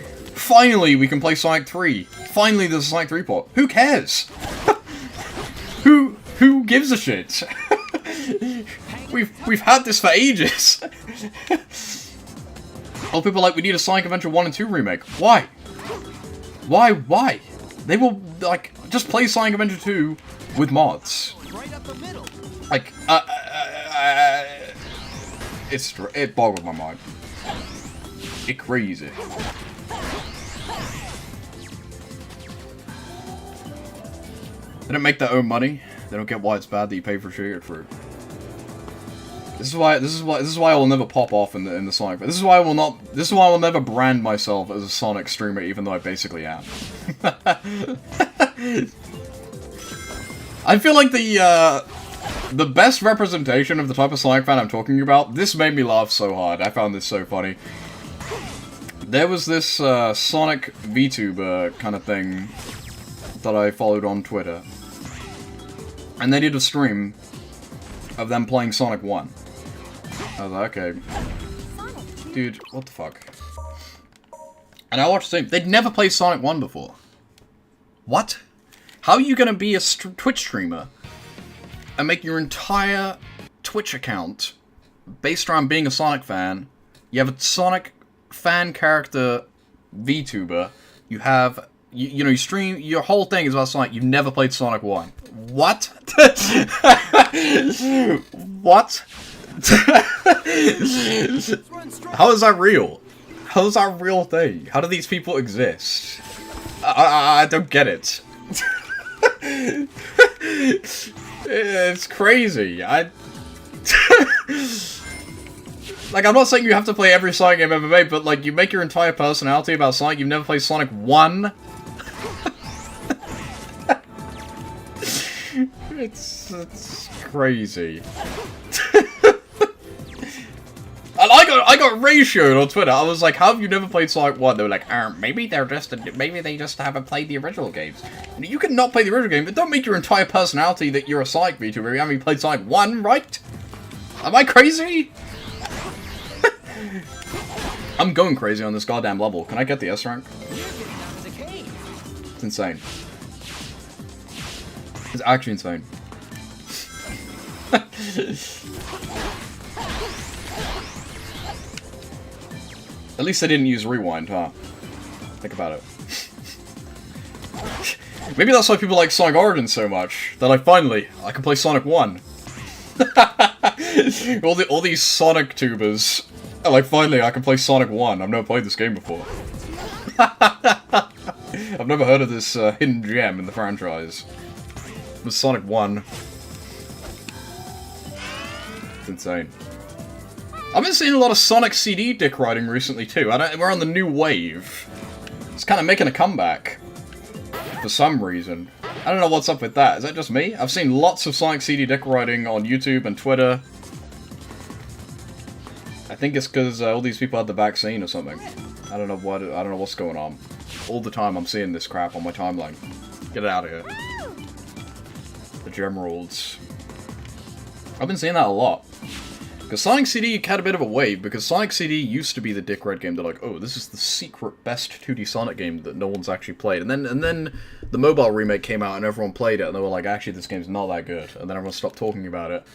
we can play Sonic 3. Finally there's a Sonic 3 port. Who cares? Who gives a shit? We've had this for ages. Oh, people are like, we need a Sonic Adventure 1 and 2 remake. Why? Why? They will, like, just play Sonic Adventure 2 with mods. Right up the middle. Like, it boggles my mind. It's crazy. They don't make their own money. They don't get why it's bad that you pay for shit for it. This is why I will never pop off in the Sonic. This is why I will never brand myself as a Sonic streamer, even though I basically am. I feel like the best representation of the type of Sonic fan I'm talking about. This made me laugh so hard. I found this so funny. There was this Sonic VTuber kind of thing that I followed on Twitter, and they did a stream of them playing Sonic 1. I was like, okay, dude, what the fuck? And I watched the stream. They'd never played Sonic 1 before. What? How are you gonna be a Twitch streamer and make your entire Twitch account based around being a Sonic fan? You have a Sonic fan character VTuber. You have, you know, you stream, your whole thing is about Sonic. You've never played Sonic 1. What? What? How is that real? How is that a real thing? How do these people exist? I don't get it. It's crazy. Like, I'm not saying you have to play every Sonic game ever made, but, like, you make your entire personality about Sonic. You've never played Sonic 1? It's crazy. And I got ratioed on Twitter. I was like, how have you never played Sonic 1? They were like, maybe they just haven't played the original games. You can not play the original game, but don't make your entire personality that you're a Sonic VTuber. You haven't played Sonic 1, right? Am I crazy? I'm going crazy on this goddamn level. Can I get the S rank? It's insane. It's actually insane. At least I didn't use rewind, huh? Think about it. Maybe that's why people like Sonic Origins so much. They're like, finally, I can play Sonic 1. all these Sonic tubers are like, finally, I can play Sonic 1. I've never played this game before. I've never heard of this hidden gem in the franchise. It was Sonic 1. It's insane. I've been seeing a lot of Sonic CD dick riding recently too. We're on the new wave. It's kind of making a comeback. For some reason. I don't know what's up with that. Is that just me? I've seen lots of Sonic CD dick riding on YouTube and Twitter. I think it's because all these people had the vaccine or something. I don't know what's going on. All the time I'm seeing this crap on my timeline. Get it out of here. The Gemeralds. I've been seeing that a lot. Because Sonic CD had a bit of a wave, because Sonic CD used to be the dick red game. They're like, oh, this is the secret best 2D Sonic game that no one's actually played. And then the mobile remake came out and everyone played it, and they were like, actually, this game's not that good. And then everyone stopped talking about it.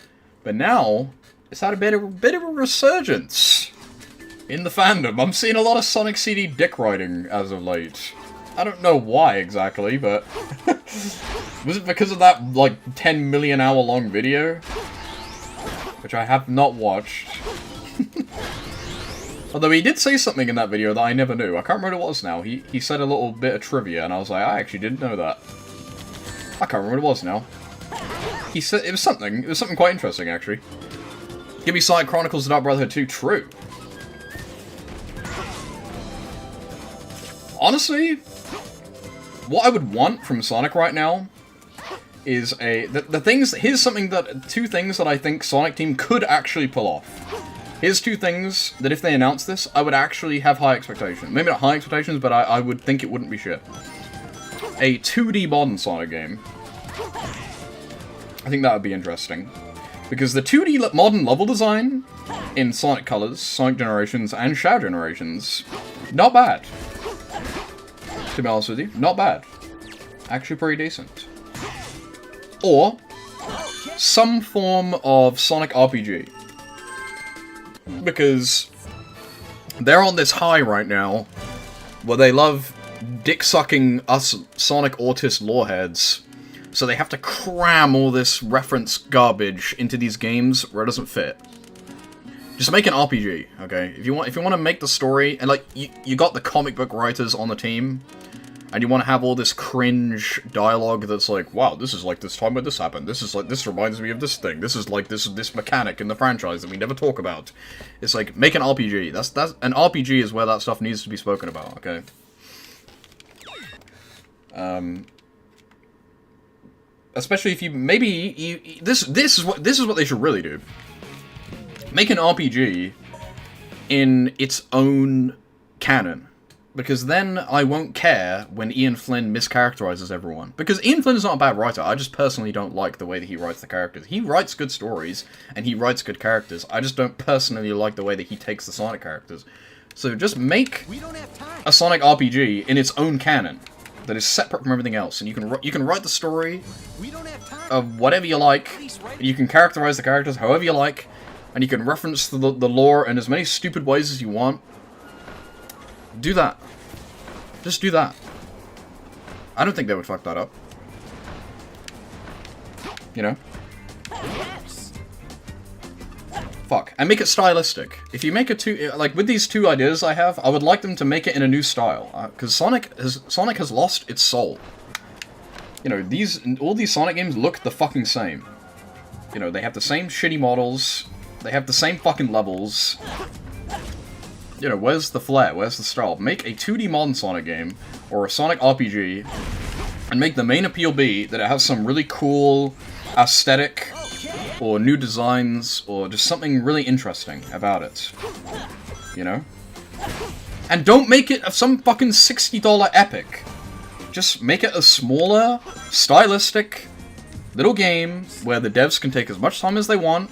But now, it's had a bit of a resurgence in the fandom. I'm seeing a lot of Sonic CD dick riding as of late. I don't know why exactly, but was it because of that, like, 10 million hour long video? Which I have not watched. Although he did say something in that video that I never knew. I can't remember what it was now. He said a little bit of trivia, and I was like, I actually didn't know that. I can't remember what it was now. He said, it was something quite interesting, actually. Give me Sonic Chronicles of Dark Brotherhood 2, true. Honestly, what I would want from Sonic right now is here's two things that I think Sonic Team could actually pull off. Here's two things that if they announce this, I would actually have high expectations. Maybe not high expectations, but I would think it wouldn't be shit. A 2D modern Sonic game. I think that would be interesting. Because the 2D modern level design in Sonic Colors, Sonic Generations, and Shadow Generations, not bad. To be honest with you, not bad. Actually pretty decent. Or some form of Sonic RPG. Because they're on this high right now where they love dick-sucking us Sonic autist loreheads. So they have to cram all this reference garbage into these games where it doesn't fit. Just make an RPG, okay? If you want to make the story, and like you got the comic book writers on the team, and you want to have all this cringe dialogue that's like, wow, this is like this time when this happened. This is like, this reminds me of this thing. This is like this mechanic in the franchise that we never talk about. It's like, make an RPG. That's an RPG is where that stuff needs to be spoken about, okay? Especially if this is what they should really do. Make an RPG in its own canon. Because then I won't care when Ian Flynn mischaracterizes everyone. Because Ian Flynn is not a bad writer, I just personally don't like the way that he writes the characters. He writes good stories, and he writes good characters. I just don't personally like the way that he takes the Sonic characters. So just make a Sonic RPG in its own canon that is separate from everything else. And you can write the story of whatever you like, and you can characterize the characters however you like, and you can reference the lore in as many stupid ways as you want. Do that. Just do that. I don't think they would fuck that up. You know? Fuck. And make it stylistic. If you make it like, with these two ideas I have, I would like them to make it in a new style. Because Sonic has lost its soul. You know, all these Sonic games look the fucking same. You know, they have the same shitty models. They have the same fucking levels. You know, where's the flair? Where's the style? Make a 2D modern Sonic game, or a Sonic RPG, and make the main appeal be that it has some really cool aesthetic, or new designs, or just something really interesting about it. You know? And don't make it some fucking $60 epic. Just make it a smaller, stylistic, little game, where the devs can take as much time as they want.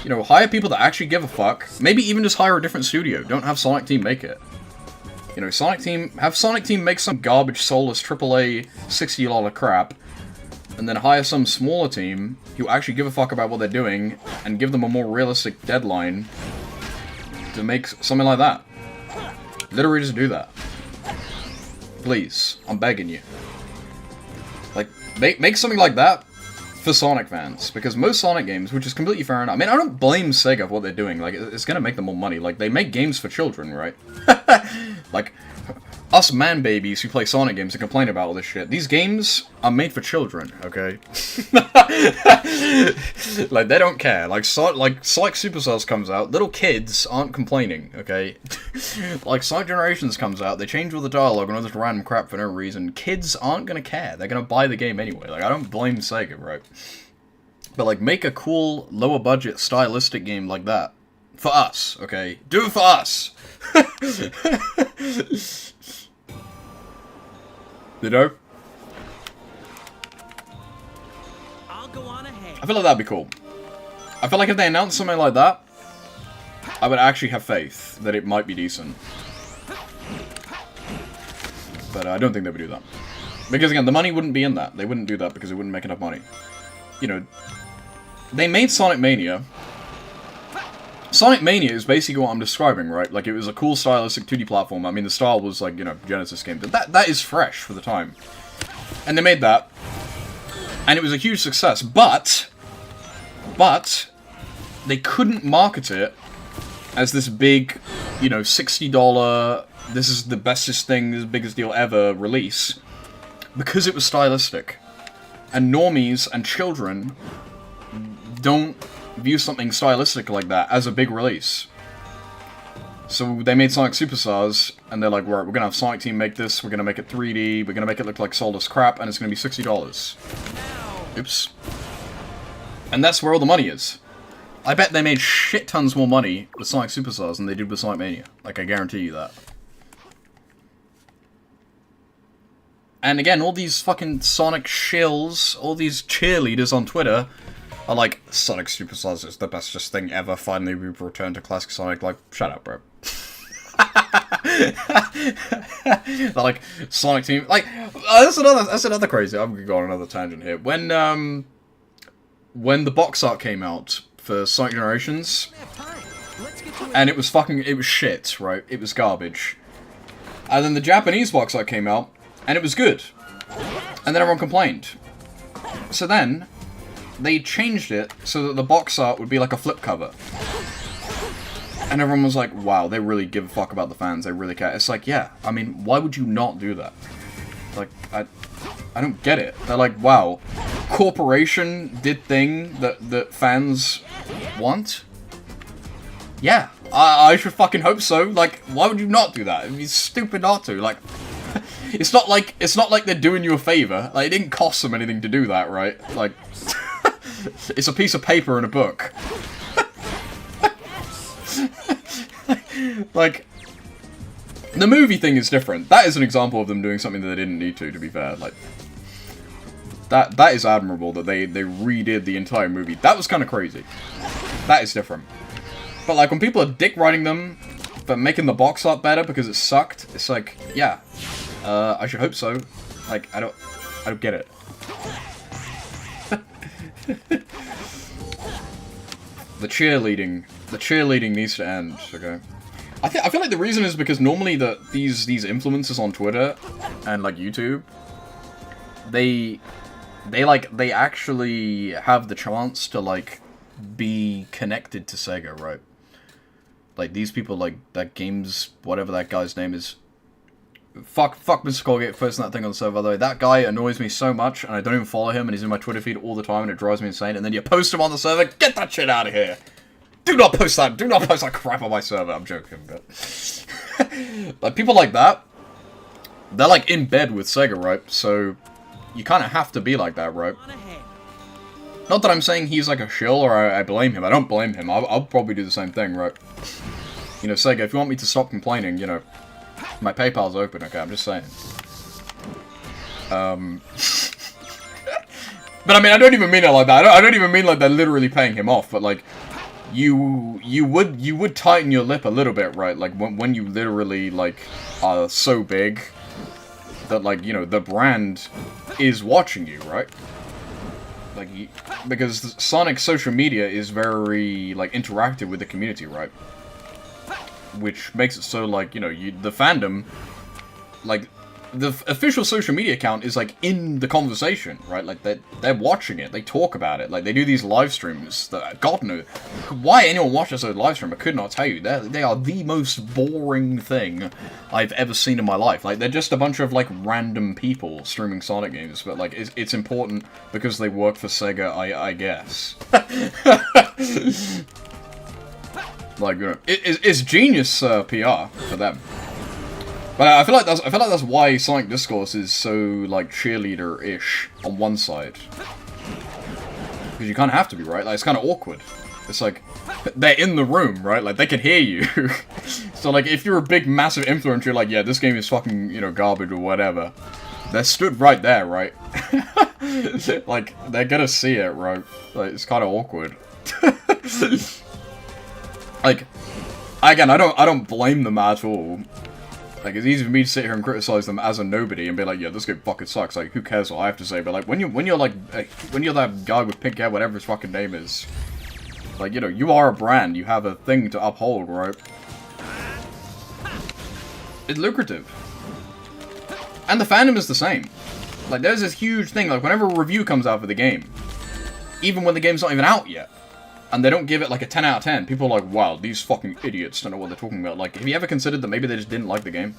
You know, hire people that actually give a fuck. Maybe even just hire a different studio. Don't have Sonic Team make it. You know, have Sonic Team make some garbage, soulless, AAA, $60 crap, and then hire some smaller team who actually give a fuck about what they're doing, and give them a more realistic deadline to make something like that. Literally just do that. Please. I'm begging you. Like, make something like that for Sonic fans, because most Sonic games, which is completely fair enough. I mean, I don't blame Sega for what they're doing. Like, it's gonna make them more money. Like, they make games for children, right? Like, us man babies who play Sonic games and complain about all this shit. These games are made for children, okay? Like, they don't care. Like Sonic Superstars comes out, little kids aren't complaining, okay? Like, Sonic Generations comes out, they change all the dialogue and all this random crap for no reason. Kids aren't gonna care. They're gonna buy the game anyway. Like, I don't blame Sega, right? But, like, make a cool, lower budget, stylistic game like that. For us, okay? Do it for us! You know? I'll go on ahead. I feel like that'd be cool. I feel like if they announced something like that, I would actually have faith that it might be decent. But I don't think they would do that. Because again, the money wouldn't be in that. They wouldn't do that because it wouldn't make enough money. You know, they made Sonic Mania. Sonic Mania is basically what I'm describing, right? Like, it was a cool stylistic 2D platform. I mean, the style was like, you know, Genesis games. But that is fresh for the time. And they made that. And it was a huge success. But they couldn't market it as this big, you know, $60, this is the bestest thing, this is the biggest deal ever release. Because it was stylistic. And normies and children don't view something stylistic like that as a big release. So they made Sonic Superstars, and they're like, right, we're gonna have Sonic Team make this, we're gonna make it 3D, we're gonna make it look like soulless crap, and it's gonna be $60. Oops. And that's where all the money is. I bet they made shit tons more money with Sonic Superstars than they did with Sonic Mania. Like, I guarantee you that. And again, all these fucking Sonic shills, all these cheerleaders on Twitter are like, Sonic Superstars is the bestest thing ever, finally we've returned to classic Sonic. Like, shut up, bro. They're like, Sonic Team, like, that's another crazy, I'm gonna go on another tangent here. When the box art came out for Sonic Generations, and it was shit, right? It was garbage. And then the Japanese box art came out, and it was good. And then everyone complained. So then, they changed it so that the box art would be like a flip cover. And everyone was like, wow, they really give a fuck about the fans, they really care. It's like, yeah, I mean, why would you not do that? Like, I don't get it. They're like, wow, corporation did thing that fans want? Yeah, I should fucking hope so. Like, why would you not do that? It'd be stupid not to. Like, it's not like they're doing you a favor. Like, it didn't cost them anything to do that, right? Like, it's a piece of paper and a book. Like, the movie thing is different. That is an example of them doing something that they didn't need to be fair. Like, that is admirable that they redid the entire movie. That was kind of crazy. That is different. But, like, when people are dick riding them for making the box art better because it sucked, it's like, yeah, I should hope so. Like, I don't get it. The cheerleading needs to end, okay? I feel like the reason is because normally these influencers on Twitter and like YouTube, they actually have the chance to like be connected to Sega, right? Like these people, like that games, whatever that guy's name is. Fuck Mr. Colgate posting that thing on the server, by the way. That guy annoys me so much, and I don't even follow him, and he's in my Twitter feed all the time, and it drives me insane. And then you post him on the server, get that shit out of here! Do not post that crap on my server. I'm joking, but... like, people like that, they're, like, in bed with Sega, right? So, you kind of have to be like that, right? Not that I'm saying he's, like, a shill, or I blame him. I don't blame him. I'll probably do the same thing, right? You know, Sega, if you want me to stop complaining, you know... my PayPal's open, okay? I'm just saying. But I mean, I don't even mean it like that. I don't even mean like they're literally paying him off. But like, you would tighten your lip a little bit, right? Like when you literally like are so big that like you know the brand is watching you, right? Like because Sonic's social media is very like interactive with the community, right? Which makes it so, like, you know, the fandom, like, the official social media account is like in the conversation, right? Like they're watching it, they talk about it, like they do these live streams that God knows why anyone watches a live stream. I could not tell you. They are the most boring thing I've ever seen in my life. Like they're just a bunch of like random people streaming Sonic games, but like it's important because they work for Sega, I guess. Like, you know, it's genius PR for them. But I feel like that's why Sonic Discourse is so like cheerleader-ish on one side, because you kind of have to be, right? Like it's kind of awkward. It's like they're in the room, right? Like they can hear you. So like if you're a big massive influencer, you're like, yeah, this game is fucking, you know, garbage or whatever. They're stood right there, right? Like they're gonna see it, right? Like it's kind of awkward. Like again, I don't blame them at all. Like, it's easy for me to sit here and criticize them as a nobody and be like, yeah, this game fucking sucks. Like, who cares what I have to say? But like, when you're that guy with pink hair, whatever his fucking name is, like, you know, you are a brand. You have a thing to uphold, right? It's lucrative, and the fandom is the same. Like, there's this huge thing. Like, whenever a review comes out for the game, even when the game's not even out yet, and they don't give it like a 10 out of 10, people are like, wow, these fucking idiots don't know what they're talking about. Like, have you ever considered that maybe they just didn't like the game?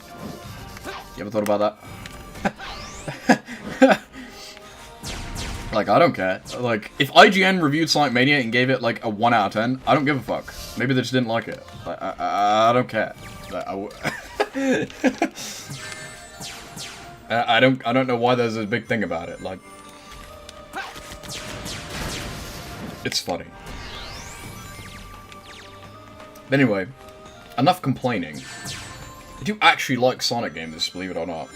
You ever thought about that? Like, I don't care. Like, if IGN reviewed Sonic Mania and gave it like a 1 out of 10, I don't give a fuck. Maybe they just didn't like it. Like, I don't care. Like, I don't know why there's a big thing about it. Like, it's funny. But anyway, enough complaining. I do actually like Sonic games, believe it or not.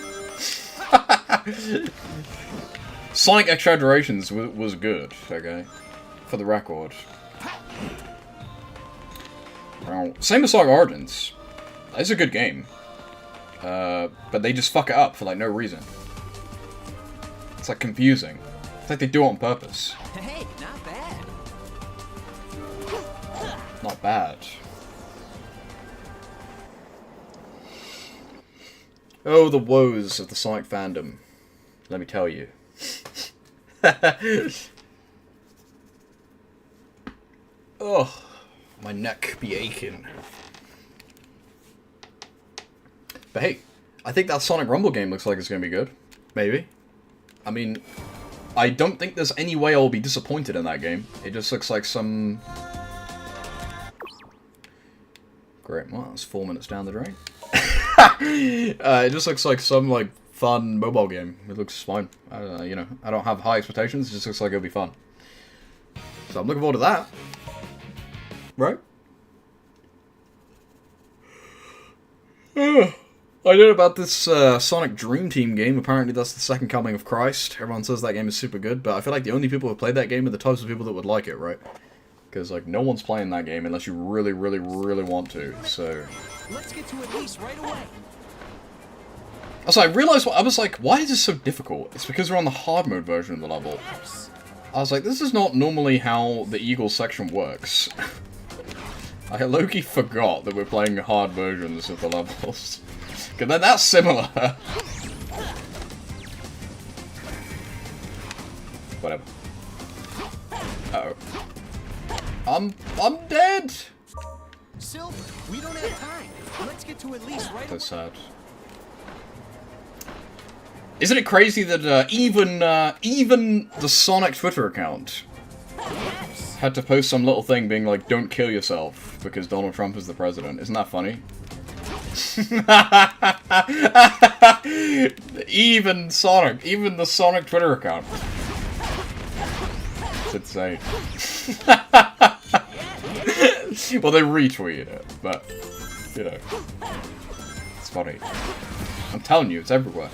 Sonic Exaggerations was good, okay? For the record. Same as Sonic Origins. It's a good game. But they just fuck it up for like no reason. It's like confusing. It's like they do it on purpose. Hey, not bad. Not bad. Oh, the woes of the Sonic fandom. Let me tell you. Oh, my neck be aching. But hey, I think that Sonic Rumble game looks like it's going to be good. Maybe. I mean, I don't think there's any way I'll be disappointed in that game. It just looks like some... Great, well, that's 4 minutes down the drain. It just looks like some, like, fun mobile game. It looks fine. You know, I don't have high expectations. It just looks like it'll be fun. So I'm looking forward to that. Right? I know about this Sonic Dream Team game. Apparently that's the second coming of Christ. Everyone says that game is super good, but I feel like the only people who played that game are the types of people that would like it, right? Because, like, no one's playing that game unless you really, really, really want to, so... Let's get to Elise right away. Also, I realized, I was like, why is this so difficult? It's because we're on the hard mode version of the level. I was like, this is not normally how the Eagle section works. I low-key forgot that we're playing hard versions of the levels. Because that's similar. Whatever. Uh-oh. I'm dead! Silver, we don't have time. Let's get to Elise right away. That's sad. Isn't it crazy that even the Sonic Twitter account had to post some little thing being like, don't kill yourself because Donald Trump is the president? Isn't that funny? Even the Sonic Twitter account. It's insane. Well, they retweeted it, but, you know, it's funny. I'm telling you, it's everywhere.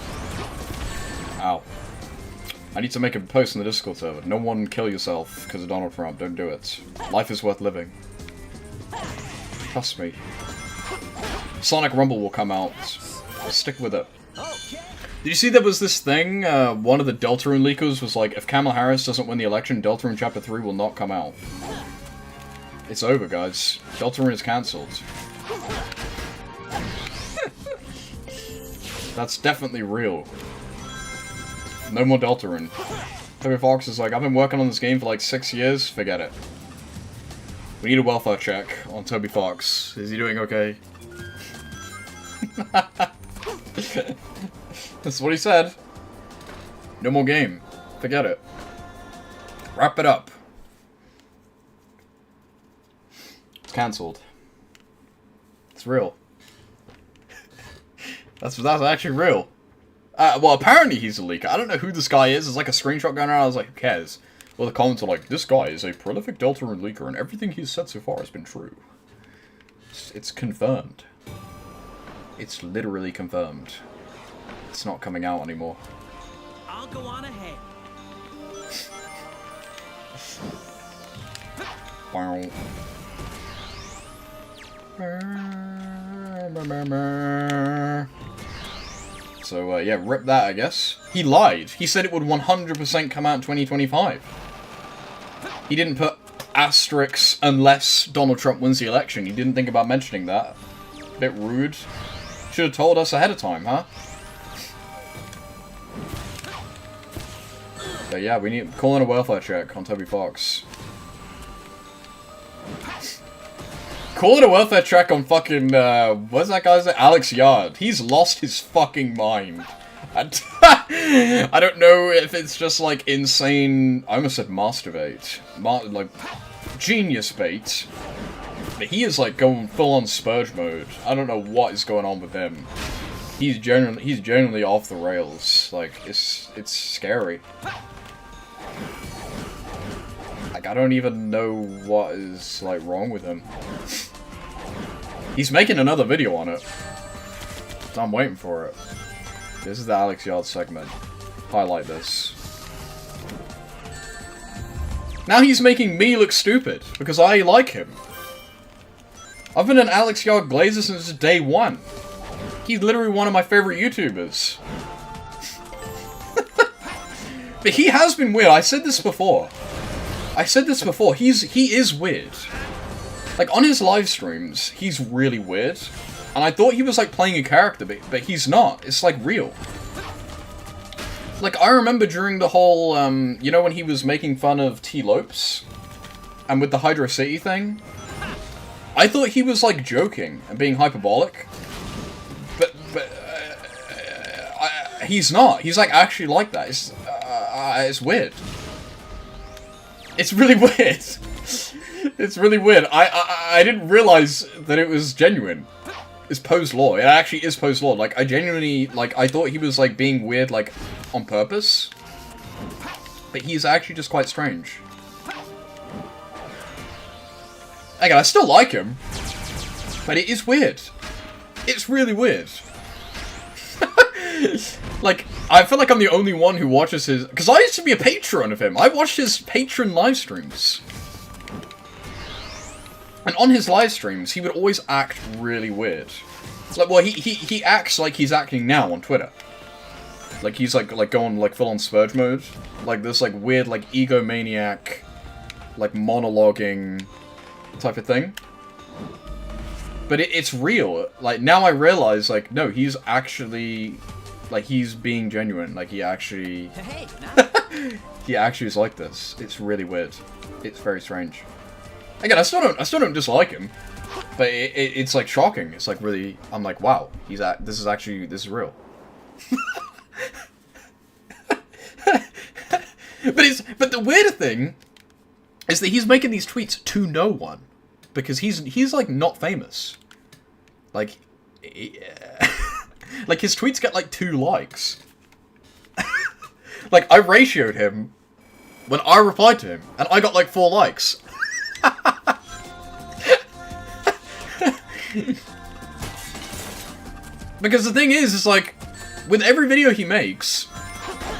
Ow. I need to make a post in the Discord server. No one kill yourself because of Donald Trump. Don't do it. Life is worth living. Trust me. Sonic Rumble will come out. Stick with it. Did you see there was this thing? One of the Deltarune leakers was like, if Kamala Harris doesn't win the election, Deltarune Chapter 3 will not come out. It's over, guys. Deltarune is cancelled. That's definitely real. No more Deltarune. Toby Fox is like, I've been working on this game for like 6 years, forget it. We need a welfare check on Toby Fox. Is he doing okay? That's what he said. No more game. Forget it. Wrap it up. It's cancelled. It's real. That's actually real. Well, apparently he's a leaker. I don't know who this guy is. There's like a screenshot going around. I was like, who cares? Well, the comments are like, this guy is a prolific Deltarune leaker, and everything he's said so far has been true. It's confirmed. It's literally confirmed. It's not coming out anymore. I'll go on ahead. Wow. So, yeah, rip that, I guess. He lied. He said it would 100% come out in 2025. He didn't put asterisks unless Donald Trump wins the election. He didn't think about mentioning that. Bit rude. Should have told us ahead of time, huh? But yeah, we need calling a welfare check on Toby Fox. Calling a welfare check on fucking, what's that guy's name? Alex Yard. He's lost his fucking mind. I don't know if it's just, like, insane... I almost said masturbate. Like, genius bait. But he is, like, going full-on Spurge mode. I don't know what is going on with him. He's genuinely off the rails. Like, it's scary. Like, I don't even know what is, like, wrong with him. He's making another video on it. So I'm waiting for it. This is the Alex Yard segment. Highlight this. Now he's making me look stupid, because I like him. I've been an Alex Yard Glazer since day one. He's literally one of my favorite YouTubers. But he has been weird. I said this before. He is weird. Like, on his live streams, he's really weird. And I thought he was, like, playing a character, but he's not. It's, like, real. Like, I remember during the whole, you know when he was making fun of T. Lopes? And with the Hydro City thing? I thought he was, like, joking and being hyperbolic. But he's not. He's, like, actually like that. It's weird. It's really weird. It's really weird. I didn't realize that it was genuine. It's Poe's Law. It actually is Poe's Law. Like, I genuinely, like, I thought he was, like, being weird, like, on purpose. But he's actually just quite strange. Again, I still like him. But it is weird. It's really weird. Like, I feel like I'm the only one who watches his... Because I used to be a patron of him. I watched his patron live streams. And on his live streams, he would always act really weird. Like, well, he acts like he's acting now on Twitter. Like, he's, like going, like, full-on Spurge mode. Like, this, like, weird, like, egomaniac, like, monologuing type of thing. But it's real. Like, now I realize, like, no, he's actually... Like, he's being genuine. Like, he actually... Hey, he actually is like this. It's really weird. It's very strange. Again, I still don't dislike him. But it's, like, shocking. It's, like, really... I'm like, wow. This is real. But the weirder thing is that he's making these tweets to no one. Because he's like, not famous. Like... Like, his tweets get, like, 2 likes. Like, I ratioed him when I replied to him, and I got, like, 4 likes. Because the thing is like, with every video he makes,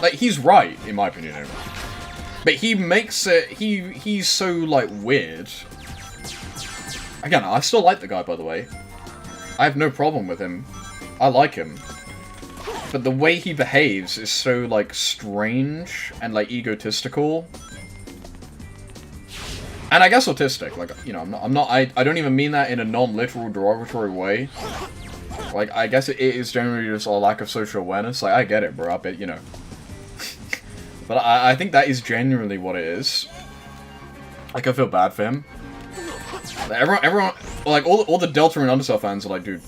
like, he's right, in my opinion, anyway. But he makes it, he's so, like, weird. Again, I still like the guy, by the way. I have no problem with him. I like him. But the way he behaves is so, like, strange and, like, egotistical. And I guess autistic. Like, you know, I don't even mean that in a non-literal derogatory way. Like, I guess it is generally just a lack of social awareness. Like, I get it, bro. I bet, you know. But I think that is genuinely what it is. Like, I feel bad for him. Like, everyone, like, all the Delta and Undertale fans are like, dude,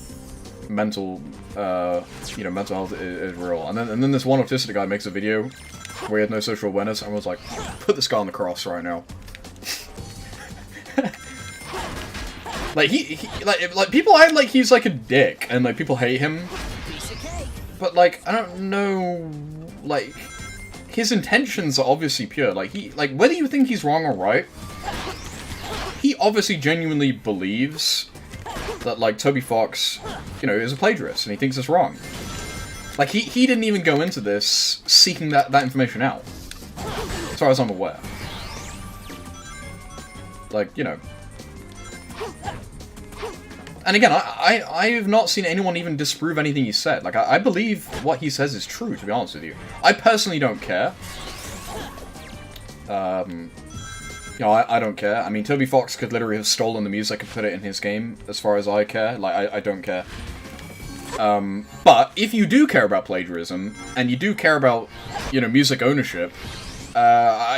mental, you know, mental health is real. And then this one autistic guy makes a video where he had no social awareness, and was like, put this guy on the cross right now. Like, like, people act like he's, like, a dick, and, like, people hate him. But, like, I don't know, like, his intentions are obviously pure. Like, whether you think he's wrong or right, he obviously genuinely believes that, like, Toby Fox, you know, is a plagiarist, and he thinks it's wrong. Like, he didn't even go into this seeking that information out, as far as I'm aware. Like, you know. And again, I have not seen anyone even disprove anything he said. Like, I believe what he says is true, to be honest with you. I personally don't care. You know, I don't care. I mean, Toby Fox could literally have stolen the music and put it in his game, as far as I care. Like, I don't care. But if you do care about plagiarism, and you do care about, you know, music ownership,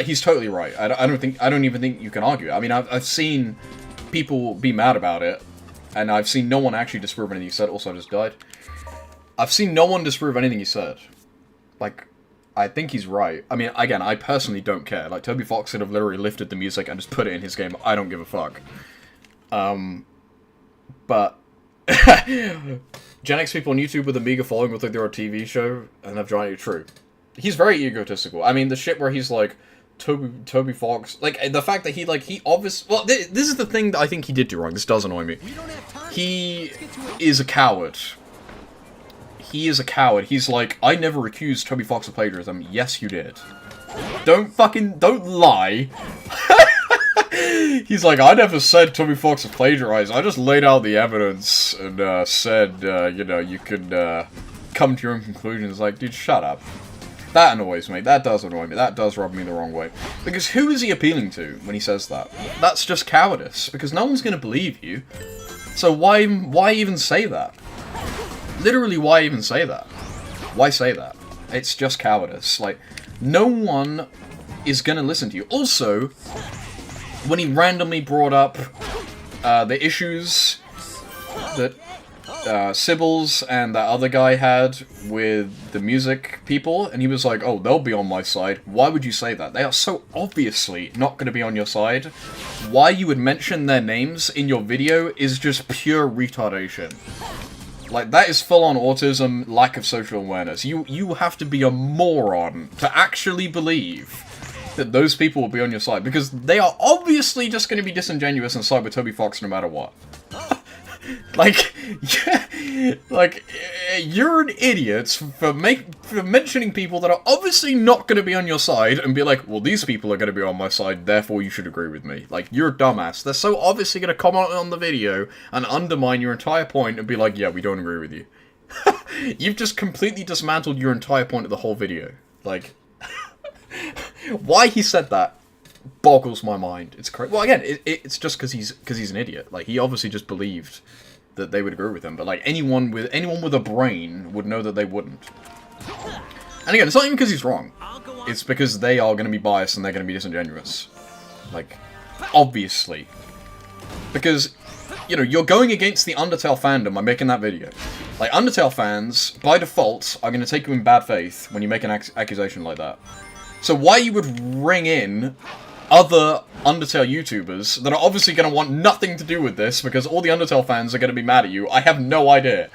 he's totally right. I don't even think you can argue. I mean, I've seen people be mad about it, and I've seen no one actually disprove anything he said. Also, I just died. I've seen no one disprove anything he said. Like, I think he's right. I mean, again, I personally don't care. Like, Toby Fox could have literally lifted the music and just put it in his game. I don't give a fuck. But Gen X people on YouTube with a meager following look like they're a TV show, and have giant true. He's very egotistical. I mean, the shit where he's like, Toby Fox, like, the fact that he obviously, well, this is the thing that I think he did do wrong. This does annoy me. He is a coward. He is a coward. He's like, I never accused Toby Fox of plagiarism. Yes, you did. Don't lie. He's like, I never said Toby Fox was plagiarized. I just laid out the evidence and said, you know, you could come to your own conclusions. Like, dude, shut up. That annoys me. That does annoy me. That does rub me the wrong way. Because who is he appealing to when he says that? That's just cowardice. Because no one's going to believe you. So why even say that? Literally, why even say that? Why say that? It's just cowardice. Like, no one is going to listen to you. Also, when he randomly brought up the issues that Sibbles and that other guy had with the music people, and he was like, oh, they'll be on my side. Why would you say that? They are so obviously not going to be on your side. Why you would mention their names in your video is just pure retardation. Like, that is full-on autism, lack of social awareness. You have to be a moron to actually believe that those people will be on your side, because they are obviously just going to be disingenuous and side with Toby Fox no matter what. Like, like, you're an idiot for mentioning people that are obviously not going to be on your side and be like, well, these people are going to be on my side, therefore you should agree with me. Like, you're a dumbass. They're so obviously going to comment on the video and undermine your entire point and be like, yeah, we don't agree with you. You've just completely dismantled your entire point of the whole video. Like, why he said that boggles my mind. It's crazy. Well, again, it's just because he's an idiot. Like, he obviously just believed that they would agree with him, but like anyone with a brain would know that they wouldn't. And again, it's not even because he's wrong. It's because they are going to be biased and they're going to be disingenuous. Like, obviously. Because, you know, you're going against the Undertale fandom by making that video. Like, Undertale fans, by default, are going to take you in bad faith when you make an accusation like that. So why you would ring in other Undertale YouTubers that are obviously going to want nothing to do with this because all the Undertale fans are going to be mad at you, I have no idea.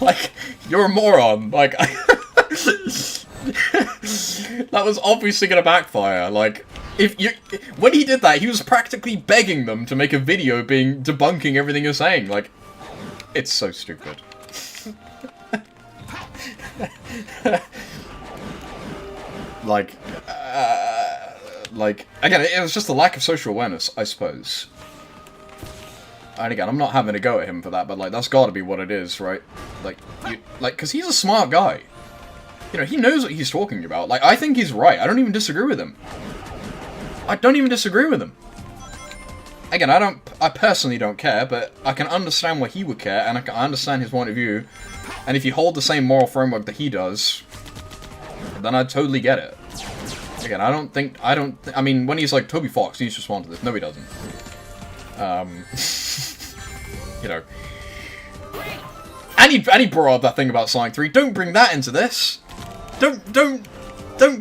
Like, you're a moron. Like, that was obviously going to backfire. Like, when he did that, he was practically begging them to make a video debunking everything you're saying. Like, it's so stupid. Like, again, it was just a lack of social awareness, I suppose. And again, I'm not having a go at him for that, but, like, that's gotta be what it is, right? Like, because he's a smart guy. You know, he knows what he's talking about. Like, I think he's right. I don't even disagree with him. I don't even disagree with him. again, I personally don't care, but I can understand why he would care, and I can understand his point of view. And if you hold the same moral framework that he does, then I totally get it. Again, I mean, when he's like, Toby Fox needs to respond to this. No, he doesn't. You know. And he brought up that thing about Sonic 3. Don't bring that into this. Don't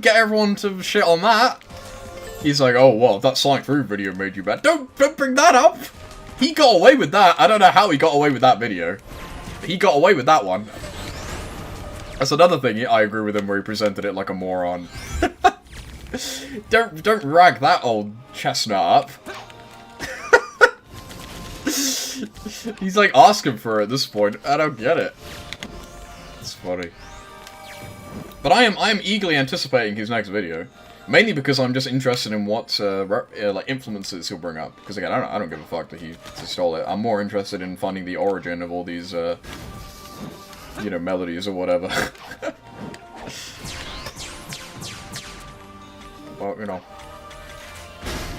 get everyone to shit on that. He's like, oh, well, that Sonic 3 video made you bad. Don't bring that up. He got away with that. I don't know how he got away with that video. He got away with that one. That's another thing I agree with him where he presented it like a moron. Don't rag that old chestnut up. He's like asking for it at this point. I don't get it. It's funny. But I am eagerly anticipating his next video, mainly because I'm just interested in what like influences he'll bring up. Because again, I don't give a fuck that he stole it. I'm more interested in finding the origin of all these, you know, melodies or whatever. Well, you know.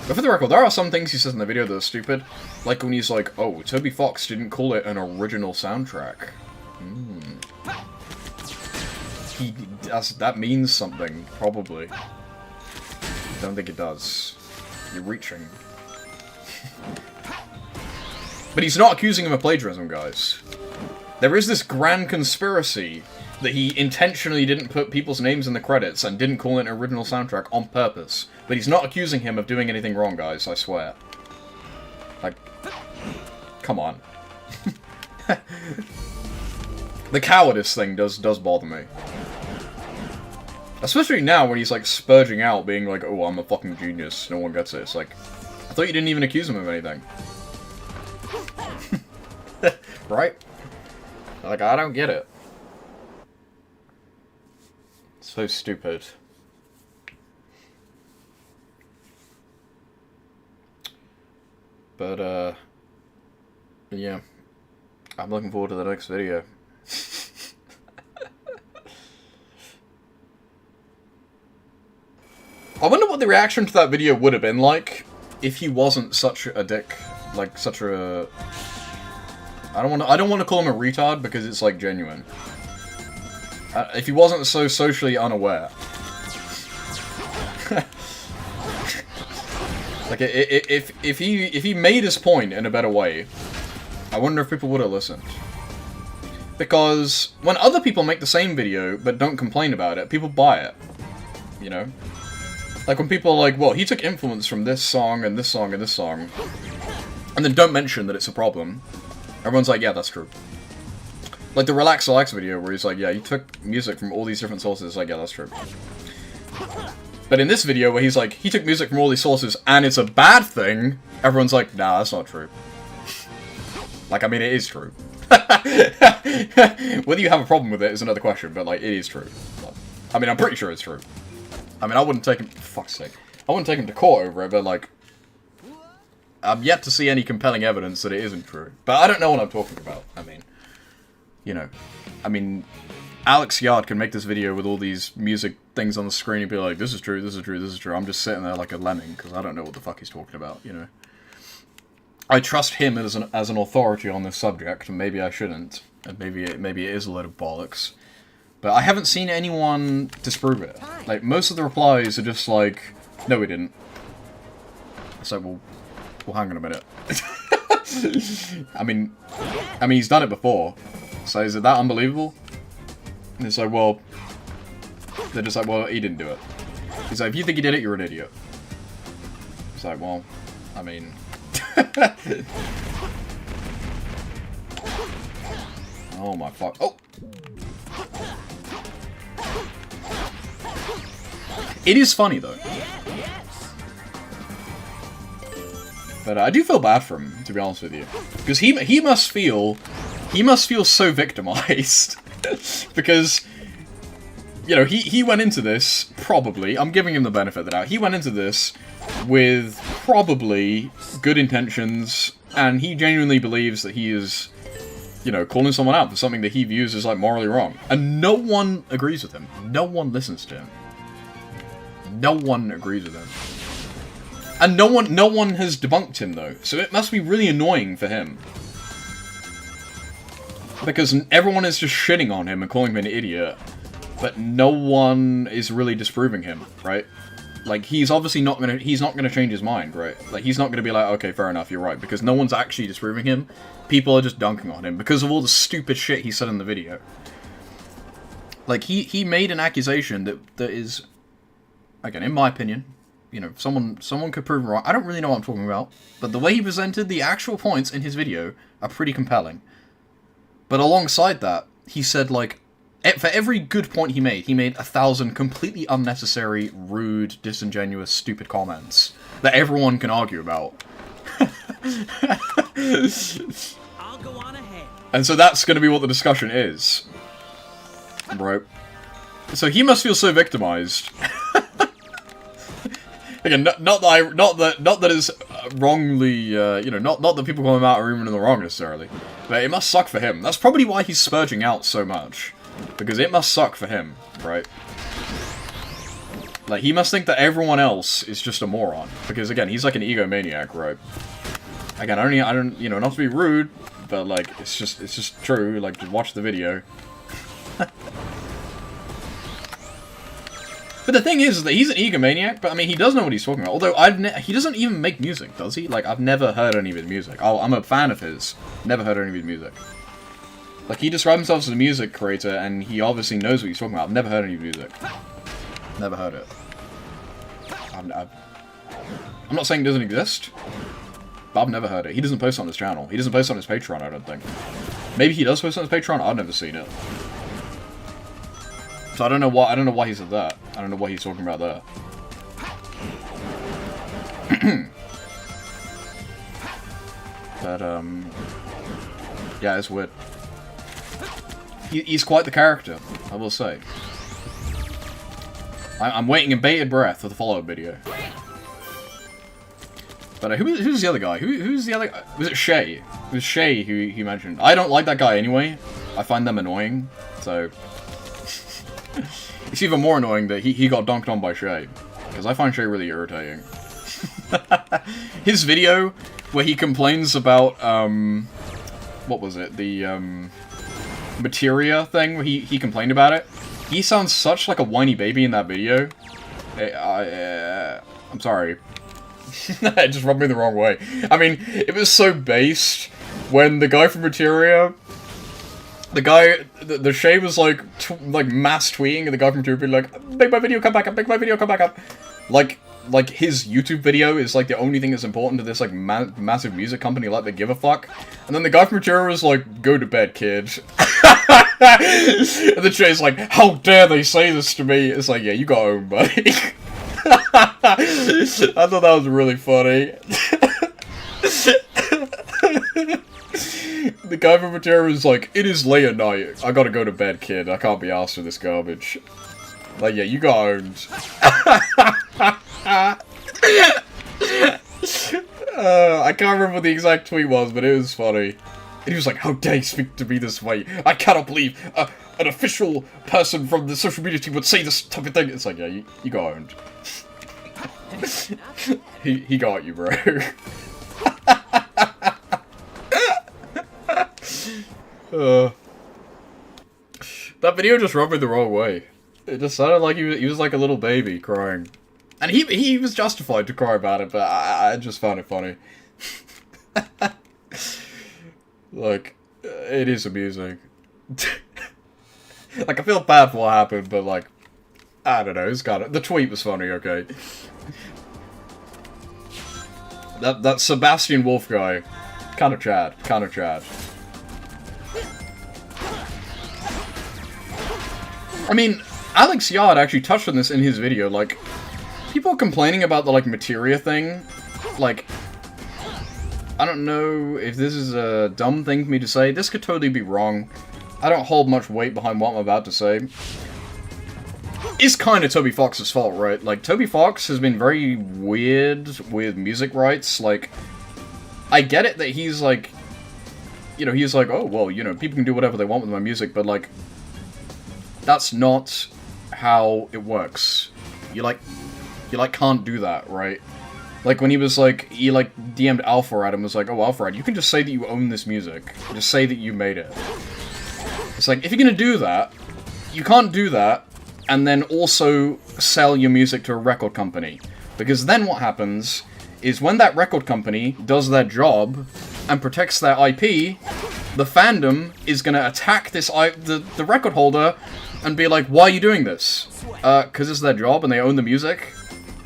But for the record, there are some things he says in the video that are stupid. Like when he's like, oh, Toby Fox didn't call it an original soundtrack. That means something, probably. Don't think it does. You're reaching. But he's not accusing him of plagiarism, guys. There is this grand conspiracy that he intentionally didn't put people's names in the credits and didn't call it an original soundtrack on purpose. But he's not accusing him of doing anything wrong, guys, I swear. Like, come on. The cowardice thing does bother me. Especially now when he's like spurging out, being like, oh, I'm a fucking genius, no one gets it. It's like, I thought you didn't even accuse him of anything. Right? Like, I don't get it. So stupid. But, yeah. I'm looking forward to the next video. I wonder what the reaction to that video would have been like if he wasn't such a dick, like such a... I don't want to call him a retard because it's like genuine. If he wasn't so socially unaware. Like if he made his point in a better way, I wonder if people would have listened. Because when other people make the same video but don't complain about it, people buy it. You know? Like when people are like, well, he took influence from this song and this song and this song, and then don't mention that it's a problem, everyone's like, yeah, that's true. Like the Relax Alex video where he's like, yeah, he took music from all these different sources, like, yeah, that's true. But in this video where he's like, he took music from all these sources and it's a bad thing, everyone's like, nah, that's not true. Like, I mean, it is true. Whether you have a problem with it is another question, but like, it is true. I mean, I'm pretty sure it's true. I mean, I wouldn't take him, for fuck's sake, I wouldn't take him to court over it, but like, I'm yet to see any compelling evidence that it isn't true. But I don't know what I'm talking about, I mean, you know, I mean, Alex Yard can make this video with all these music things on the screen and be like, this is true, this is true, this is true. I'm just sitting there like a lemming, because I don't know what the fuck he's talking about, you know. I trust him as an authority on this subject, and maybe I shouldn't, and maybe it is a load of bollocks. But I haven't seen anyone disprove it. Like, most of the replies are just like, no, we didn't. It's like, well, hang on a minute. I mean, he's done it before. So is it that unbelievable? And it's like, well, they're just like, well, he didn't do it. He's like, if you think he did it, you're an idiot. It's like, well, I mean... Oh my fuck. Oh! It is funny, though. But I do feel bad for him, to be honest with you. Because he must feel so victimized. Because, you know, he went into this, probably, I'm giving him the benefit of the doubt, he went into this with probably good intentions, and he genuinely believes that he is, you know, calling someone out for something that he views as, like, morally wrong. And no one agrees with him. No one listens to him. No one agrees with him. And no one has debunked him, though. So it must be really annoying for him. Because everyone is just shitting on him and calling him an idiot. But no one is really disproving him, right? Like, he's obviously not gonna change his mind, right? Like, he's not gonna be like, okay, fair enough, you're right. Because no one's actually disproving him. People are just dunking on him because of all the stupid shit he said in the video. Like, he made an accusation that is, again, in my opinion, you know, someone could prove him wrong. I don't really know what I'm talking about. But the way he presented the actual points in his video are pretty compelling. But alongside that, he said, like, for every good point he made 1,000 completely unnecessary, rude, disingenuous, stupid comments that everyone can argue about. I'll go on ahead. And so that's going to be what the discussion is. Right. So he must feel so victimized. Again, not that is wrongly, you know, not that people call him out are even in the wrong necessarily, but it must suck for him. That's probably why he's spurging out so much, because it must suck for him, right? Like, he must think that everyone else is just a moron, because again, he's like an egomaniac, right? Again, I don't, you know, not to be rude, but like, it's just true. Like, just watch the video. But the thing is that he's an egomaniac, but I mean, he does know what he's talking about. Although, he doesn't even make music, does he? Like, I've never heard any of his music. I'm a fan of his. Never heard any of his music. Like, he describes himself as a music creator, and he obviously knows what he's talking about. I've never heard any of his music. Never heard it. I'm not saying it doesn't exist, but I've never heard it. He doesn't post on his channel. He doesn't post on his Patreon, I don't think. Maybe he does post on his Patreon, I've never seen it. So I don't know why he said that. I don't know what he's talking about there. But, yeah, it's weird. He's quite the character, I will say. I'm waiting in bated breath for the follow-up video. But who's the other guy? Who's the other guy? Was it Shay? It was Shay who he mentioned. I don't like that guy anyway. I find them annoying, so... It's even more annoying that he got dunked on by Shay. Because I find Shay really irritating. His video, where he complains about, what was it? The, Materia thing, where he complained about it. He sounds such like a whiny baby in that video. I'm sorry. It just rubbed me the wrong way. I mean, it was so based when the guy from Materia... The Shay was like mass tweeting, and the guy from Materia would be like, make my video come back up, make my video come back up. Like his YouTube video is like the only thing that's important to this like massive music company like they give a fuck. And then the guy from Materia was like, go to bed, kid. And then Shay's like, how dare they say this to me? It's like, yeah, you got owned, buddy. I thought that was really funny. The guy from Materia was like, it is late at night. I gotta go to bed, kid. I can't be asked for this garbage. Like, yeah, you got owned. I can't remember what the exact tweet was, but it was funny. And he was like, how dare you speak to me this way? I cannot believe an official person from the social media team would say this type of thing. It's like, yeah, you got owned. he got you, bro. That video just rubbed me the wrong way. It just sounded like he was like a little baby crying. And he was justified to cry about it, but I just found it funny. Like, it is amusing. Like, I feel bad for what happened, but like, I don't know, it's kind of... The tweet was funny, okay? That Sebastian Wolf guy, kind of Chad. I mean, Alex Yard actually touched on this in his video, like, people complaining about the, like, Materia thing, like, I don't know if this is a dumb thing for me to say, this could totally be wrong, I don't hold much weight behind what I'm about to say. It's kind of Toby Fox's fault, right? Like, Toby Fox has been very weird with music rights, like, I get it that he's, like, you know, he's like, oh, well, you know, people can do whatever they want with my music, but, like, that's not how it works. You can't do that, right? Like, when he was like, he like DM'd Alpharad and was like, oh, Alpharad, you can just say that you own this music. Just say that you made it. It's like, if you're gonna do that, you can't do that and then also sell your music to a record company. Because then what happens is when that record company does their job and protects their IP, the fandom is gonna attack the record holder and be like, why are you doing this? Because it's their job and they own the music?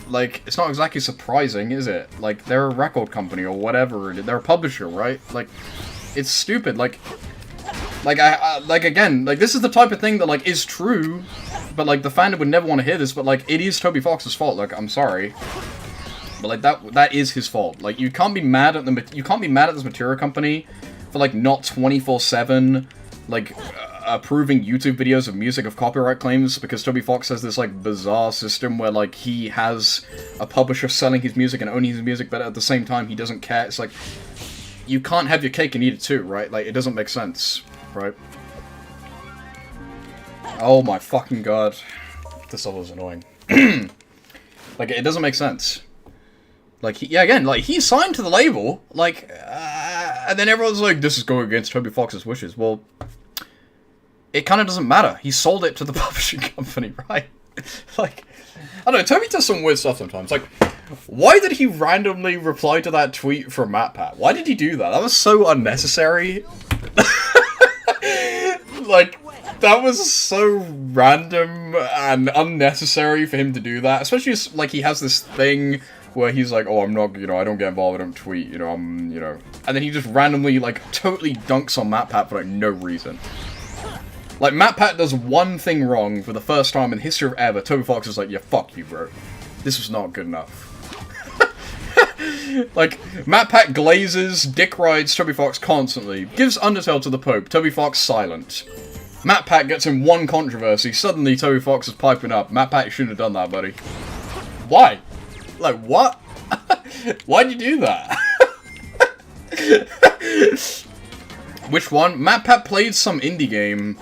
Like, it's not exactly surprising, is it? Like, they're a record company or whatever. They're a publisher, right? Like, it's stupid. Like, again, like, this is the type of thing that, like, is true, but, like, the fandom would never want to hear this, but, like, it is Toby Fox's fault. Like, I'm sorry. But, like, that is his fault. Like, you can't be mad at this material company for, like, not 24/7, like, approving YouTube videos of music of copyright claims because Toby Fox has this, like, bizarre system where, like, he has a publisher selling his music and owning his music, but at the same time, he doesn't care. It's like, you can't have your cake and eat it too, right? Like, it doesn't make sense, right? Oh my fucking god. This level is annoying. Like, it doesn't make sense. Like, he signed to the label, like, and then everyone's like, this is going against Toby Fox's wishes. Well, it kind of doesn't matter. He sold it to the publishing company, right? Like, I don't know, Toby does some weird stuff sometimes. Like, why did he randomly reply to that tweet from MatPat? Why did he do that? That was so unnecessary. Like, that was so random and unnecessary for him to do that. Especially, like, he has this thing where he's like, oh, I'm not, you know, I don't get involved, I don't tweet, you know, I'm, you know. And then he just randomly, like, totally dunks on MatPat for, like, no reason. Like, MatPat does one thing wrong for the first time in the history of ever. Toby Fox is like, yeah, fuck you, bro. This was not good enough. Like, MatPat glazes, dick rides Toby Fox constantly, gives Undertale to the Pope, Toby Fox silent. MatPat gets in one controversy, suddenly Toby Fox is piping up. MatPat, you shouldn't have done that, buddy. Why? Like, what? Why'd you do that? Which one? MatPat played some indie game,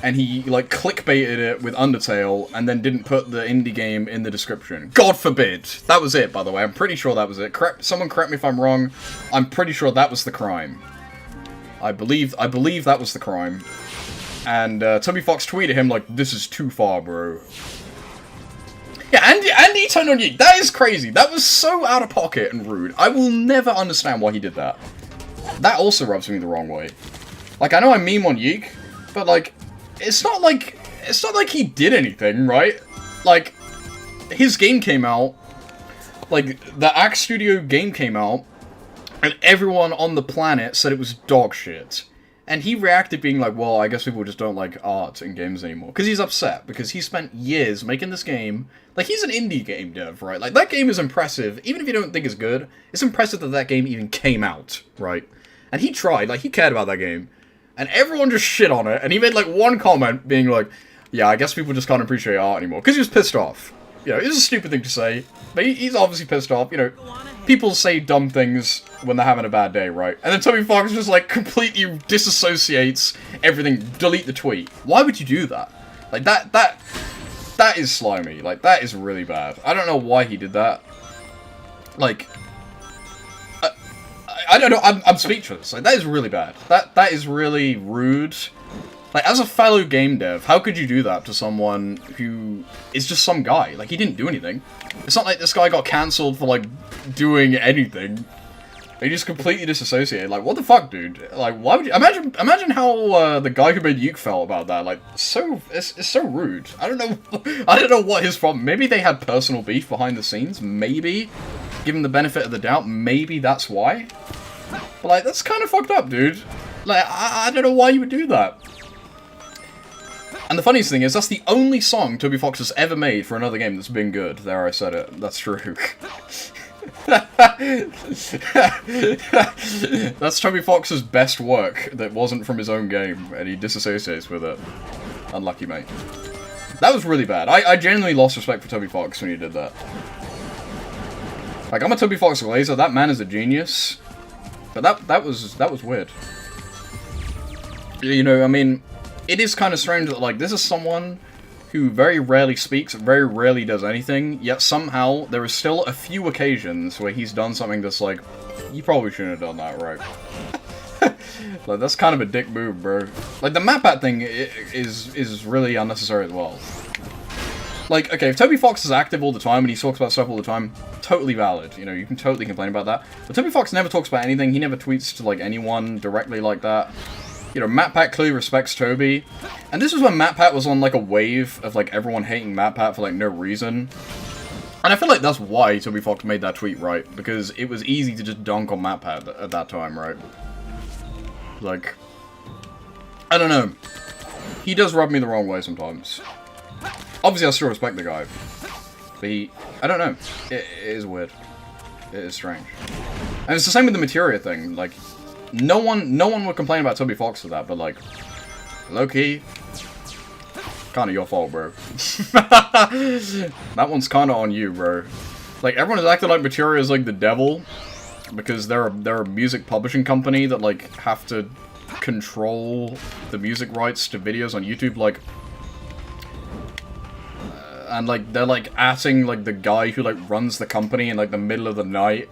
and he, like, clickbaited it with Undertale, and then didn't put the indie game in the description. God forbid! That was it, by the way. I'm pretty sure that was it. Someone correct me if I'm wrong. I'm pretty sure that was the crime. I believe that was the crime. And, Toby Fox tweeted him, like, this is too far, bro. Yeah, Andy turned on Yeek. That is crazy. That was so out of pocket and rude. I will never understand why he did that. That also rubs me the wrong way. Like, I know I meme on Yeek, but, like, it's not like he did anything, right? Like, his game came out, like, the Axe Studio game came out, and everyone on the planet said it was dog shit. And he reacted being like, well, I guess people just don't like art in games anymore. Because he's upset, because he spent years making this game. Like, he's an indie game dev, right? Like, that game is impressive. Even if you don't think it's good, it's impressive that that game even came out, right? And he tried, like, he cared about that game. And everyone just shit on it, and he made, like, one comment being like, yeah, I guess people just can't appreciate art anymore. Because he was pissed off. You know, it's a stupid thing to say, but he's obviously pissed off, you know. People say dumb things when they're having a bad day, right? And then Toby Fox just, like, completely disassociates everything, delete the tweet. Why would you do that? Like, that is slimy. Like, that is really bad. I don't know why he did that. Like, I don't know, I'm speechless. Like, that is really bad. That is really rude. Like, as a fellow game dev, how could you do that to someone who is just some guy? Like, he didn't do anything. It's not like this guy got cancelled for, like, doing anything. He just completely disassociated. Like, what the fuck, dude? Like, why would you... Imagine how, the guy who made Yuke felt about that. Like, it's so rude. I don't know what his problem... Maybe they had personal beef behind the scenes. Maybe. Given the benefit of the doubt, maybe that's why. But, like, that's kind of fucked up, dude. Like, I don't know why you would do that. And the funniest thing is, that's the only song Toby Fox has ever made for another game that's been good. There, I said it. That's true. That's Toby Fox's best work that wasn't from his own game, and he disassociates with it. Unlucky, mate. That was really bad. I genuinely lost respect for Toby Fox when he did that. Like, I'm a Toby Fox glazer. That man is a genius. But that was weird. You know, I mean... It is kind of strange that, like, this is someone who very rarely speaks, very rarely does anything, yet somehow there is still a few occasions where he's done something that's like, you probably shouldn't have done that, right? Like, that's kind of a dick move, bro. Like, the MatPat thing is really unnecessary as well. Like, okay, if Toby Fox is active all the time and he talks about stuff all the time, totally valid. You know, you can totally complain about that. But Toby Fox never talks about anything. He never tweets to, like, anyone directly like that. You know, MatPat clearly respects Toby. And this was when MatPat was on, like, a wave of, like, everyone hating MatPat for, like, no reason. And I feel like that's why Toby Fox made that tweet, right? Because it was easy to just dunk on MatPat at that time, right? Like, I don't know. He does rub me the wrong way sometimes. Obviously, I still respect the guy. But I don't know. It is weird. It is strange. And it's the same with the Materia thing. Like, no one would complain about Toby Fox for that, but like, low-key, kinda your fault, bro. That one's kinda on you, bro. Like, everyone is acting like Materia is like the devil, because they're a music publishing company that, like, have to control the music rights to videos on YouTube, like, and, like, they're, like, atting, like, the guy who, like, runs the company in, like, the middle of the night.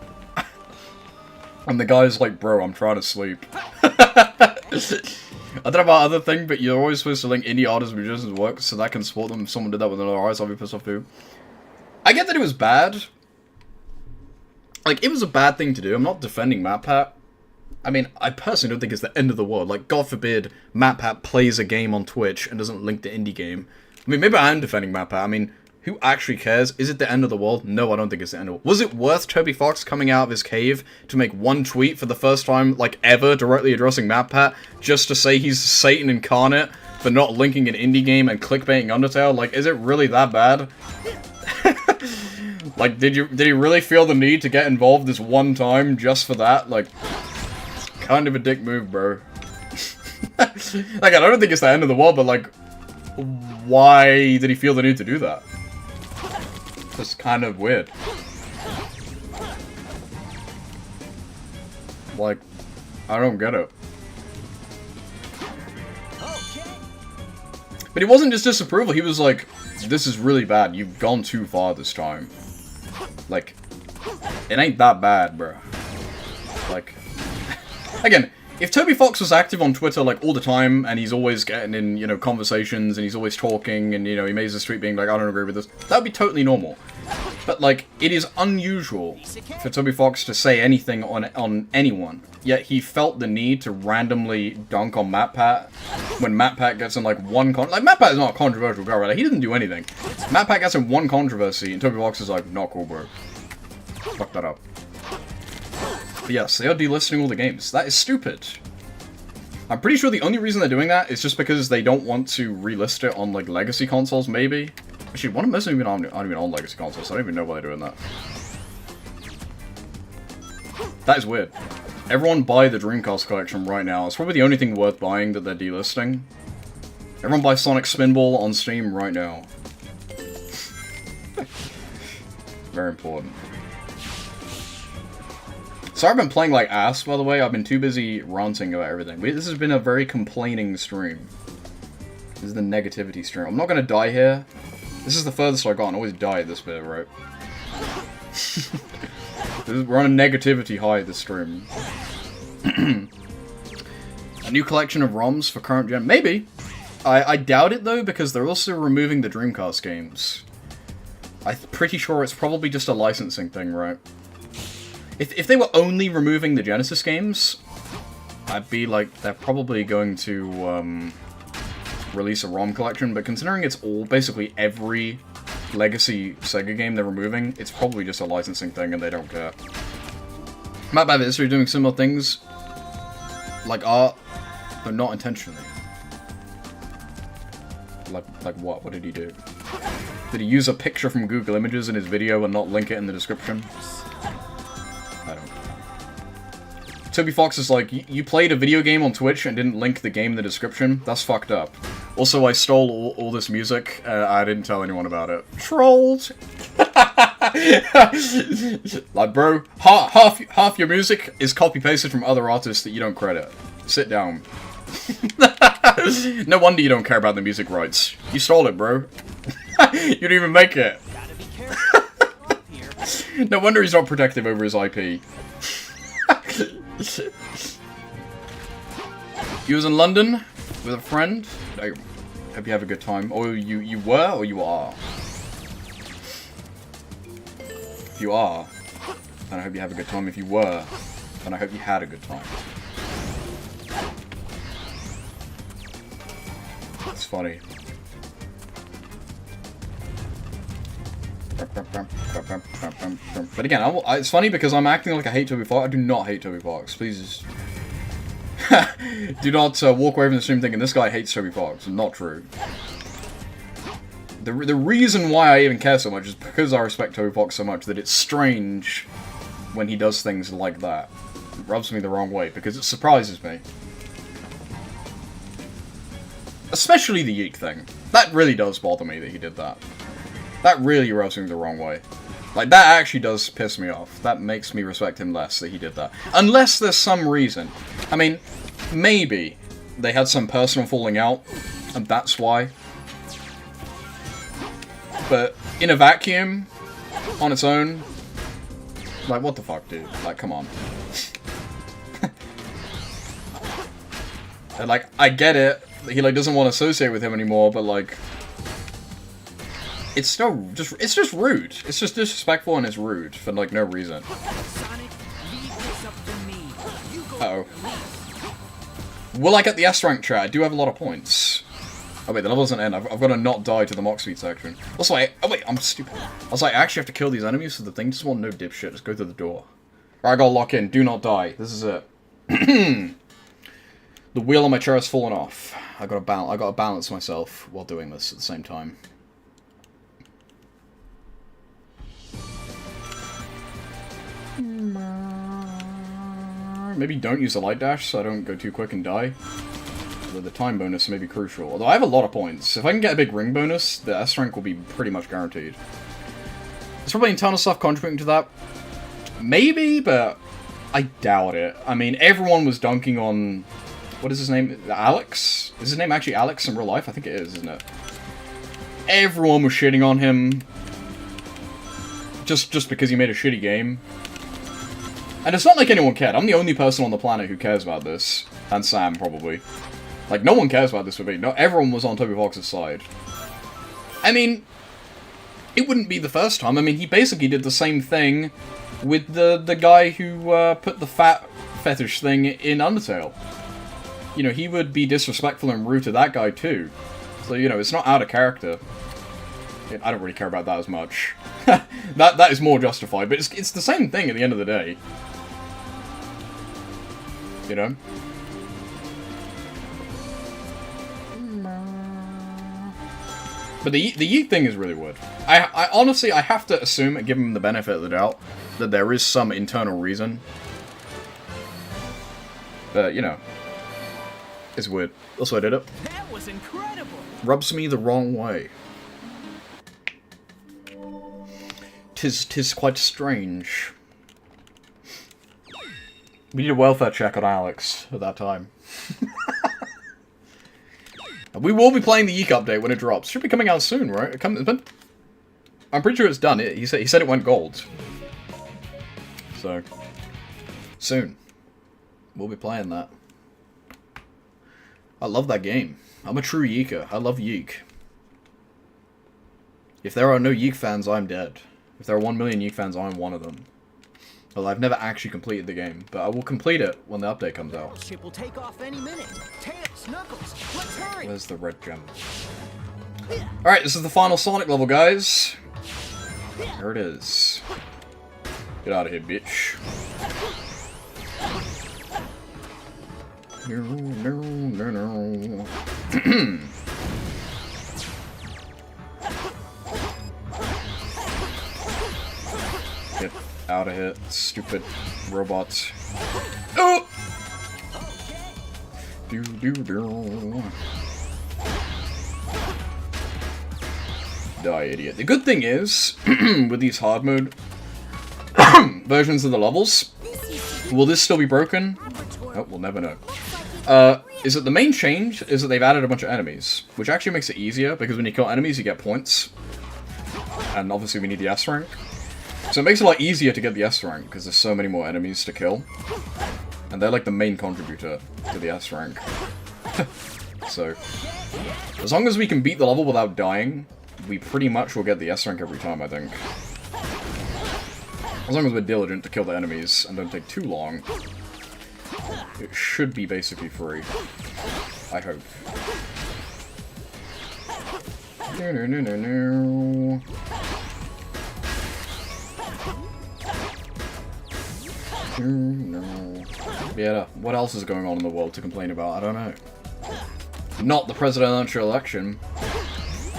And the guy's like, bro, I'm trying to sleep. I don't know about other thing, but you're always supposed to link indie artists' musicians' work, so that can support them. If someone did that with another artist, I'll be pissed off too. I get that it was bad. Like, it was a bad thing to do. I'm not defending MatPat. I mean, I personally don't think it's the end of the world. Like, God forbid MatPat plays a game on Twitch and doesn't link the indie game. I mean, maybe I am defending MatPat. I mean, who actually cares? Is it the end of the world? No, I don't think it's the end of the world. Was it worth Toby Fox coming out of his cave to make one tweet for the first time, like, ever, directly addressing MatPat, just to say he's Satan incarnate for not linking an indie game and clickbaiting Undertale? Like, is it really that bad? Like, did he really feel the need to get involved this one time just for that? Like, kind of a dick move, bro. Like, I don't think it's the end of the world, but, like, why did he feel the need to do that? It's kind of weird. Like, I don't get it. But he wasn't just disapproval, he was like, this is really bad, you've gone too far this time. Like, it ain't that bad, bro. Like, again, if Toby Fox was active on Twitter, like, all the time, and he's always getting in, you know, conversations, and he's always talking, and, you know, he makes his tweet being like, I don't agree with this, that would be totally normal. But, like, it is unusual for Toby Fox to say anything on anyone, yet he felt the need to randomly dunk on MatPat when MatPat gets in, like, one like, MatPat is not a controversial guy, right? Like, he doesn't do anything. MatPat gets in one controversy, and Toby Fox is like, not cool, bro. Fuck that up. But yes, they are delisting all the games. That is stupid. I'm pretty sure the only reason they're doing that is just because they don't want to relist it on, like, legacy consoles, maybe? Actually, one of them isn't even on legacy consoles, so I don't even know why they're doing that. That is weird. Everyone buy the Dreamcast collection right now. It's probably the only thing worth buying that they're delisting. Everyone buy Sonic Spinball on Steam right now. Very important. Sorry I've been playing like ass, by the way. I've been too busy ranting about everything. This has been a very complaining stream. This is the negativity stream. I'm not gonna die here. This is the furthest I've gotten. I always die at this bit, right? We're on a negativity high this stream. A new collection of ROMs for current gen? Maybe. I doubt it, though, because they're also removing the Dreamcast games. I'm pretty sure it's probably just a licensing thing, right? If they were only removing the Genesis games, I'd be like, they're probably going to release a ROM collection, but considering it's all, basically every legacy Sega game they're removing, it's probably just a licensing thing and they don't care. Matt Babbitt is doing similar things, like art, but not intentionally. Like what? What did he do? Did he use a picture from Google Images in his video and not link it in the description? I don't know. Toby Fox is like, you played a video game on Twitch and didn't link the game in the description? That's fucked up. Also, I stole all this music, I didn't tell anyone about it. Trolled! Like, bro, half your music is copy-pasted from other artists that you don't credit. Sit down. No wonder you don't care about the music rights. You stole it, bro. You didn't even make it. Gotta be careful. Up here. No wonder he's not protective over his IP. You was in London with a friend? I hope you have a good time. Or you were, or you are? If you are, then I hope you have a good time. If you were, then I hope you had a good time. It's funny. But again, it's funny because I'm acting like I hate Toby Fox. I do not hate Toby Fox. Please just... do not walk away from the stream thinking this guy hates Toby Fox. Not true. The reason why I even care so much is because I respect Toby Fox so much that it's strange when he does things like that. It rubs me the wrong way because it surprises me. Especially the Yeek thing. That really does bother me that he did that. That really rubs me the wrong way. Like, that actually does piss me off. That makes me respect him less that he did that. Unless there's some reason. I mean, maybe they had some personal falling out, and that's why. But in a vacuum, on its own, like, what the fuck, dude? Like, come on. And, like, I get it. He, like, doesn't want to associate with him anymore, but, like... It's still it's just rude. It's just disrespectful and it's rude for, like, no reason. Sonic, leave this up to me. You go Uh-oh. Will I get the S rank chat? I do have a lot of points. Oh wait, the level doesn't end. I've got to not die to the mock speed section. Also, oh wait, I'm stupid. I was like, I actually have to kill these enemies, so the thing just want no dipshit. Just go through the door. Right, I gotta lock in. Do not die. This is it. The wheel on my chair has fallen off. I gotta balance myself while doing this at the same time. Maybe don't use the light dash so I don't go too quick and die. Although the time bonus may be crucial. Although I have a lot of points. If I can get a big ring bonus, the S rank will be pretty much guaranteed. There's probably internal stuff contributing to that. Maybe, but I doubt it. I mean, everyone was dunking on... What is his name? Alex? Is his name actually Alex in real life? I think it is, isn't it? Everyone was shitting on him. Just because he made a shitty game. And it's not like anyone cared. I'm the only person on the planet who cares about this. And Sam, probably. Like, no one cares about this with me. No, everyone was on Toby Fox's side. I mean, it wouldn't be the first time. I mean, he basically did the same thing with the guy who put the fat fetish thing in Undertale. You know, he would be disrespectful and rude to that guy too. So, you know, it's not out of character. I don't really care about that as much. that is more justified, but it's the same thing at the end of the day. You know? But the Yeet thing is really weird. I honestly, I have to assume, give him the benefit of the doubt, that there is some internal reason. But, you know. It's weird. That's why I did it. That was incredible. Rubs me the wrong way. Tis quite strange. We need a welfare check on Alex at that time. We will be playing the Yeek update when it drops. Should be coming out soon, right? I'm pretty sure it's done. He said it went gold. So soon we'll be playing that. I love that game. I'm a true Yeeker. I love Yeek. If there are no Yeek fans, I'm dead. If there are 1 million Yeek fans, I'm one of them. Well, I've never actually completed the game, but I will complete it when the update comes out. Ship will take off any minute. Tails, Knuckles, let's hurry. Where's the red gem? Alright, this is the final Sonic level, guys. There it is. Get out of here, bitch. No. Get out of here, stupid robots. Oh! Die, idiot. The good thing is, with these hard mode versions of the levels, will this still be broken? Oh, we'll never know. is that the main change is that they've added a bunch of enemies, which actually makes it easier, because when you kill enemies, you get points. And obviously we need the S rank. So it makes it a lot easier to get the S rank, because there's so many more enemies to kill. And they're like the main contributor to the S rank. So, as long as we can beat the level without dying, we pretty much will get the S rank every time, I think. As long as we're diligent to kill the enemies and don't take too long, it should be basically free. I hope. Yeah, what else is going on in the world to complain about? I don't know. Not the presidential election.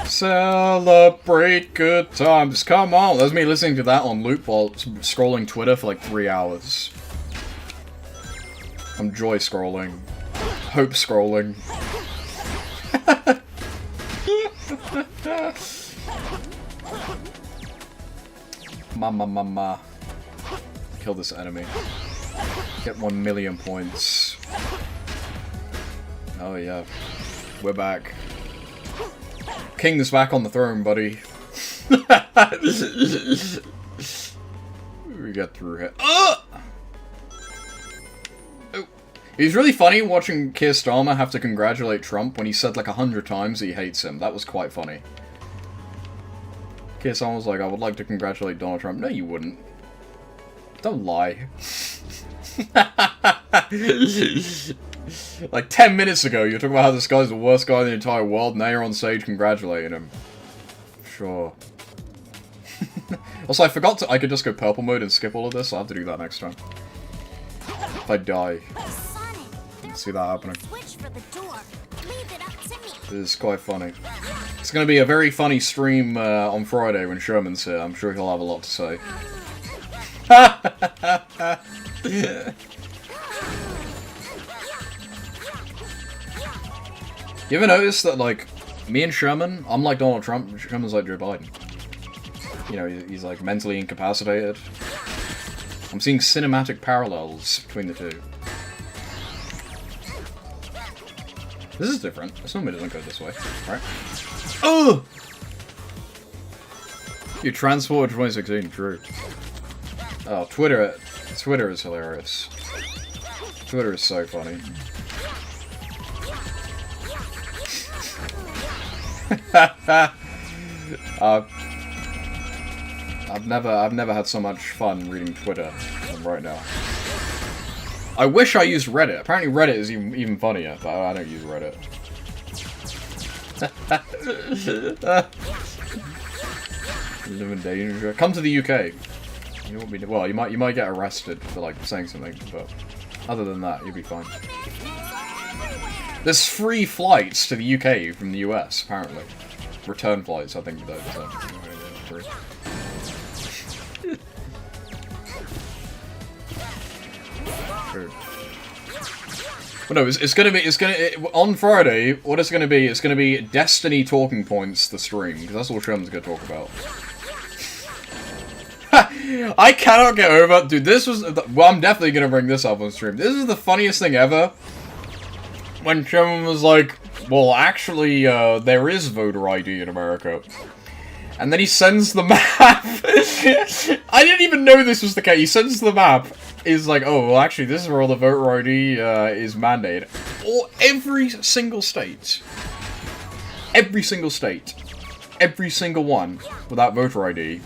Celebrate good times. Come on. That's me listening to that on loop while scrolling Twitter for like 3 hours. I'm joy scrolling. Hope scrolling. Mama. Kill this enemy. Get 1 million points. Oh yeah. We're back. King's back on the throne, buddy. We got through it. Oh! It was really funny watching Keir Starmer have to congratulate Trump when he said like 100 times he hates him. That was quite funny. Keir Starmer was like, I would like to congratulate Donald Trump. No, you wouldn't. Don't lie. Like 10 minutes ago, you were talking about how this guy's the worst guy in the entire world. Now you're on stage congratulating him. Sure. Also, I forgot to. I could just go purple mode and skip all of this. I'll have to do that next time. If I die. See that happening. This is quite funny. It's going to be a very funny stream on Friday when Sherman's here. I'm sure he'll have a lot to say. You ever notice that, like, me and Sherman, I'm like Donald Trump, Sherman's like Joe Biden. You know, he's like mentally incapacitated. I'm seeing cinematic parallels between the two. This is different. This normally doesn't go this way, right? Oh! You transported 2016, true. Oh, Twitter is hilarious. Twitter is so funny. I've never had so much fun reading Twitter than right now. I wish I used Reddit. Apparently Reddit is even funnier, but I don't use Reddit. Live in danger. Come to the UK. You won't be. Well, you might get arrested for like saying something, but other than that, you'll be fine. There's free flights to the UK from the US, apparently. Return flights, I think, though. So. True. But no, on Friday, what it's gonna be, it's gonna be Destiny talking points, the stream, because that's all Sherman's gonna talk about. I cannot get over, dude, this was, well, I'm definitely gonna bring this up on stream. This is the funniest thing ever. When Sherman was like, well, actually, there is voter ID in America. And then he sends the map. I didn't even know this was the case. He sends the map. He's like, oh, well, actually, this is where all the voter ID is mandated. Or every single state. Every single state. Every single one without voter ID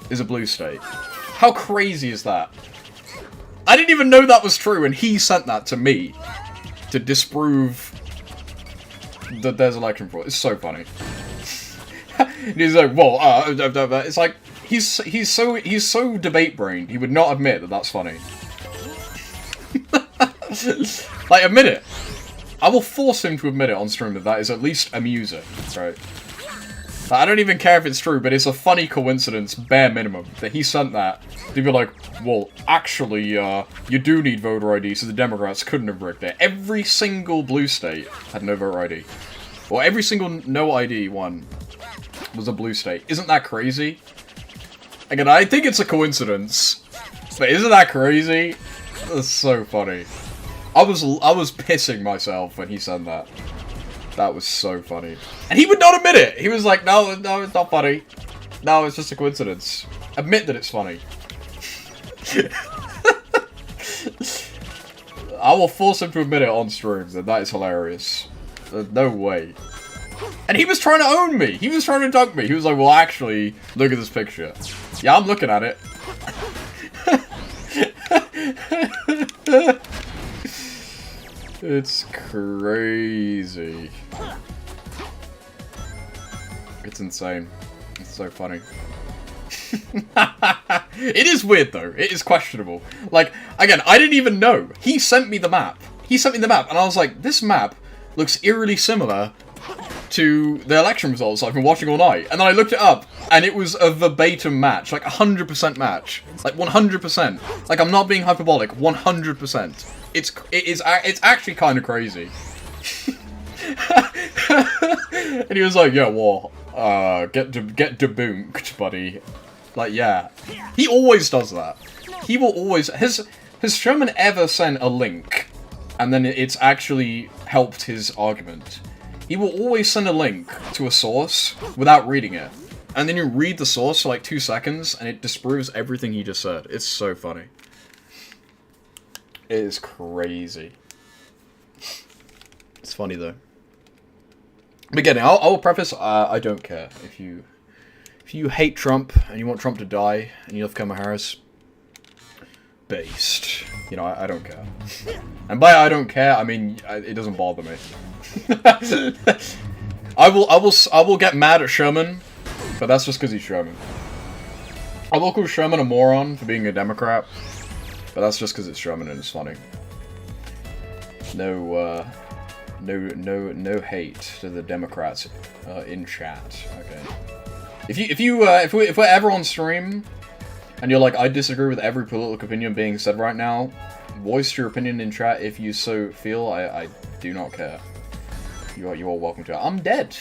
is a blue state. How crazy is that? I didn't even know that was true, and he sent that to me to disprove that there's election fraud. It's so funny. And he's like, well, it's like he's so debate brained. He would not admit that that's funny. Like, admit it. I will force him to admit it on stream that is at least amusing, right? I don't even care if it's true, but it's a funny coincidence, bare minimum, that he sent that to be like, well, actually, you do need voter ID, so the Democrats couldn't have rigged it. Every single blue state had no voter ID. Or every single no ID one was a blue state. Isn't that crazy? Again, I think it's a coincidence, but isn't that crazy? That's so funny. I was pissing myself when he said that. That was so funny. And he would not admit it! He was like, no, it's not funny. No, it's just a coincidence. Admit that it's funny. I will force him to admit it on stream, that that is hilarious. No way. And he was trying to own me! He was trying to dunk me! He was like, well actually, look at this picture. Yeah, I'm looking at it. It's crazy. It's insane. It's so funny. It is weird though. It is questionable. Like, again, I didn't even know. He sent me the map. He sent me the map, and I was like, this map looks eerily similar to the election results I've been watching all night. And then I looked it up, and it was a verbatim match. Like, 100% match. Like, 100%. Like, I'm not being hyperbolic. 100%. It's actually kind of crazy. And he was like, yeah, well, get debunked, buddy. Like, yeah. He always does that. He will always... Has Sherman ever sent a link, and then it's actually helped his argument? He will always send a link to a source without reading it. And then you read the source for like 2 seconds, and it disproves everything he just said. It's so funny. It is crazy. It's funny, though. But again, I'll preface, I don't care. If you hate Trump, and you want Trump to die, and you love Kamala Harris, based. You know, I don't care. And by I don't care, I mean, it doesn't bother me. I will get mad at Sherman, but that's just because he's Sherman. I will call Sherman a moron for being a Democrat, but that's just because it's Sherman and it's funny. No hate to the Democrats in chat. Okay. If we're ever on stream, and you're like, I disagree with every political opinion being said right now, voice your opinion in chat if you so feel. I do not care. You are welcome to it. I'm dead.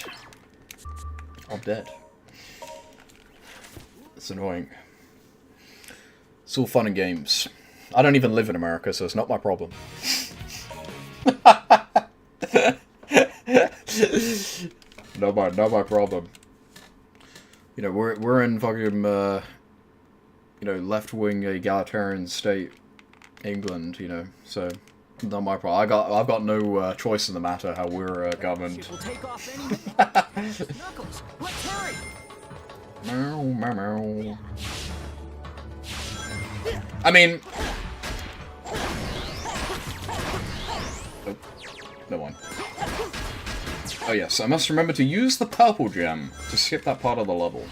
I'm dead. It's annoying. It's all fun and games. I don't even live in America, so it's not my problem. Not my problem. You know, we're in fucking you know, left-wing egalitarian state, England. You know, so not my problem. I've got no choice in the matter how we're governed. Will take off any minute. Knuckles, let's hurry. Meow, meow, meow. I mean, oh, no one. Oh yes, I must remember to use the purple gem to skip that part of the level.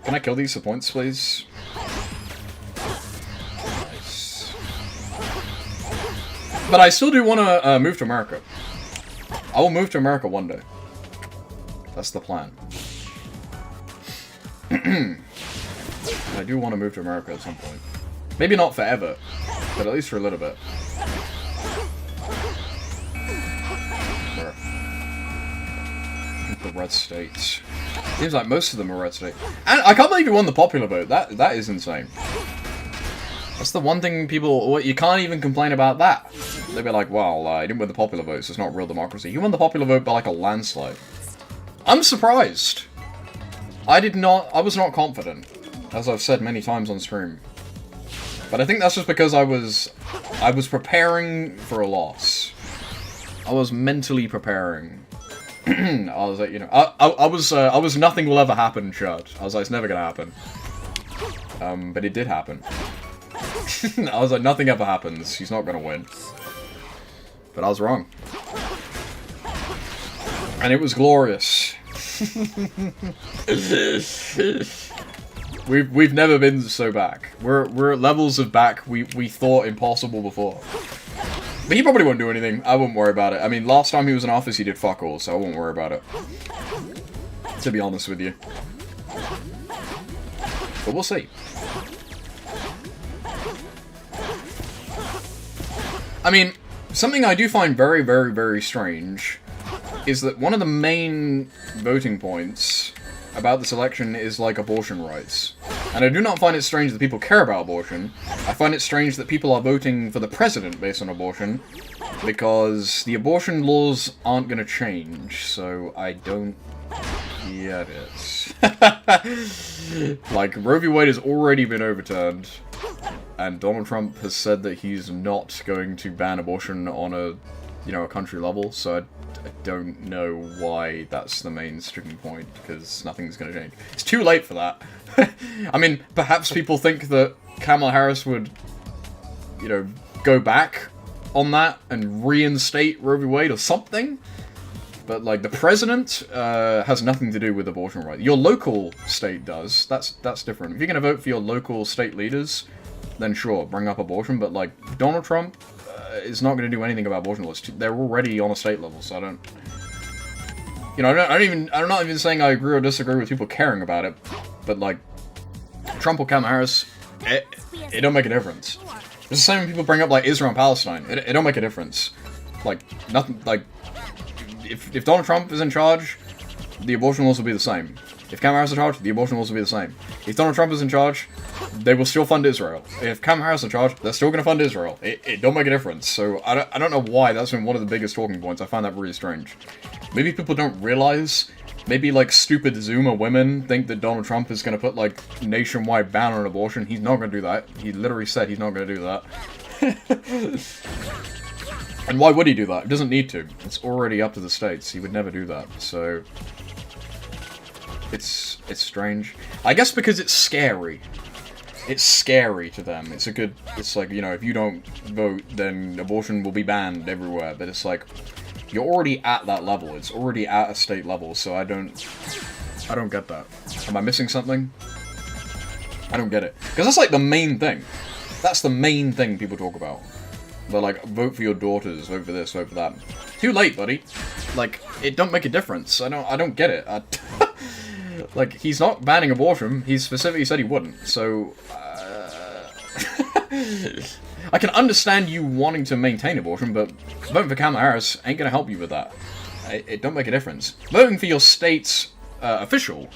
Can I kill these for points, please? Nice. But I still do want to move to America. I will move to America one day. That's the plan. I do want to move to America at some point. Maybe not forever, but at least for a little bit. The red states. Seems like most of them are red states. And I can't believe you won the popular vote. That is insane. That's the one thing people... You can't even complain about that. They'd be like, well, you didn't win the popular vote, so it's not real democracy. You won the popular vote by like a landslide. I'm surprised. I was not confident, as I've said many times on stream. But I think that's just because I was preparing for a loss. I was mentally preparing. I was like, you know, I was nothing will ever happen shirt. I was like, it's never gonna happen. But it did happen. I was like, nothing ever happens. He's not gonna win. But I was wrong. And it was glorious. We've never been so back. We're at levels of back we thought impossible before. But he probably won't do anything. I wouldn't worry about it. I mean, last time he was in office, he did fuck all, so I won't worry about it. To be honest with you. But we'll see. I mean, something I do find very, very, very strange is that one of the main voting points about this election is, like, abortion rights. And I do not find it strange that people care about abortion. I find it strange that people are voting for the president based on abortion, because the abortion laws aren't going to change, so I don't get it. Like, Roe v. Wade has already been overturned, and Donald Trump has said that he's not going to ban abortion on a, you know, a country level, so I don't know why that's the main sticking point, because nothing's going to change. It's too late for that. I mean, perhaps people think that Kamala Harris would, you know, go back on that and reinstate Roe v. Wade or something, but, like, the president has nothing to do with abortion rights. Your local state does. That's different. If you're going to vote for your local state leaders, then sure, bring up abortion, but, like, Donald Trump is not going to do anything about abortion laws. They're already on a state level, so I don't... You know, I'm not even saying I agree or disagree with people caring about it, but, like, Trump or Kamala Harris, it don't make a difference. It's the same when people bring up, like, Israel and Palestine. It don't make a difference. Like, nothing, like, if Donald Trump is in charge, the abortion laws will be the same. If Kamala Harris is in charge, the abortion laws will be the same. If Donald Trump is in charge, they will still fund Israel. If Kamala Harris is in charge, they're still going to fund Israel. It don't make a difference. So I don't know why that's been one of the biggest talking points. I find that really strange. Maybe people don't realize. Maybe, like, stupid Zoomer women think that Donald Trump is going to put, like, nationwide ban on abortion. He's not going to do that. He literally said he's not going to do that. And why would he do that? He doesn't need to. It's already up to the states. He would never do that. So it's strange. I guess because it's scary. It's scary to them. It's like, you know, if you don't vote, then abortion will be banned everywhere. But it's like, you're already at that level. It's already at a state level, so I don't get that. Am I missing something? I don't get it. Because that's like the main thing. That's the main thing people talk about. They're like, vote for your daughters, vote for this, vote for that. Too late, buddy. Like, it don't make a difference. I don't get it. Like, he's not banning abortion. He specifically said he wouldn't. So, I can understand you wanting to maintain abortion, but voting for Kamala Harris ain't gonna help you with that. It don't make a difference. Voting for your state's official,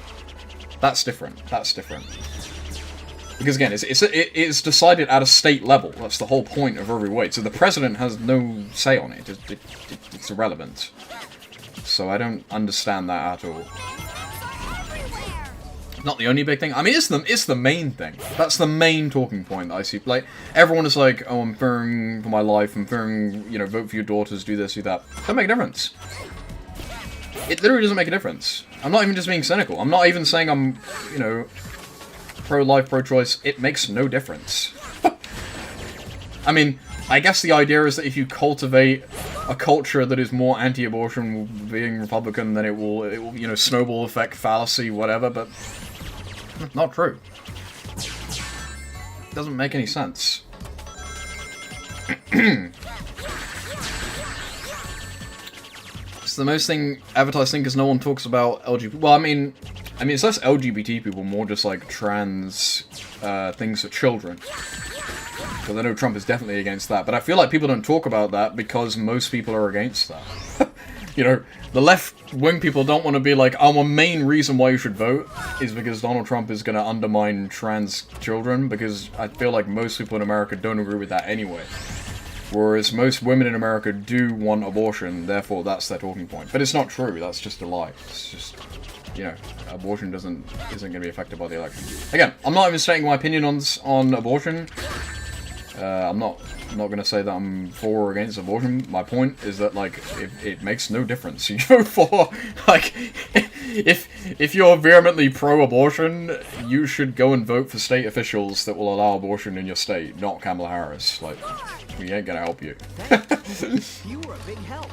that's different. That's different. Because again, it's decided at a state level. That's the whole point of Roe v. Wade. So the president has no say on it. It's irrelevant. So I don't understand that at all. Not the only big thing. I mean, it's the main thing. That's the main talking point that I see. Like, everyone is like, oh, I'm fearing for my life. I'm fearing, you know, vote for your daughters, do this, do that. Doesn't make a difference. It literally doesn't make a difference. I'm not even just being cynical. I'm not even saying I'm, you know, pro-life, pro-choice. It makes no difference. I mean, I guess the idea is that if you cultivate a culture that is more anti-abortion, being Republican, then it will, you know, snowball effect fallacy, whatever, but not true. Doesn't make any sense. It's the most thing advertised thing because no one talks about LGBT. Well, I mean, it's less LGBT people, more just like trans things for children. Because I know Trump is definitely against that, but I feel like people don't talk about that because most people are against that. You know, the left-wing people don't want to be like, our main reason why you should vote is because Donald Trump is going to undermine trans children, because I feel like most people in America don't agree with that anyway. Whereas most women in America do want abortion, therefore that's their talking point. But it's not true, that's just a lie. It's just, you know, abortion isn't going to be affected by the election. Again, I'm not even stating my opinion on abortion. I'm not going to say that I'm for or against abortion. My point is that, like, it makes no difference. You vote for, like, if you're vehemently pro-abortion, you should go and vote for state officials that will allow abortion in your state, not Kamala Harris. Like, we ain't going to help you. You were a big help.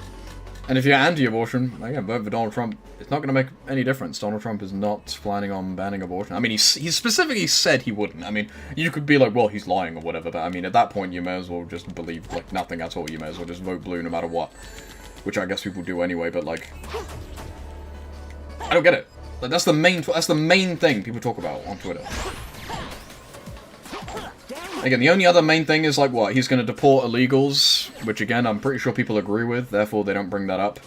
And if you're anti-abortion, again, vote for Donald Trump. It's not going to make any difference. Donald Trump is not planning on banning abortion. I mean, he specifically said he wouldn't. I mean, you could be like, well, he's lying or whatever, but I mean, at that point, you may as well just believe, like, nothing at all. You may as well just vote blue no matter what. Which I guess people do anyway, but, like, I don't get it. Like, that's the main thing people talk about on Twitter. Again, the only other main thing is, like, what? He's going to deport illegals, which, again, I'm pretty sure people agree with, therefore they don't bring that up.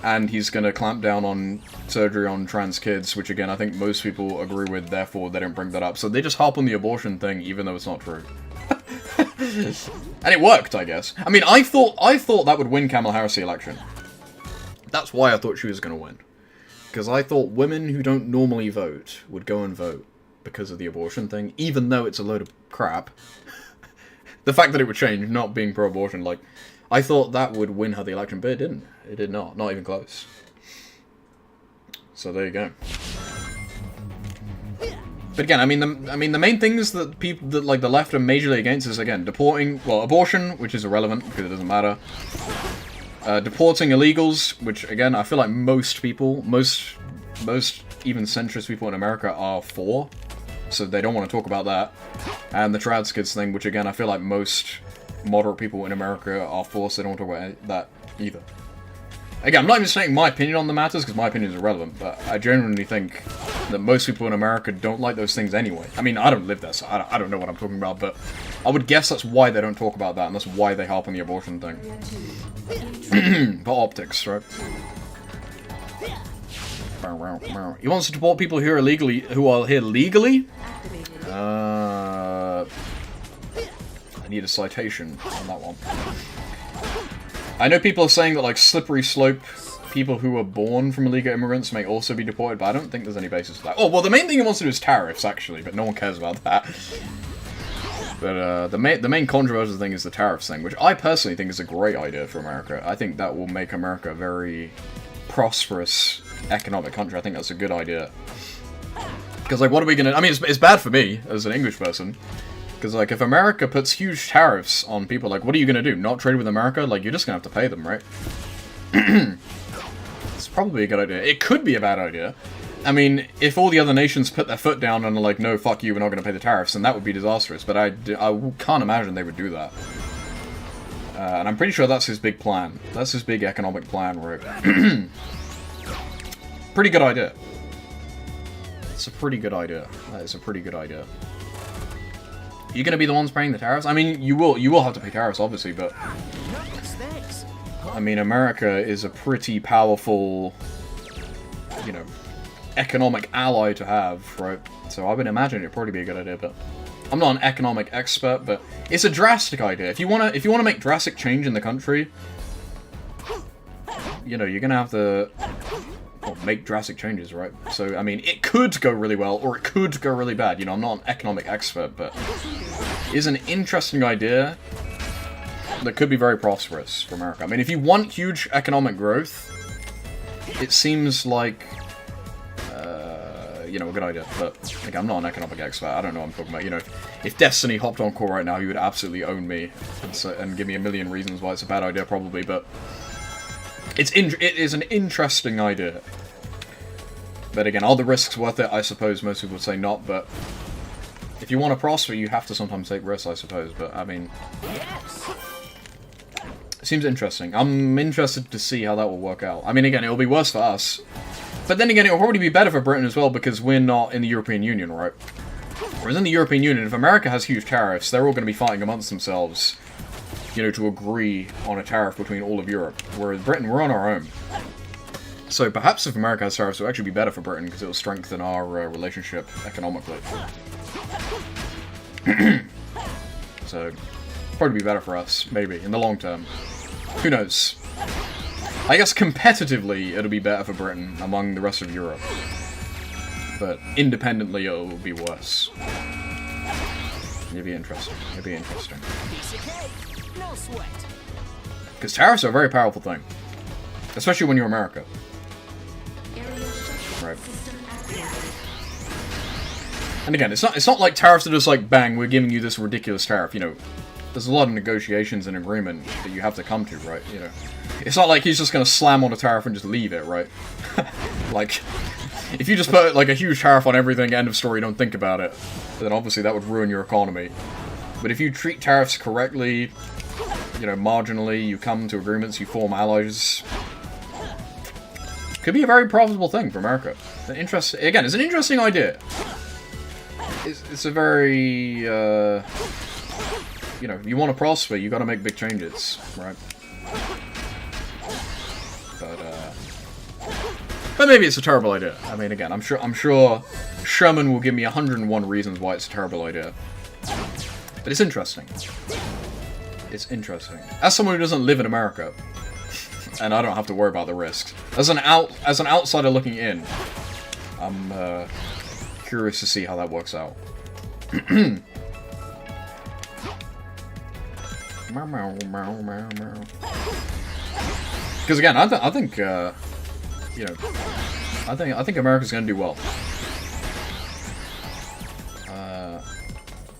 and he's going to clamp down on surgery on trans kids, which again I think most people agree with, therefore they don't bring that up. So they just harp on the abortion thing even though it's not true. And it worked, I guess. I mean, I thought that would win Kamala Harris the election. That's why I thought she was going to win. Because I thought women who don't normally vote would go and vote because of the abortion thing, even though it's a load of crap. The fact that it would change, not being pro-abortion, like, I thought that would win her the election, but it didn't. It did not. Not even close. So there you go. But again, I mean the main things that people that like the left are majorly against is again deporting, well, abortion, which is irrelevant because it doesn't matter. Deporting illegals, which again I feel like most people, most even centrist people in America are for, so they don't want to talk about that. And the trans kids thing, which again I feel like most moderate people in America are for, so they don't want to talk about that either. Again, I'm not even saying my opinion on the matters, because my opinion is irrelevant, but I genuinely think that most people in America don't like those things anyway. I mean, I don't live there, so I don't know what I'm talking about, but I would guess that's why they don't talk about that, and that's why they harp on the abortion thing. For optics, right? He wants to deport people who are here legally? I need a citation on that one. I know people are saying that, like, slippery slope people who are born from illegal immigrants may also be deported, but I don't think there's any basis for that. Oh, well, the main thing he wants to do is tariffs, actually, but no one cares about that. But the main controversial thing is the tariffs thing, which I personally think is a great idea for America. I think that will make America a very prosperous economic country. I think that's a good idea. Because, like, what are we gonna... I mean, it's bad for me, as an English person. Because, like, if America puts huge tariffs on people, like, what are you going to do? Not trade with America? Like, you're just going to have to pay them, right? It's probably a good idea. It could be a bad idea. I mean, if all the other nations put their foot down and are like, no, fuck you, we're not going to pay the tariffs, then that would be disastrous. But I can't imagine they would do that. And I'm pretty sure that's his big plan. That's his big economic plan, right? Pretty good idea. It's a pretty good idea. That is a pretty good idea. You're gonna be the ones paying the tariffs? I mean, you will have to pay tariffs, obviously, but... I mean, America is a pretty powerful, you know, economic ally to have, right? So I would imagine it'd probably be a good idea, but... I'm not an economic expert, but it's a drastic idea. If you wanna make drastic change in the country, you know, you're gonna have to... Well, make drastic changes, right? So, I mean, it could go really well, or it could go really bad. You know, I'm not an economic expert, but it is an interesting idea that could be very prosperous for America. I mean, if you want huge economic growth, it seems like, you know, a good idea. But, like, I'm not an economic expert. I don't know what I'm talking about. You know, if Destiny hopped on call right now, he would absolutely own me and give me a million reasons why it's a bad idea, probably, but... It is an interesting idea. But again, are the risks worth it? I suppose most people would say not, but... If you want to prosper, you have to sometimes take risks, I suppose, but, I mean... It seems interesting. I'm interested to see how that will work out. I mean, again, it'll be worse for us. But then again, it'll probably be better for Britain as well, because we're not in the European Union, right? Whereas in the European Union, if America has huge tariffs, they're all going to be fighting amongst themselves, you know, to agree on a tariff between all of Europe. Whereas Britain, we're on our own. So perhaps if America has tariffs, it will actually be better for Britain, because it will strengthen our relationship economically. So, probably be better for us, maybe, in the long term. Who knows? I guess competitively, it'll be better for Britain among the rest of Europe. But independently, it'll be worse. It'll be interesting. It'll be interesting. No sweat. Because tariffs are a very powerful thing. Especially when you're America. Right. And again, it's not like tariffs are just like, bang, we're giving you this ridiculous tariff, you know. There's a lot of negotiations and agreement that you have to come to, right, you know. It's not like he's just gonna slam on a tariff and just leave it, right? Like, if you just put, like, a huge tariff on everything, end of story, don't think about it, then obviously that would ruin your economy. But if you treat tariffs correctly, you know, marginally, you come to agreements, you form allies, could be a very profitable thing for America. Again, it's an interesting idea. It's a very, you know, you want to prosper, you got to make big changes, right? But, But maybe it's a terrible idea. I mean, again, I'm sure Sherman will give me 101 reasons why it's a terrible idea. But it's interesting. It's interesting. As someone who doesn't live in America, and I don't have to worry about the risks, as an outsider looking in, I'm curious to see how that works out. Because again, I think you know, I think America's gonna do well.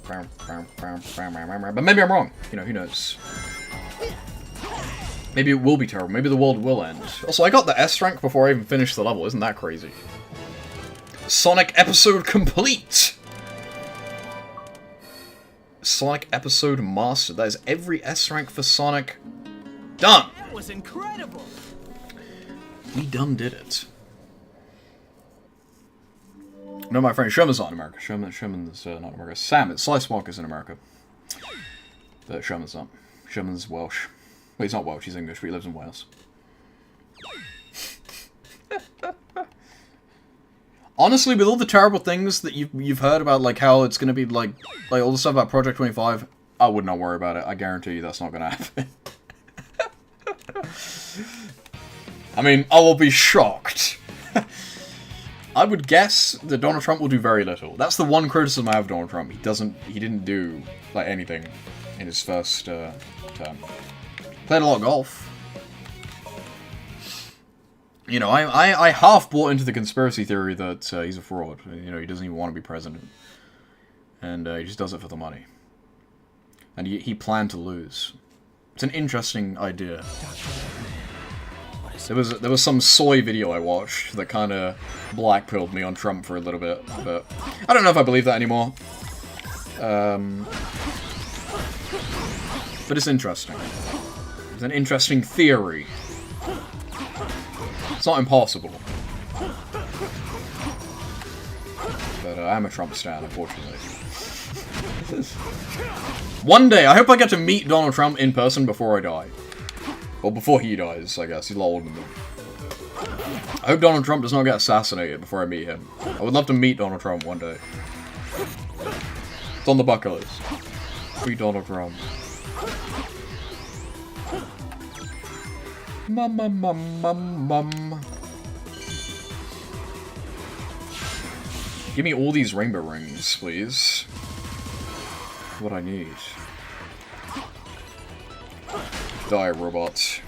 But maybe I'm wrong. You know, who knows? Maybe it will be terrible. Maybe the world will end. Also, I got the S rank before I even finished the level. Isn't that crazy? Sonic episode complete! Sonic episode mastered. That is every S rank for Sonic done! That was incredible! We done did it. No, my friend, Sherman's not in America. Sherman's not in America. Slice Walker's in America. But Sherman's not. Sherman's Welsh. Well, he's not Welsh, he's English, but he lives in Wales. Honestly, with all the terrible things that you've heard about, like how it's gonna be like all the stuff about Project 25, I would not worry about it. I guarantee you that's not gonna happen. I mean, I will be shocked. I would guess that Donald Trump will do very little. That's the one criticism I have of Donald Trump. He didn't do, like, anything in his first term. Played a lot of golf. You know, I half bought into the conspiracy theory that he's a fraud. You know, he doesn't even want to be president. And he just does it for the money. And he planned to lose. It's an interesting idea. There was some soy video I watched that kind of blackpilled me on Trump for a little bit, but I don't know if I believe that anymore. But it's interesting. It's an interesting theory. It's not impossible. But I'm a Trump stan, unfortunately. One day, I hope I get to meet Donald Trump in person before I die. Well, before he dies, I guess. He's a lot older than me. I hope Donald Trump does not get assassinated before I meet him. I would love to meet Donald Trump one day. It's on the bucket list. Free Donald Trump. Mum. Give me all these rainbow rings, please. What I need. Die, robots.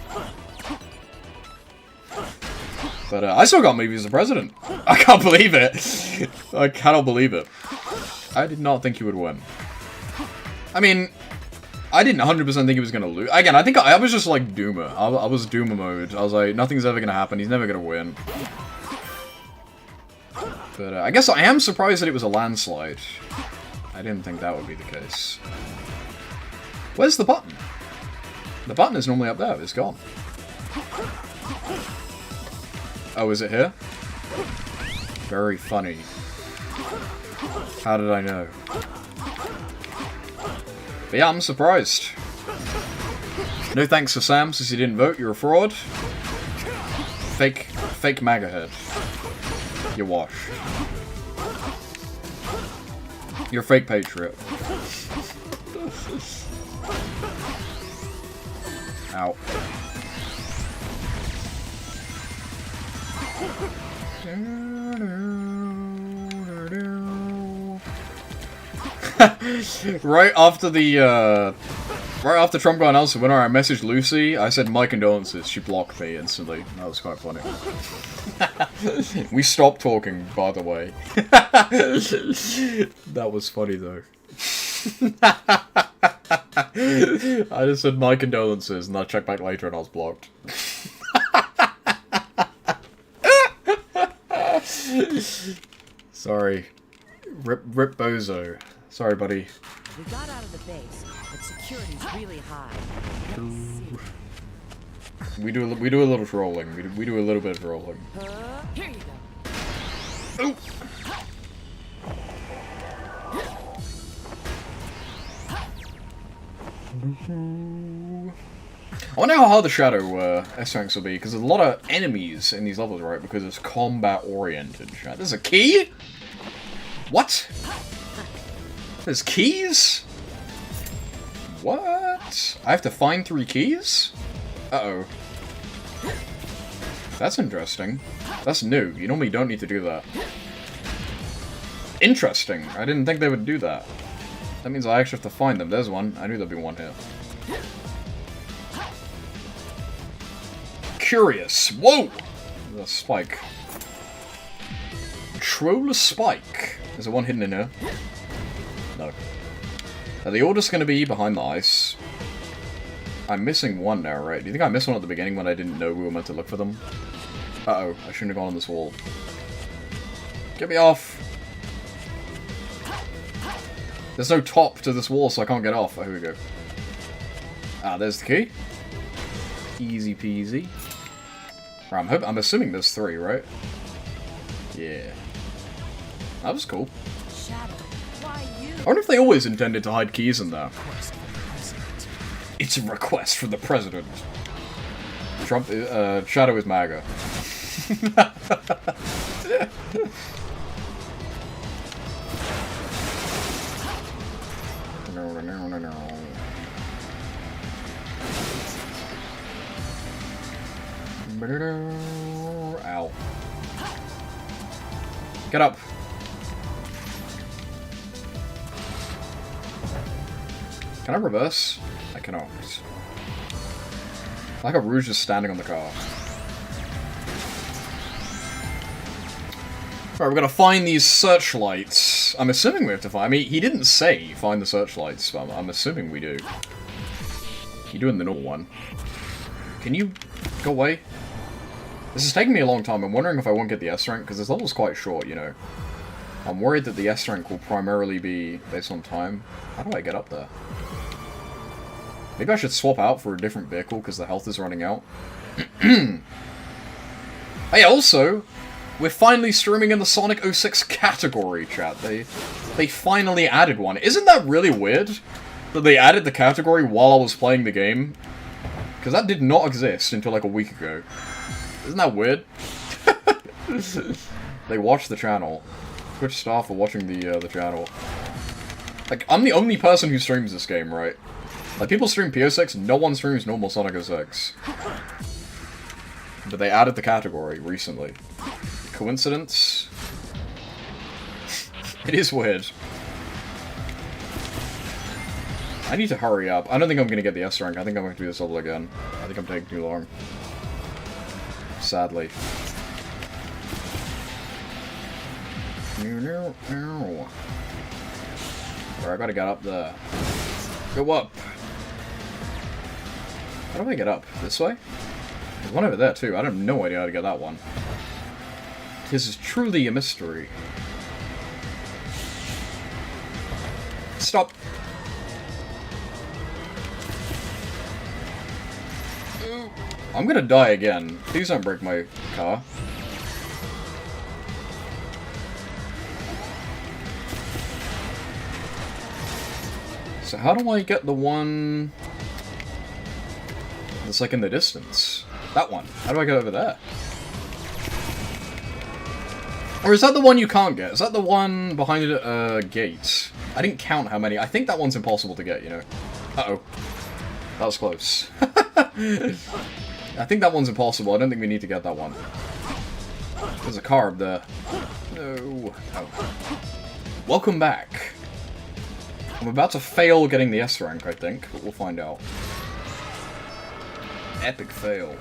But I still got maybe as the president. I can't believe it. I cannot believe it. I did not think he would win. I mean, I didn't 100% think he was going to lose. Again, I think I was just like Doomer. I was Doomer mode. I was like, nothing's ever going to happen. He's never going to win. But I guess I am surprised that it was a landslide. I didn't think that would be the case. Where's the button? The button is normally up there. It's gone. Oh, is it here? Very funny. How did I know? But yeah, I'm surprised. No thanks to Sam, since he didn't vote. You're a fraud. Fake MAGA head. You're washed. You're a fake patriot. Ow. Right after Trump got announced the winner, I messaged Lucy. I said, my condolences. She blocked me instantly. That was quite funny. We stopped talking, by the way. That was funny, though. I just said, my condolences, and I checked back later and I was blocked. Sorry. Rip Bozo. Sorry, buddy. We got out of the base, but security's really high. We do a little trolling. We do a little bit of trolling. Here you go. Ooh. I wonder how hard the Shadow S ranks will be, because there's a lot of enemies in these levels, right? Because it's combat-oriented. Right? There's a key? What? There's keys? What? I have to find 3 keys? Uh-oh. That's interesting. That's new. You normally don't need to do that. Interesting. I didn't think they would do that. That means I actually have to find them. There's one. I knew there'd be one here. Curious. Whoa! There's a spike. Troll spike. Is there one hidden in here? No. Are they all just going to be behind the ice? I'm missing one now, right? Do you think I missed one at the beginning when I didn't know we were meant to look for them? Uh-oh. I shouldn't have gone on this wall. Get me off! There's no top to this wall, so I can't get off. Oh, here we go. Ah, there's the key. Easy peasy. Right, I'm assuming there's 3, right? Yeah. That was cool. Shadow, why you? I wonder if they always intended to hide keys in there. It's a request from the president. Trump, Shadow is MAGA. No. Ow. Get up. Can I reverse? I cannot. I like a Rouge just standing on the car. Alright, we're gonna find these searchlights. I'm assuming we have to find... I mean, he didn't say find the searchlights, but I'm assuming we do. You're doing the normal one. Can you go away? This is taking me a long time. I'm wondering if I won't get the S rank, because this level's quite short, you know. I'm worried that the S rank will primarily be based on time. How do I get up there? Maybe I should swap out for a different vehicle, because the health is running out. Hey, also... we're finally streaming in the Sonic 06 category, chat. They finally added one. Isn't that really weird? That they added the category while I was playing the game? Because that did not exist until like a week ago. Isn't that weird? They watch the channel. Twitch staff are watching the channel. Like, I'm the only person who streams this game, right? Like, people stream PO6, no one streams normal Sonic 06. But they added the category recently. Coincidence? It is weird. I need to hurry up. I don't think I'm going to get the S rank. I think I'm going to do this level again. I think I'm taking too long. Sadly. Alright, I gotta get up there. Go up! How do I get up? This way? There's one over there too. I have no idea how to get that one. This is truly a mystery. Stop! I'm gonna die again. Please don't break my car. So how do I get the one that's like in the distance? That one. How do I get over there? Or is that the one you can't get? Is that the one behind a gate? I didn't count how many. I think that one's impossible to get, you know. Uh-oh. That was close. I think that one's impossible. I don't think we need to get that one. There's a car up there. No. Oh. Welcome back. I'm about to fail getting the S rank, I think, but we'll find out. Epic fail.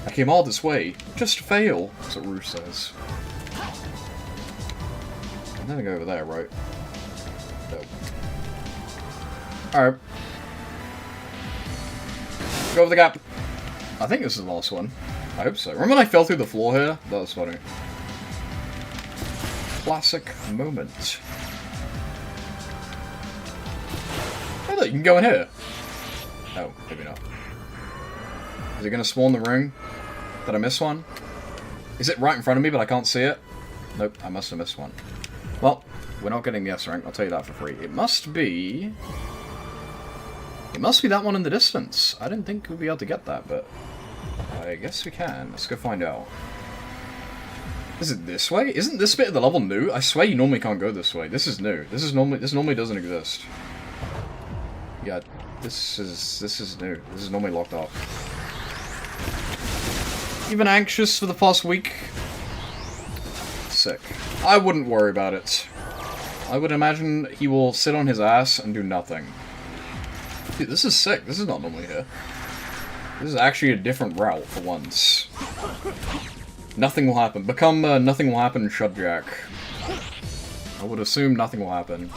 I came all this way. Just fail. That's what Rouge says. I'm gonna go over there, right? No. Alright. Go over the gap. I think this is the last one. I hope so. Remember when I fell through the floor here? That was funny. Classic moment. Oh look, you can go in here. Oh, maybe not. Is it gonna spawn the ring? Did I miss one? Is it right in front of me but I can't see it? Nope, I must have missed one. Well, we're not getting the S rank, I'll tell you that for free. It must be... It must be that one in the distance. I didn't think we'd be able to get that, but I guess we can. Let's go find out. Is it this way? Isn't this bit of the level new? I swear you normally can't go this way. This is new. This normally doesn't exist. Yeah, this is new. This is normally locked up. Even anxious for the past week. Sick. I wouldn't worry about it. I would imagine he will sit on his ass and do nothing. Dude, this is sick. This is not normally here. This is actually a different route for once. Nothing will happen. Become Nothing Will Happen Shudjack. I would assume nothing will happen.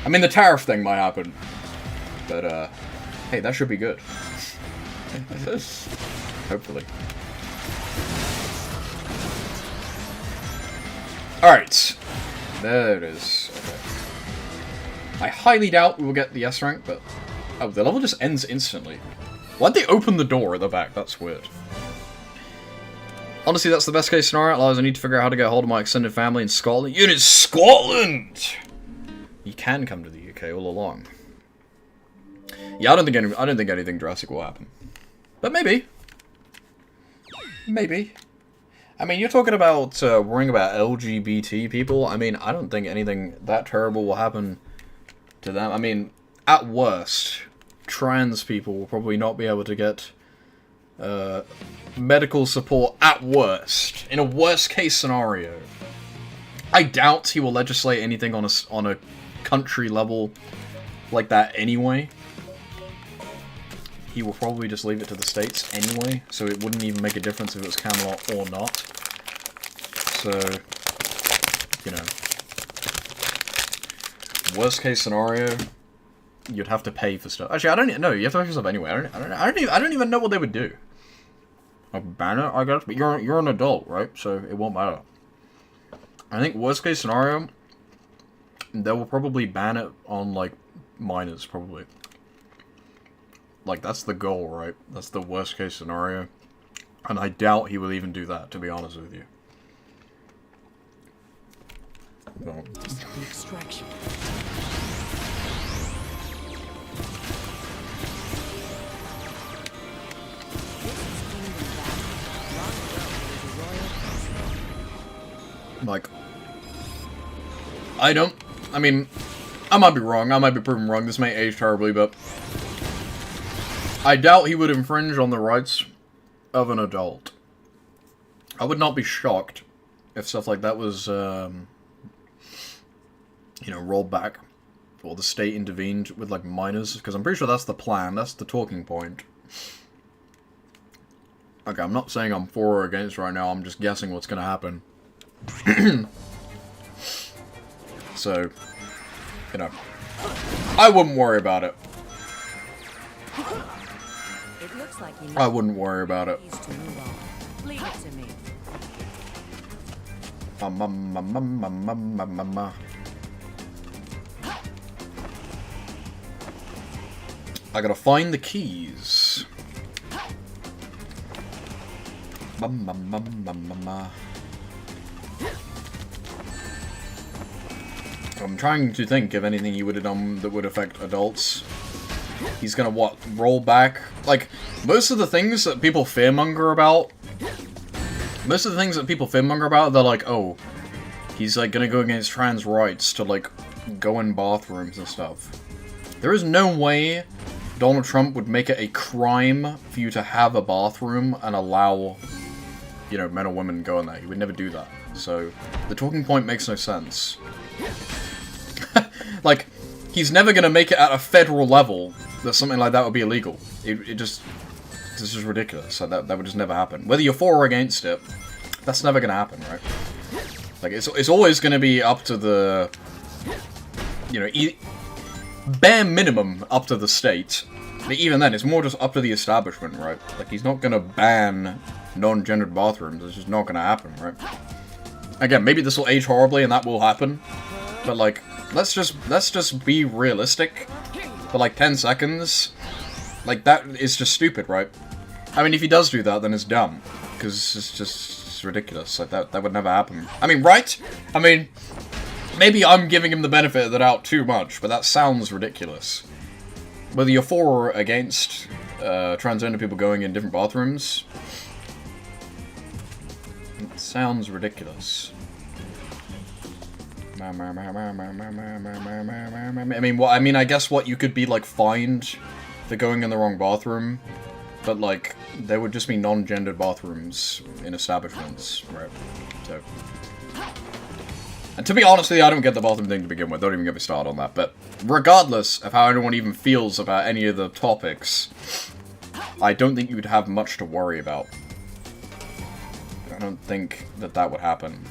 I mean, the tariff thing might happen. But, hey, that should be good. Hopefully. Alright. There it is. Okay. I highly doubt we will get the S rank, but... Oh, the level just ends instantly. Why'd they open the door at the back? That's weird. Honestly, that's the best case scenario. Otherwise, I need to figure out how to get hold of my extended family in Scotland. Unit Scotland! You can come to the UK all along. Yeah, I don't think anything drastic will happen. But maybe. Maybe. I mean, you're talking about worrying about LGBT people. I mean, I don't think anything that terrible will happen to them. I mean, at worst, trans people will probably not be able to get medical support at worst. In a worst case scenario. I doubt he will legislate anything on a country level like that anyway. He will probably just leave it to the states anyway, so it wouldn't even make a difference if it was Camelot or not. So, you know, worst case scenario, you'd have to pay for stuff. Actually, I don't know. You have to pay for stuff anyway. I don't even know what they would do. A banner, I guess, but you're an adult, right? So it won't matter. I think worst case scenario, they will probably ban it on like minors, probably. Like, that's the goal, right? That's the worst case scenario. And I doubt he will even do that, to be honest with you. No. The extraction. Like, I mean, I might be wrong. I might be proven wrong. This may age terribly, but I doubt he would infringe on the rights of an adult. I would not be shocked if stuff like that was, you know, rolled back. Or the state intervened with, like, minors. Because I'm pretty sure that's the plan. That's the talking point. Okay, I'm not saying I'm for or against right now. I'm just guessing what's going to happen. So, you know, I wouldn't worry about it. It looks like you I wouldn't worry about it. needs to move on. Leave it to me. I gotta find the keys. I'm trying to think of anything he would have done that would affect adults. He's gonna, what, roll back? Like, most of the things that people fearmonger about, they're like, oh, he's, like, gonna go against trans rights to, like, go in bathrooms and stuff. There is no way Donald Trump would make it a crime for you to have a bathroom and allow, you know, men or women go in there. He would never do that. So, the talking point makes no sense. Like, he's never gonna make it at a federal level that something like that would be illegal. This is ridiculous. So that would just never happen. Whether you're for or against it, that's never gonna happen, right? Like, it's always gonna be up to the, you know, bare minimum up to the state. But even then, it's more just up to the establishment, right? Like, he's not gonna ban non-gendered bathrooms. It's just not gonna happen, right? Again, maybe this will age horribly and that will happen. But, like, let's just be realistic for, like, 10 seconds. Like, that is just stupid, right? I mean, if he does do that, then it's dumb. Because it's ridiculous. Like, that would never happen. I mean, right? I mean, maybe I'm giving him the benefit of the doubt too much, but that sounds ridiculous. Whether you're for or against transgender people going in different bathrooms, it sounds ridiculous. I mean, I guess what you could be, like, fined for going in the wrong bathroom, but, like, there would just be non-gendered bathrooms in establishments, right? So, and to be honest with you, I don't get the bathroom thing to begin with. Don't even get me started on that. But regardless of how anyone even feels about any of the topics, I don't think you'd have much to worry about. I don't think that would happen.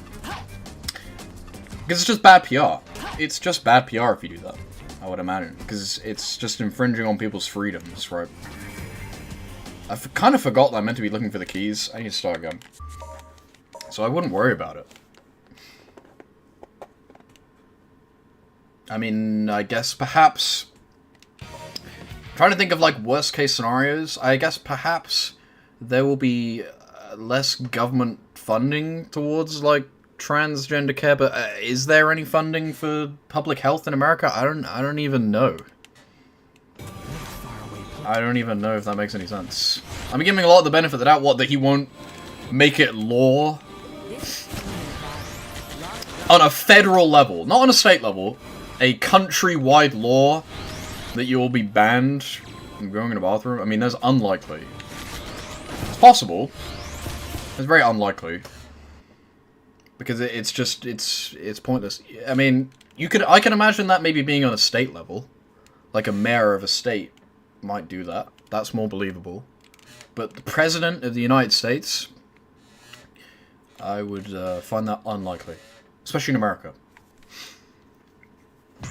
Because it's just bad PR. It's just bad PR if you do that, I would imagine. Because it's just infringing on people's freedoms, right? I kind of forgot that I meant to be looking for the keys. I need to start again. So I wouldn't worry about it. I mean, I guess perhaps... trying to think of, like, worst case scenarios. I guess perhaps there will be less government funding towards, like, transgender care, but is there any funding for public health in America? I don't even know. I don't even know if that makes any sense. I'm giving a lot of the benefit of the doubt, what, that he won't make it law on a federal level, not on a state level, a countrywide law that you will be banned from going in a bathroom. I mean, that's unlikely. It's possible. It's very unlikely. Because it's just, it's pointless. I mean, I can imagine that maybe being on a state level. Like a mayor of a state might do that. That's more believable. But the President of the United States, I would find that unlikely. Especially in America. I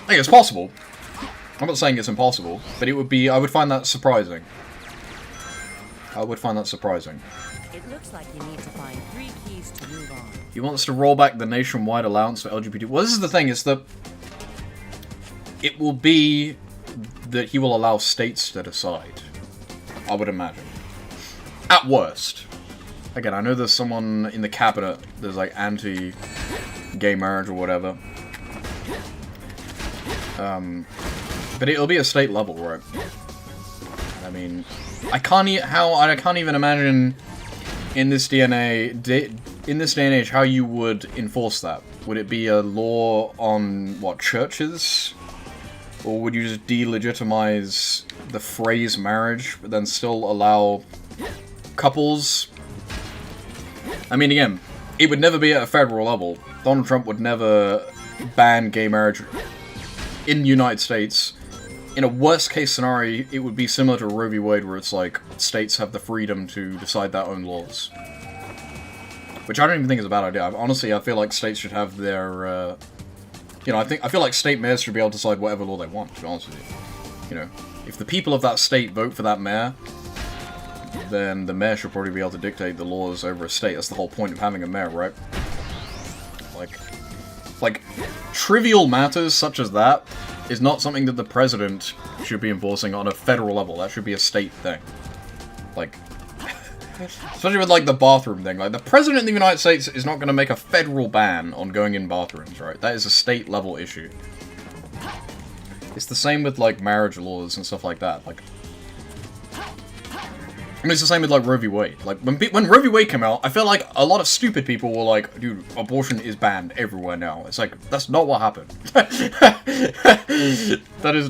think it's possible. I'm not saying it's impossible, but it would be, I would find that surprising. I would find that surprising. It looks like you need to find 3 keys to move on. He wants to roll back the nationwide allowance for LGBT. Well, this is the thing, is that it will be that he will allow states to decide. I would imagine. At worst. Again, I know there's someone in the cabinet that's like anti-gay marriage or whatever. But it'll be a state level, right? I mean, I can't even imagine in this day and age how you would enforce that. Would it be a law on what, churches? Or would you just delegitimize the phrase marriage, but then still allow couples? I mean, again, it would never be at a federal level. Donald Trump would never ban gay marriage in the United States. In a worst case scenario, it would be similar to Roe v. Wade, where it's like, states have the freedom to decide their own laws. Which I don't even think is a bad idea. Honestly, I feel like states should have their, I feel like state mayors should be able to decide whatever law they want, to be honest with you. You know, if the people of that state vote for that mayor, then the mayor should probably be able to dictate the laws over a state. That's the whole point of having a mayor, right? Like, trivial matters such as that is not something that the president should be enforcing on a federal level. That should be a state thing. Like, especially with, like, the bathroom thing. Like, the president of the United States is not going to make a federal ban on going in bathrooms, right? That is a state-level issue. It's the same with, like, marriage laws and stuff like that. Like, I mean, it's the same with, like, Roe v. Wade. Like, when Roe v. Wade came out, I feel like a lot of stupid people were like, dude, abortion is banned everywhere now. It's like, that's not what happened. That's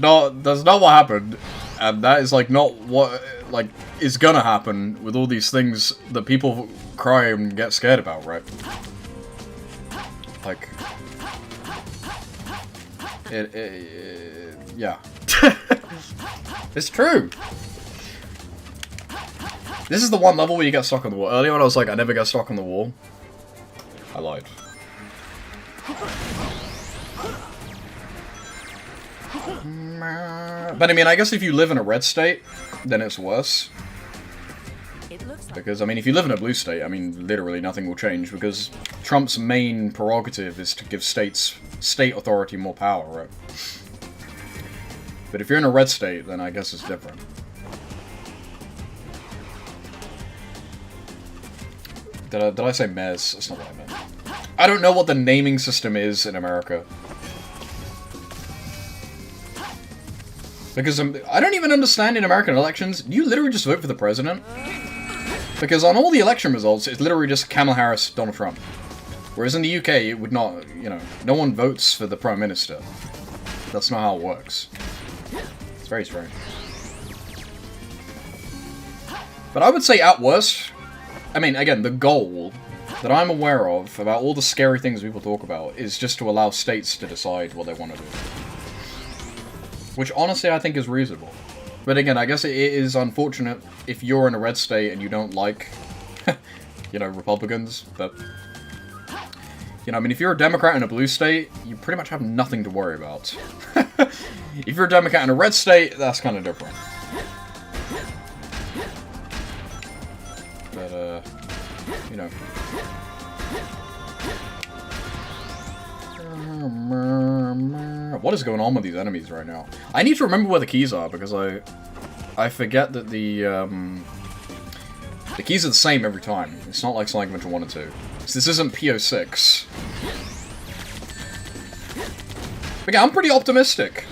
not what happened. And that is, like, not what, like, is gonna happen with all these things that people cry and get scared about, right? Like, yeah. It's true. This is the one level where you get stuck on the wall. Earlier when I was like, I never get stuck on the wall, I lied. But I mean, I guess if you live in a red state, then it's worse. Because, I mean, if you live in a blue state, I mean, literally nothing will change, because Trump's main prerogative is to give state authority more power, right? But if you're in a red state, then I guess it's different. Did I say Mez? That's not what I meant. I don't know what the naming system is in America. Because I don't even understand in American elections, you literally just vote for the president? Because on all the election results, it's literally just Kamala Harris, Donald Trump. Whereas in the UK, it would not, you know, no one votes for the Prime Minister. That's not how it works. It's very strange. But I would say at worst, I mean, again, the goal that I'm aware of about all the scary things people talk about is just to allow states to decide what they want to do. Which, honestly, I think is reasonable. But again, I guess it is unfortunate if you're in a red state and you don't like, you know, Republicans, but... You know, I mean, if you're a Democrat in a blue state, you pretty much have nothing to worry about. If you're a Democrat in a red state, that's kind of different. But, you know... What is going on with these enemies right now? I need to remember where the keys are, because I forget that the keys are the same every time. It's not like Sonic Adventure 1 and 2. So this isn't PO6. But yeah, I'm pretty optimistic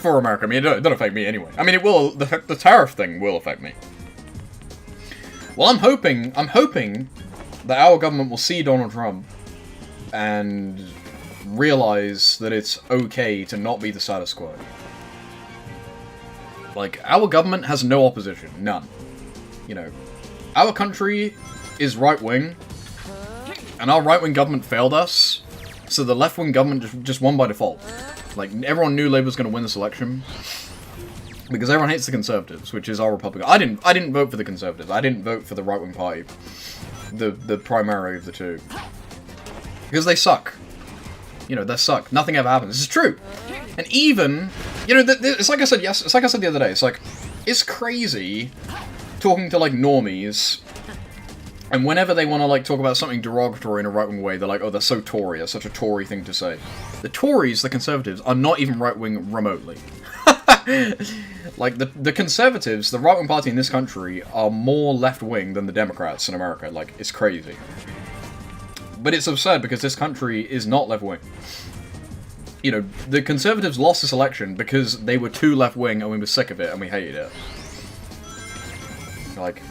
for America. I mean, it don't affect me anyway. I mean, it will, the tariff thing will affect me. Well, I'm hoping that our government will see Donald Trump and realize that it's okay to not be the status quo. Like, our government has no opposition. None. You know, our country is right-wing, and our right-wing government failed us, so the left-wing government just won by default. Like, everyone knew Labour was going to win this election, because everyone hates the Conservatives, which is our Republican. I didn't vote for the Conservatives. I didn't vote for the right-wing party, the primary of the two, because they suck. You know, they suck. Nothing ever happens. This is true. And even, you know, it's like I said, yes, it's like I said the other day. It's like, it's crazy talking to, like, normies, and whenever they want to, like, talk about something derogatory in a right-wing way, they're like, oh, they're so Tory. That's such a Tory thing to say. The Tories, the Conservatives, are not even right-wing remotely. Like, the Conservatives, the right-wing party in this country, are more left-wing than the Democrats in America. Like, it's crazy. But it's absurd because this country is not left-wing. You know, the Conservatives lost this election because they were too left-wing and we were sick of it and we hated it. Like,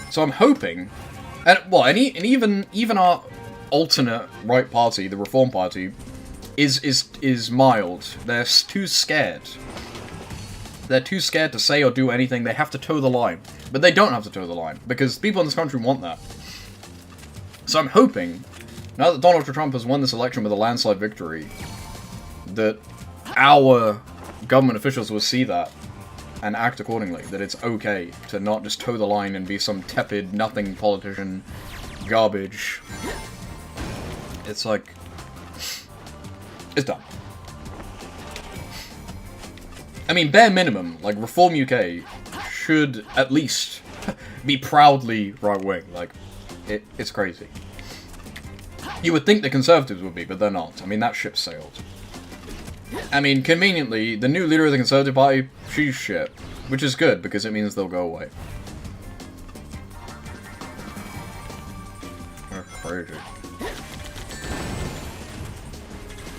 so I'm hoping, and even our alternate right party, the Reform Party, is mild. They're too scared. They're too scared to say or do anything. They have to toe the line. But they don't have to toe the line because people in this country want that. So I'm hoping, now that Donald Trump has won this election with a landslide victory, that our government officials will see that and act accordingly. That it's okay to not just toe the line and be some tepid, nothing politician garbage. It's like, it's done. I mean, bare minimum, like, Reform UK should at least be proudly right-wing. Like, it's crazy. You would think the Conservatives would be, but they're not. I mean, that ship sailed. I mean, conveniently, the new leader of the Conservative Party, she's shit. Which is good, because it means they'll go away. They're crazy.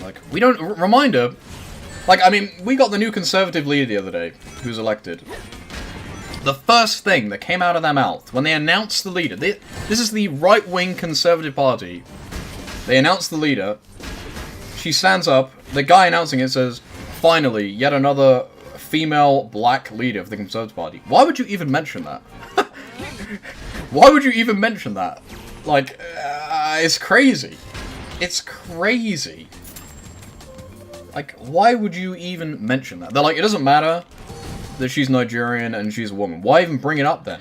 Like, we don't... Reminder, like, I mean, we got the new Conservative leader the other day, who's elected. The first thing that came out of their mouth, when they announced the leader... This is the right-wing Conservative Party. They announced the leader. She stands up. The guy announcing it says, finally, yet another female black leader of the Conservative Party. Why would you even mention that? Why would you even mention that? Like, it's crazy. It's crazy. Like, why would you even mention that? They're like, it doesn't matter that she's Nigerian and she's a woman. Why even bring it up then?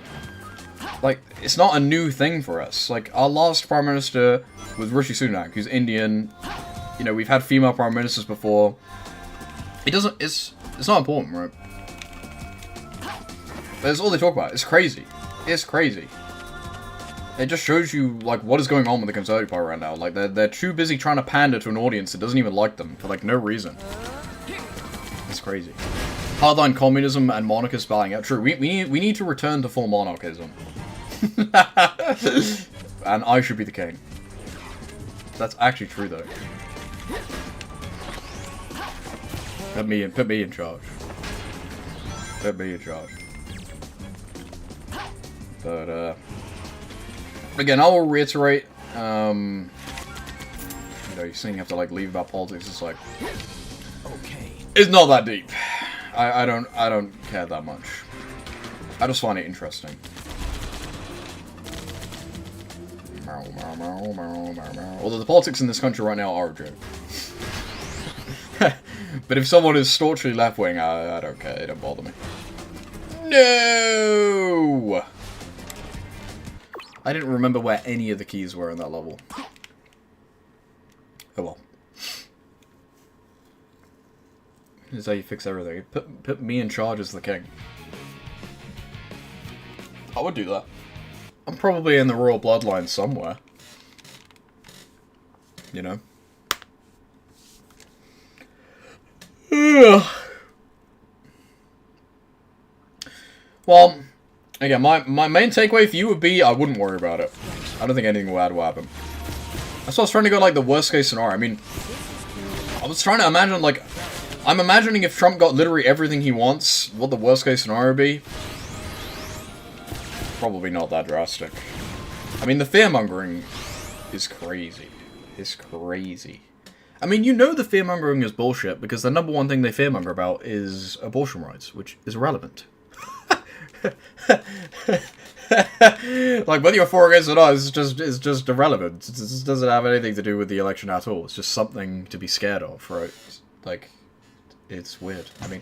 Like, it's not a new thing for us. Like, our last Prime Minister was Rishi Sunak, who's Indian. You know, we've had female Prime Ministers before. It doesn't, it's not important, right? That's all they talk about. It's crazy. It's crazy. It just shows you, like, what is going on with the Conservative Party right now. Like, they're too busy trying to pander to an audience that doesn't even like them for, like, no reason. It's crazy. Hardline communism and monarchists bowing out. True, we need to return to full monarchism. And I should be the king. That's actually true, though. Put me in charge. Put me in charge. But, again, I will reiterate, you know, you're saying you have to, like, leave about politics, it's like, Okay. it's not that deep. I don't care that much. I just find it interesting. Although the politics in this country right now are a joke. But if someone is staunchly left-wing, I don't care, it don't bother me. No! I didn't remember where any of the keys were in that level. Oh well. This is how you fix everything. Put me in charge as the king. I would do that. I'm probably in the royal bloodline somewhere. You know? Well, again, my main takeaway for you would be I wouldn't worry about it. I don't think anything bad will happen. That's why I was trying to go like the worst case scenario. I mean, I was trying to imagine like, I'm imagining if Trump got literally everything he wants, what the worst case scenario would be. Probably not that drastic. I mean, the fear-mongering is crazy. It's crazy. I mean, you know the fear-mongering is bullshit because the number one thing they fear-monger about is abortion rights, which is irrelevant. Like, whether you're for or against it or not, it's just irrelevant. It just doesn't have anything to do with the election at all. It's just something to be scared of, right? Like, it's weird. I mean,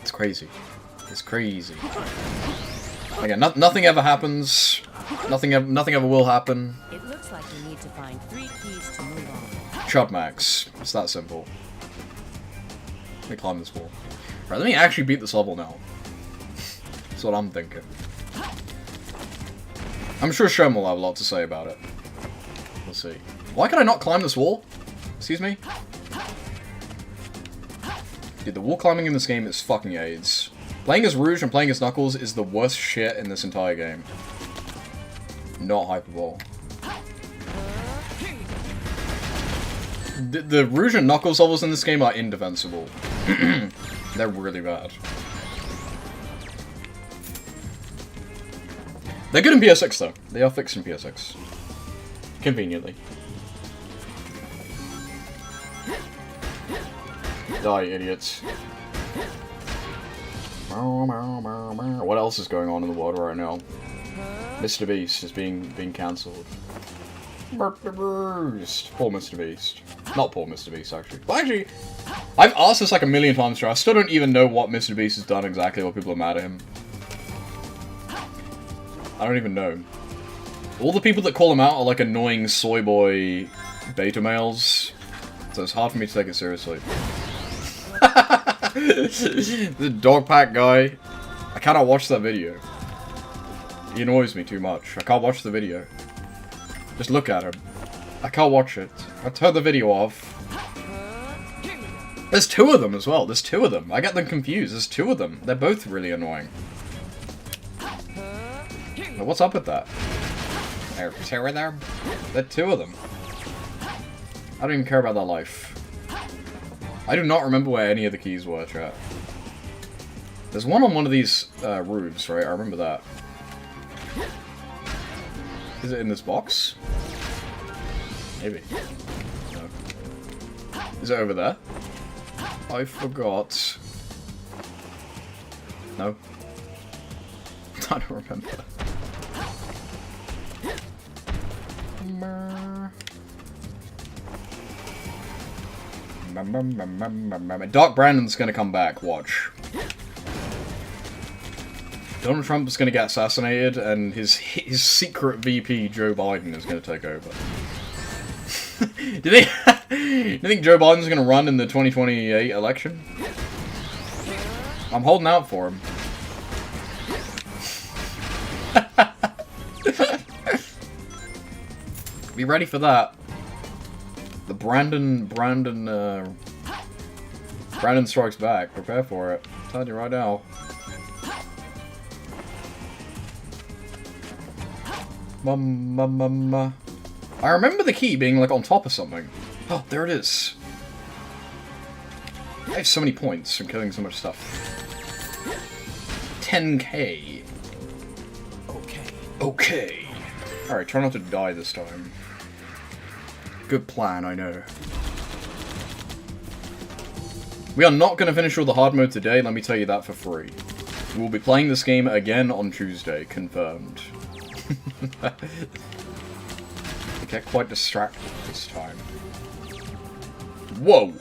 it's crazy. It's crazy. Again, nothing ever happens. Nothing ever will happen. It looks like you need to find 3 keys to move on. Chub max. It's that simple. Let me climb this wall. Right, let me actually beat this level now. That's what I'm thinking. I'm sure Shem will have a lot to say about it. We'll see. Why can I not climb this wall? Excuse me? Dude, the wall climbing in this game is fucking AIDS. Playing as Rouge and playing as Knuckles is the worst shit in this entire game. Not hyperbole. The Rouge and Knuckles levels in this game are indefensible. They're really bad. They're good in PS6 though. They are fixed in PS6. Conveniently. Die, idiots. What else is going on in the world right now? Mr. Beast is being cancelled. Poor Mr. Beast. Not poor Mr. Beast, actually. Well, actually, I've asked this like a million times, I still don't even know what Mr. Beast has done exactly, what people are mad at him. I don't even know. All the people that call him out are like annoying soy boy beta males, so it's hard for me to take it seriously. The dog pack guy. I cannot watch that video. He annoys me too much. I can't watch the video. Just look at him. I can't watch it. I turn the video off. There's 2 of them as well. There's 2 of them. I get them confused. There's 2 of them. They're both really annoying. Now, what's up with that? There, 2 of them. There are 2 of them. I don't even care about their life. I do not remember where any of the keys were, chat. There's one on one of these roofs, right? I remember that. Is it in this box? Maybe. No. Is it over there? I forgot. No. I don't remember. Doc Brandon's gonna come back, watch. Donald Trump is gonna get assassinated, and his secret VP, Joe Biden, is gonna take over. Do you think Joe Biden's gonna run in the 2028 election? I'm holding out for him. Be ready for that. The Brandon strikes back. Prepare for it. I'm telling you right now. I remember the key being like on top of something. Oh, there it is. I have so many points from killing so much stuff. 10k. Okay. Alright, try not to die this time. Good plan, I know. We are not going to finish all the hard mode today, let me tell you that for free. We will be playing this game again on Tuesday, confirmed. I get quite distracted this time. Whoa!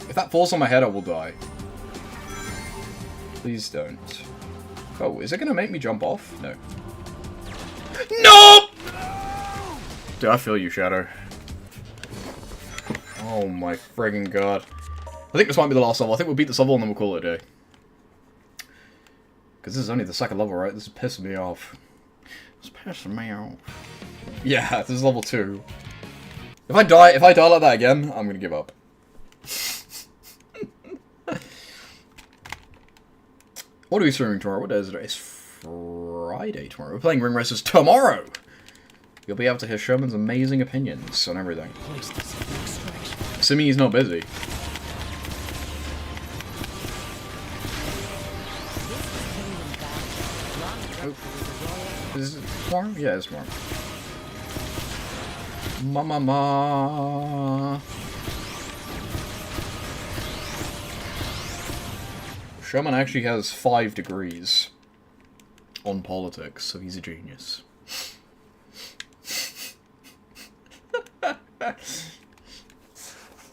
If that falls on my head, I will die. Please don't. Oh, is it going to make me jump off? No. No! Dude, I feel you, Shadow. Oh my friggin' god. I think this might be the last level. I think we'll beat this level and then we'll call it a day. Because this is only the second level, right? This is pissing me off. It's pissing me off. Yeah, this is level 2. If I die like that again, I'm gonna give up. What are we streaming tomorrow? What day is it? It's Friday tomorrow. We're playing Ring Races tomorrow! You'll be able to hear Sherman's amazing opinions on everything. Assuming he's not busy. Is it tomorrow? Yeah, it's tomorrow. Ma. Sherman actually has 5 degrees on politics, so he's a genius.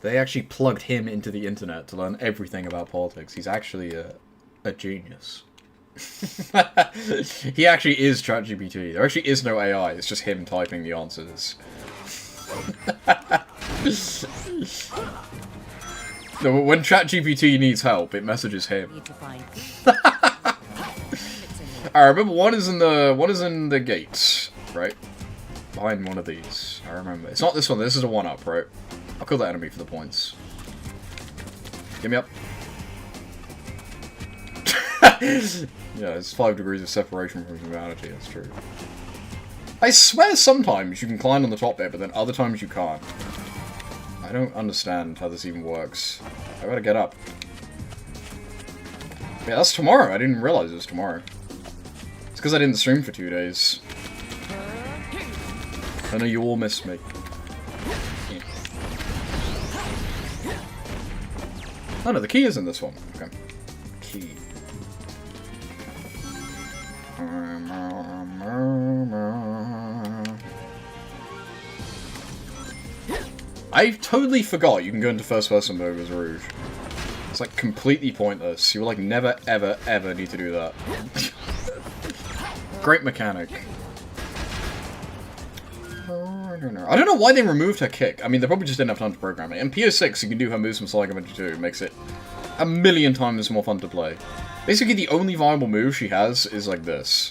They actually plugged him into the internet to learn everything about politics. He's actually a genius. He actually is ChatGPT. There actually is no AI, it's just him typing the answers. No, when ChatGPT needs help, it messages him. Need to find I remember one is in the gates, right? Behind one of these. I remember. It's not this one, this is a 1-up, right? I'll kill that enemy for the points. Get me up. Yeah, it's 5 degrees of separation from humanity, that's true. I swear sometimes you can climb on the top bit, but then other times you can't. I don't understand how this even works. I gotta get up. Yeah, that's tomorrow. I didn't realize it was tomorrow. It's because I didn't stream for 2 days. I know you all missed me. Oh no, the key is in this one. Okay. Key. I totally forgot you can go into first person mode as Rouge. It's like completely pointless. You will like never ever ever need to do that. Great mechanic. I don't know why they removed her kick. I mean, they probably just didn't have time to program it. In PO6, you can do her moves from Sonic Adventure 2. It makes it a million times more fun to play. Basically, the only viable move she has is like this.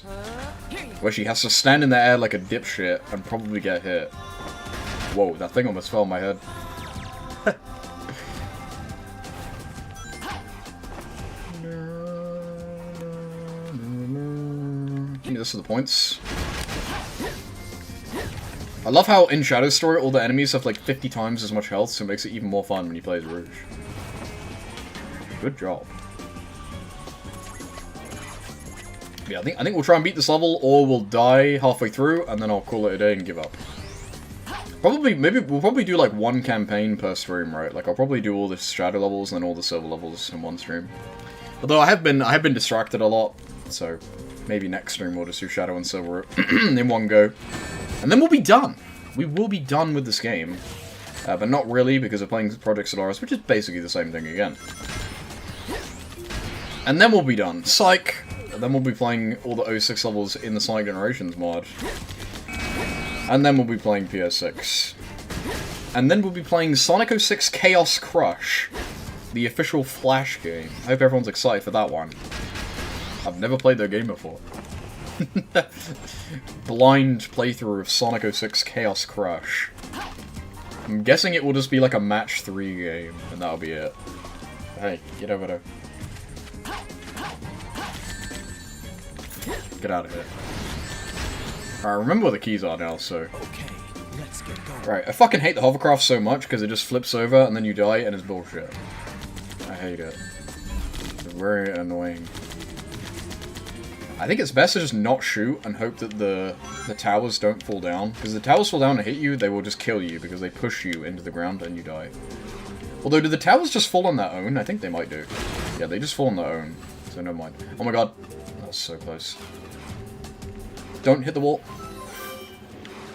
Where she has to stand in the air like a dipshit and probably get hit. Whoa, that thing almost fell on my head. Give me this for the points. I love how in Shadow Story all the enemies have like 50 times as much health, so it makes it even more fun when you play as Rouge. Good job. Yeah, I think we'll try and beat this level, or we'll die halfway through, and then I'll call it a day and give up. We'll probably do like 1 campaign per stream, right? Like I'll probably do all the Shadow levels and then all the Silver levels in 1 stream. Although I have been distracted a lot, so maybe next stream we'll just do Shadow and Silver in 1 go. And then we'll be done. We will be done with this game. But not really, because we're playing Project Solaris, which is basically the same thing again. And then we'll be done. Psych! And then we'll be playing all the 06 levels in the Sonic Generations mod. And then we'll be playing PS6. And then we'll be playing Sonic 06 Chaos Crush. The official Flash game. I hope everyone's excited for that one. I've never played their game before. Blind playthrough of Sonic 06 Chaos Crush. I'm guessing it will just be like a match 3 game, and that'll be it. Hey, get over there. Get out of here. Alright, remember where the keys are now, so... Okay, let's get going. Right, I fucking hate the hovercraft so much because it just flips over and then you die and it's bullshit. I hate it. It's very annoying. I think it's best to just not shoot and hope that the towers don't fall down. Because if the towers fall down and hit you, they will just kill you because they push you into the ground and you die. Although, do the towers just fall on their own? I think they might do. Yeah, they just fall on their own. So never mind. Oh my god. That was so close. Don't hit the wall.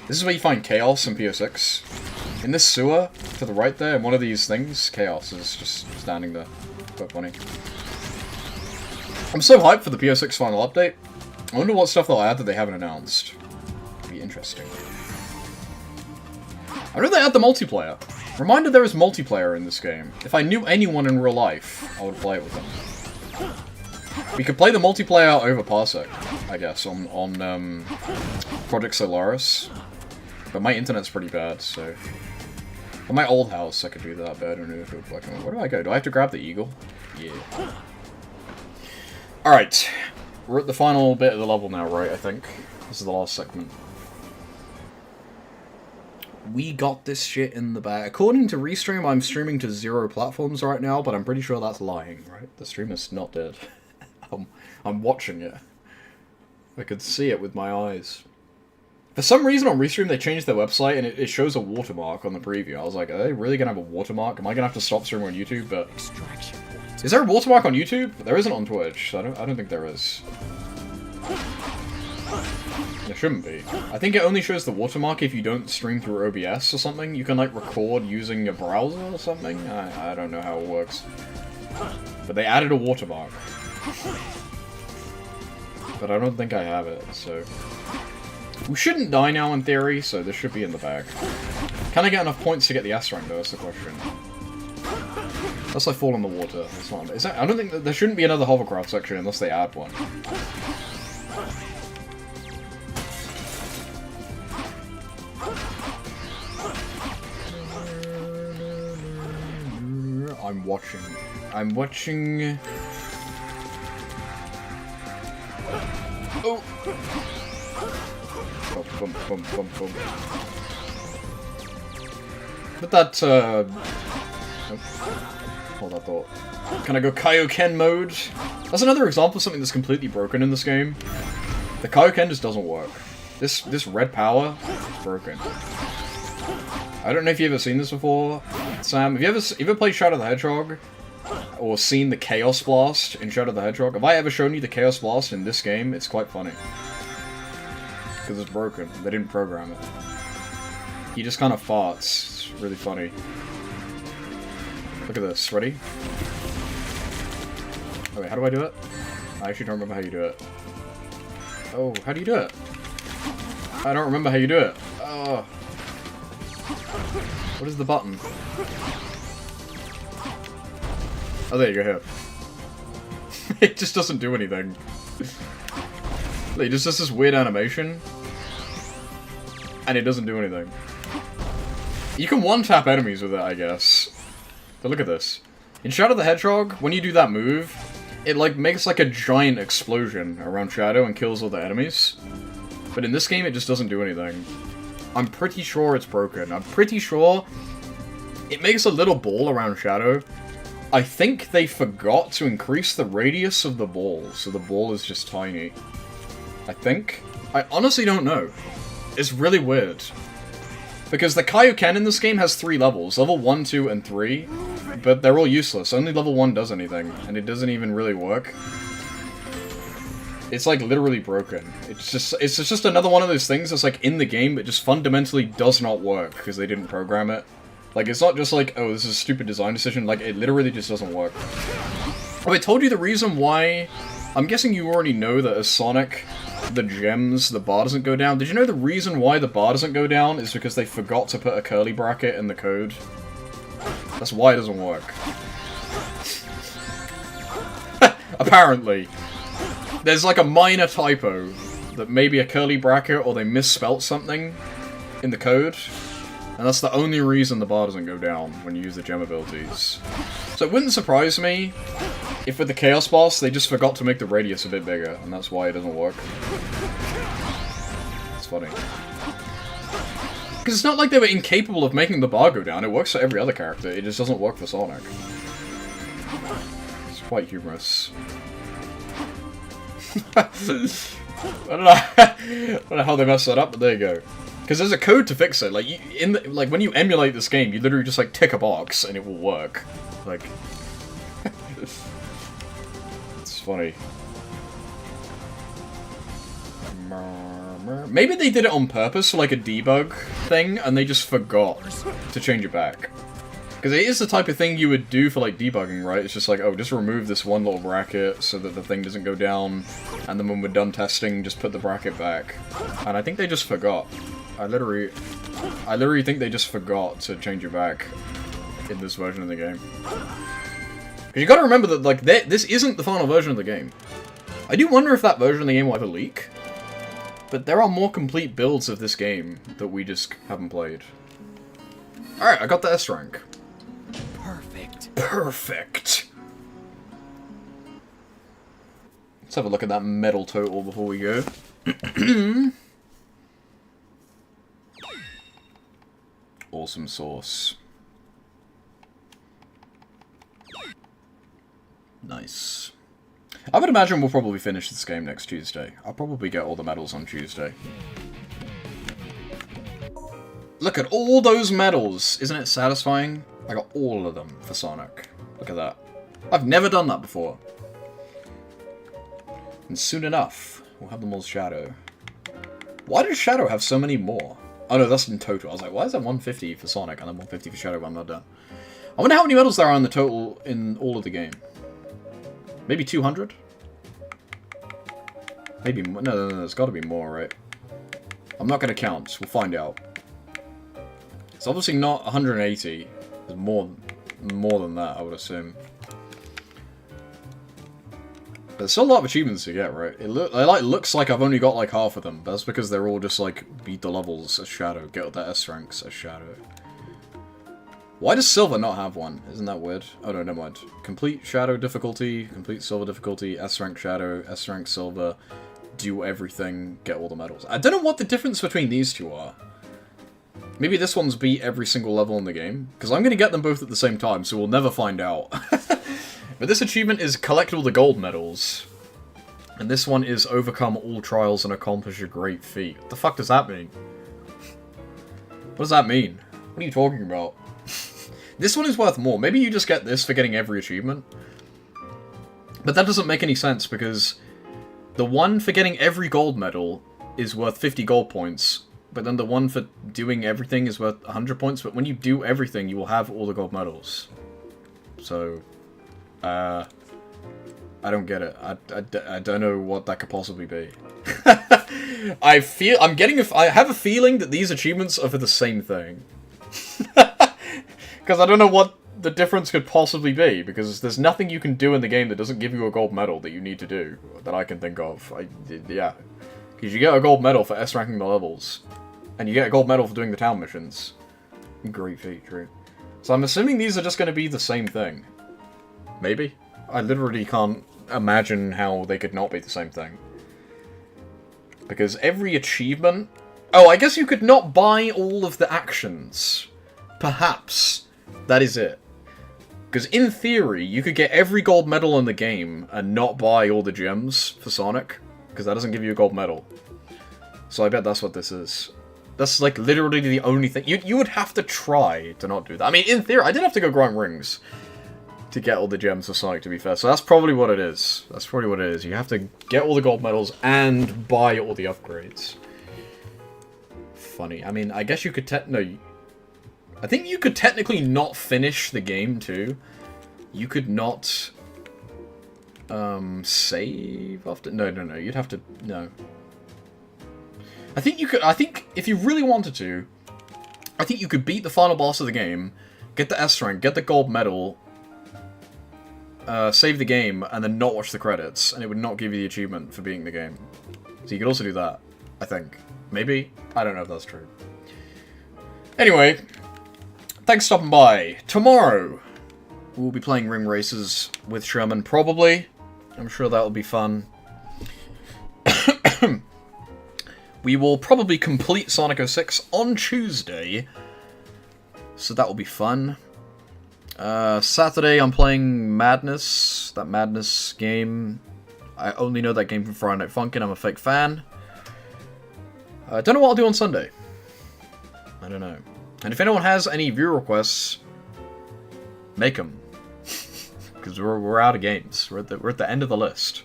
This is where you find Chaos in PO6. In this sewer, to the right there, in one of these things, Chaos is just standing there. Quite funny. I'm so hyped for the PO6 final update. I wonder what stuff they'll add that they haven't announced. It'll be interesting. I know they add the multiplayer. Reminder there is multiplayer in this game. If I knew anyone in real life, I would play it with them. We could play the multiplayer over Parsec, I guess, on Project Solaris. But my internet's pretty bad, so... On my old house, I could do that, but I don't know if it would work. Where do I go? Do I have to grab the eagle? Yeah. Alright. We're at the final bit of the level now, right, I think? This is the last segment. We got this shit in the bag. According to Restream, I'm streaming to 0 platforms right now, but I'm pretty sure that's lying, right? The stream is not dead. I'm watching it. I could see it with my eyes. For some reason on Restream they changed their website and it shows a watermark on the preview. I was like, are they really gonna have a watermark? Am I gonna have to stop streaming on YouTube? But Extraction point. is there a watermark on YouTube? There isn't on Twitch, so I don't think there is. There shouldn't be. I think it only shows the watermark if you don't stream through OBS or something. You can like record using your browser or something. I don't know how it works. But they added a watermark. But I don't think I have it, so... We shouldn't die now in theory, so this should be in the bag. Can I get enough points to get the S rank though, that's the question. Unless I fall in the water. That's not, is that, I don't think that there shouldn't be another hovercraft section unless they add one. I'm watching... Oh! Boom, boom, boom, boom. But that, oh. Hold that thought. Can I go Kaioken mode? That's another example of something that's completely broken in this game. The Kaioken just doesn't work. This red power is broken. I don't know if you've ever seen this before, Sam. Have you ever played Shadow the Hedgehog? Or seen the Chaos Blast in Shadow the Hedgehog? Have I ever shown you the Chaos Blast in this game? It's quite funny. Because it's broken. They didn't program it. He just kind of farts. It's really funny. Look at this. Ready? Oh wait, how do I do it? I actually don't remember how you do it. Oh, how do you do it? I don't remember how you do it. Oh. What is the button? Oh, there you go, here. It just doesn't do anything. It just does this weird animation. And it doesn't do anything. You can one-tap enemies with it, I guess. But look at this. In Shadow the Hedgehog, when you do that move, it like makes like a giant explosion around Shadow and kills all the enemies. But in this game, it just doesn't do anything. I'm pretty sure it's broken. I'm pretty sure it makes a little ball around Shadow. I think they forgot to increase the radius of the ball, so the ball is just tiny. I think. I honestly don't know. It's really weird. Because the Kaioken in this game has 3 levels. Level 1, 2, and 3. But they're all useless. Only level 1 does anything. And it doesn't even really work. It's like literally broken. It's just another one of those things that's like in the game but just fundamentally does not work because they didn't program it. Like, it's not just like, oh, this is a stupid design decision. Like, it literally just doesn't work. Oh, I told you the reason why... I'm guessing you already know that as Sonic, the gems, the bar doesn't go down. Did you know the reason why the bar doesn't go down is because they forgot to put a curly bracket in the code? That's why it doesn't work. Apparently. There's like a minor typo that maybe a curly bracket or they misspelt something in the code. And that's the only reason the bar doesn't go down when you use the gem abilities. So it wouldn't surprise me if with the Chaos Boss they just forgot to make the radius a bit bigger, and that's why it doesn't work. That's funny. Because it's not like they were incapable of making the bar go down. It works for every other character. It just doesn't work for Sonic. It's quite humorous. I don't know how they messed that up, but there you go. Because there's a code to fix it. Like, like when you emulate this game, you literally just like tick a box and it will work. Like, it's funny. Maybe they did it on purpose for like a debug thing, and they just forgot to change it back. Because it is the type of thing you would do for like debugging, right? It's just like, oh, just remove this one little bracket so that the thing doesn't go down, and then when we're done testing, just put the bracket back. And I think they just forgot. I literally think they just forgot to change it back in this version of the game. Because you gotta remember that, like, this isn't the final version of the game. I do wonder if that version of the game will ever leak. But there are more complete builds of this game that we just haven't played. Alright, I got the S rank. Perfect. Perfect! Let's have a look at that medal total before we go. Awesome sauce. Nice. I would imagine we'll probably finish this game next Tuesday. I'll probably get all the medals on Tuesday. Look at all those medals! Isn't it satisfying? I got all of them for Sonic. Look at that. I've never done that before. And soon enough, we'll have them all Shadow. Why does Shadow have so many more? Oh no, that's in total. I was like, why is that 150 for Sonic and then 150 for Shadow when I'm not done? I wonder how many medals there are in the total in all of the game. Maybe 200? Maybe more. No, there's got to be more, right? I'm not going to count. We'll find out. It's obviously not 180. There's more than that, I would assume. But there's still a lot of achievements to get, right? It looks like I've only got like half of them. But that's because they're all just like beat the levels as Shadow, get the S ranks as Shadow. Why does Silver not have one? Isn't that weird? Oh no, never mind. Complete Shadow difficulty, complete Silver difficulty, S rank Shadow, S rank Silver, do everything, get all the medals. I don't know what the difference between these two are. Maybe this one's beat every single level in the game, because I'm going to get them both at the same time, so we'll never find out. But this achievement is collect all the gold medals. And this one is overcome all trials and accomplish a great feat. What the fuck does that mean? What does that mean? What are you talking about? This one is worth more. Maybe you just get this for getting every achievement. But that doesn't make any sense, because the one for getting every gold medal is worth 50 gold points, but then the one for doing everything is worth 100 points, but when you do everything, you will have all the gold medals. So, I don't get it. I don't know what that could possibly be. I have a feeling that these achievements are for the same thing. Because I don't know what the difference could possibly be, because there's nothing you can do in the game that doesn't give you a gold medal that you need to do, that I can think of. Yeah. Because you get a gold medal for S-ranking the levels, and you get a gold medal for doing the town missions. Great feat, true. So I'm assuming these are just going to be the same thing. Maybe? I literally can't imagine how they could not be the same thing. Because every achievement... Oh, I guess you could not buy all of the actions. Perhaps. That is it. Because in theory, you could get every gold medal in the game and not buy all the gems for Sonic. Because that doesn't give you a gold medal. So I bet that's what this is. That's like literally the only thing. You would have to try to not do that. I mean, in theory, I did have to go grind rings to get all the gems for Sonic, to be fair. So that's probably what it is. That's probably what it is. You have to get all the gold medals and buy all the upgrades. Funny. I mean, I guess you could I think you could technically not finish the game, too. You could not... save after... No, you'd have to... No. I think you could... I think if you really wanted to, I think you could beat the final boss of the game, get the S rank, get the gold medal, save the game, and then not watch the credits, and it would not give you the achievement for beating the game. So you could also do that, I think. Maybe? I don't know if that's true. Anyway... Thanks for stopping by. Tomorrow, we'll be playing ring races with Sherman, probably. I'm sure that'll be fun. we will probably complete Sonic 06 on Tuesday. So that will be fun. Saturday I'm playing Madness, that Madness game. I only know that game from Friday Night Funkin', I'm a fake fan. I don't know what I'll do on Sunday. I don't know. And if anyone has any viewer requests, make them. Because we're out of games. We're at the end of the list.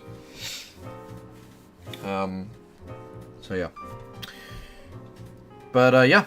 So yeah. But yeah,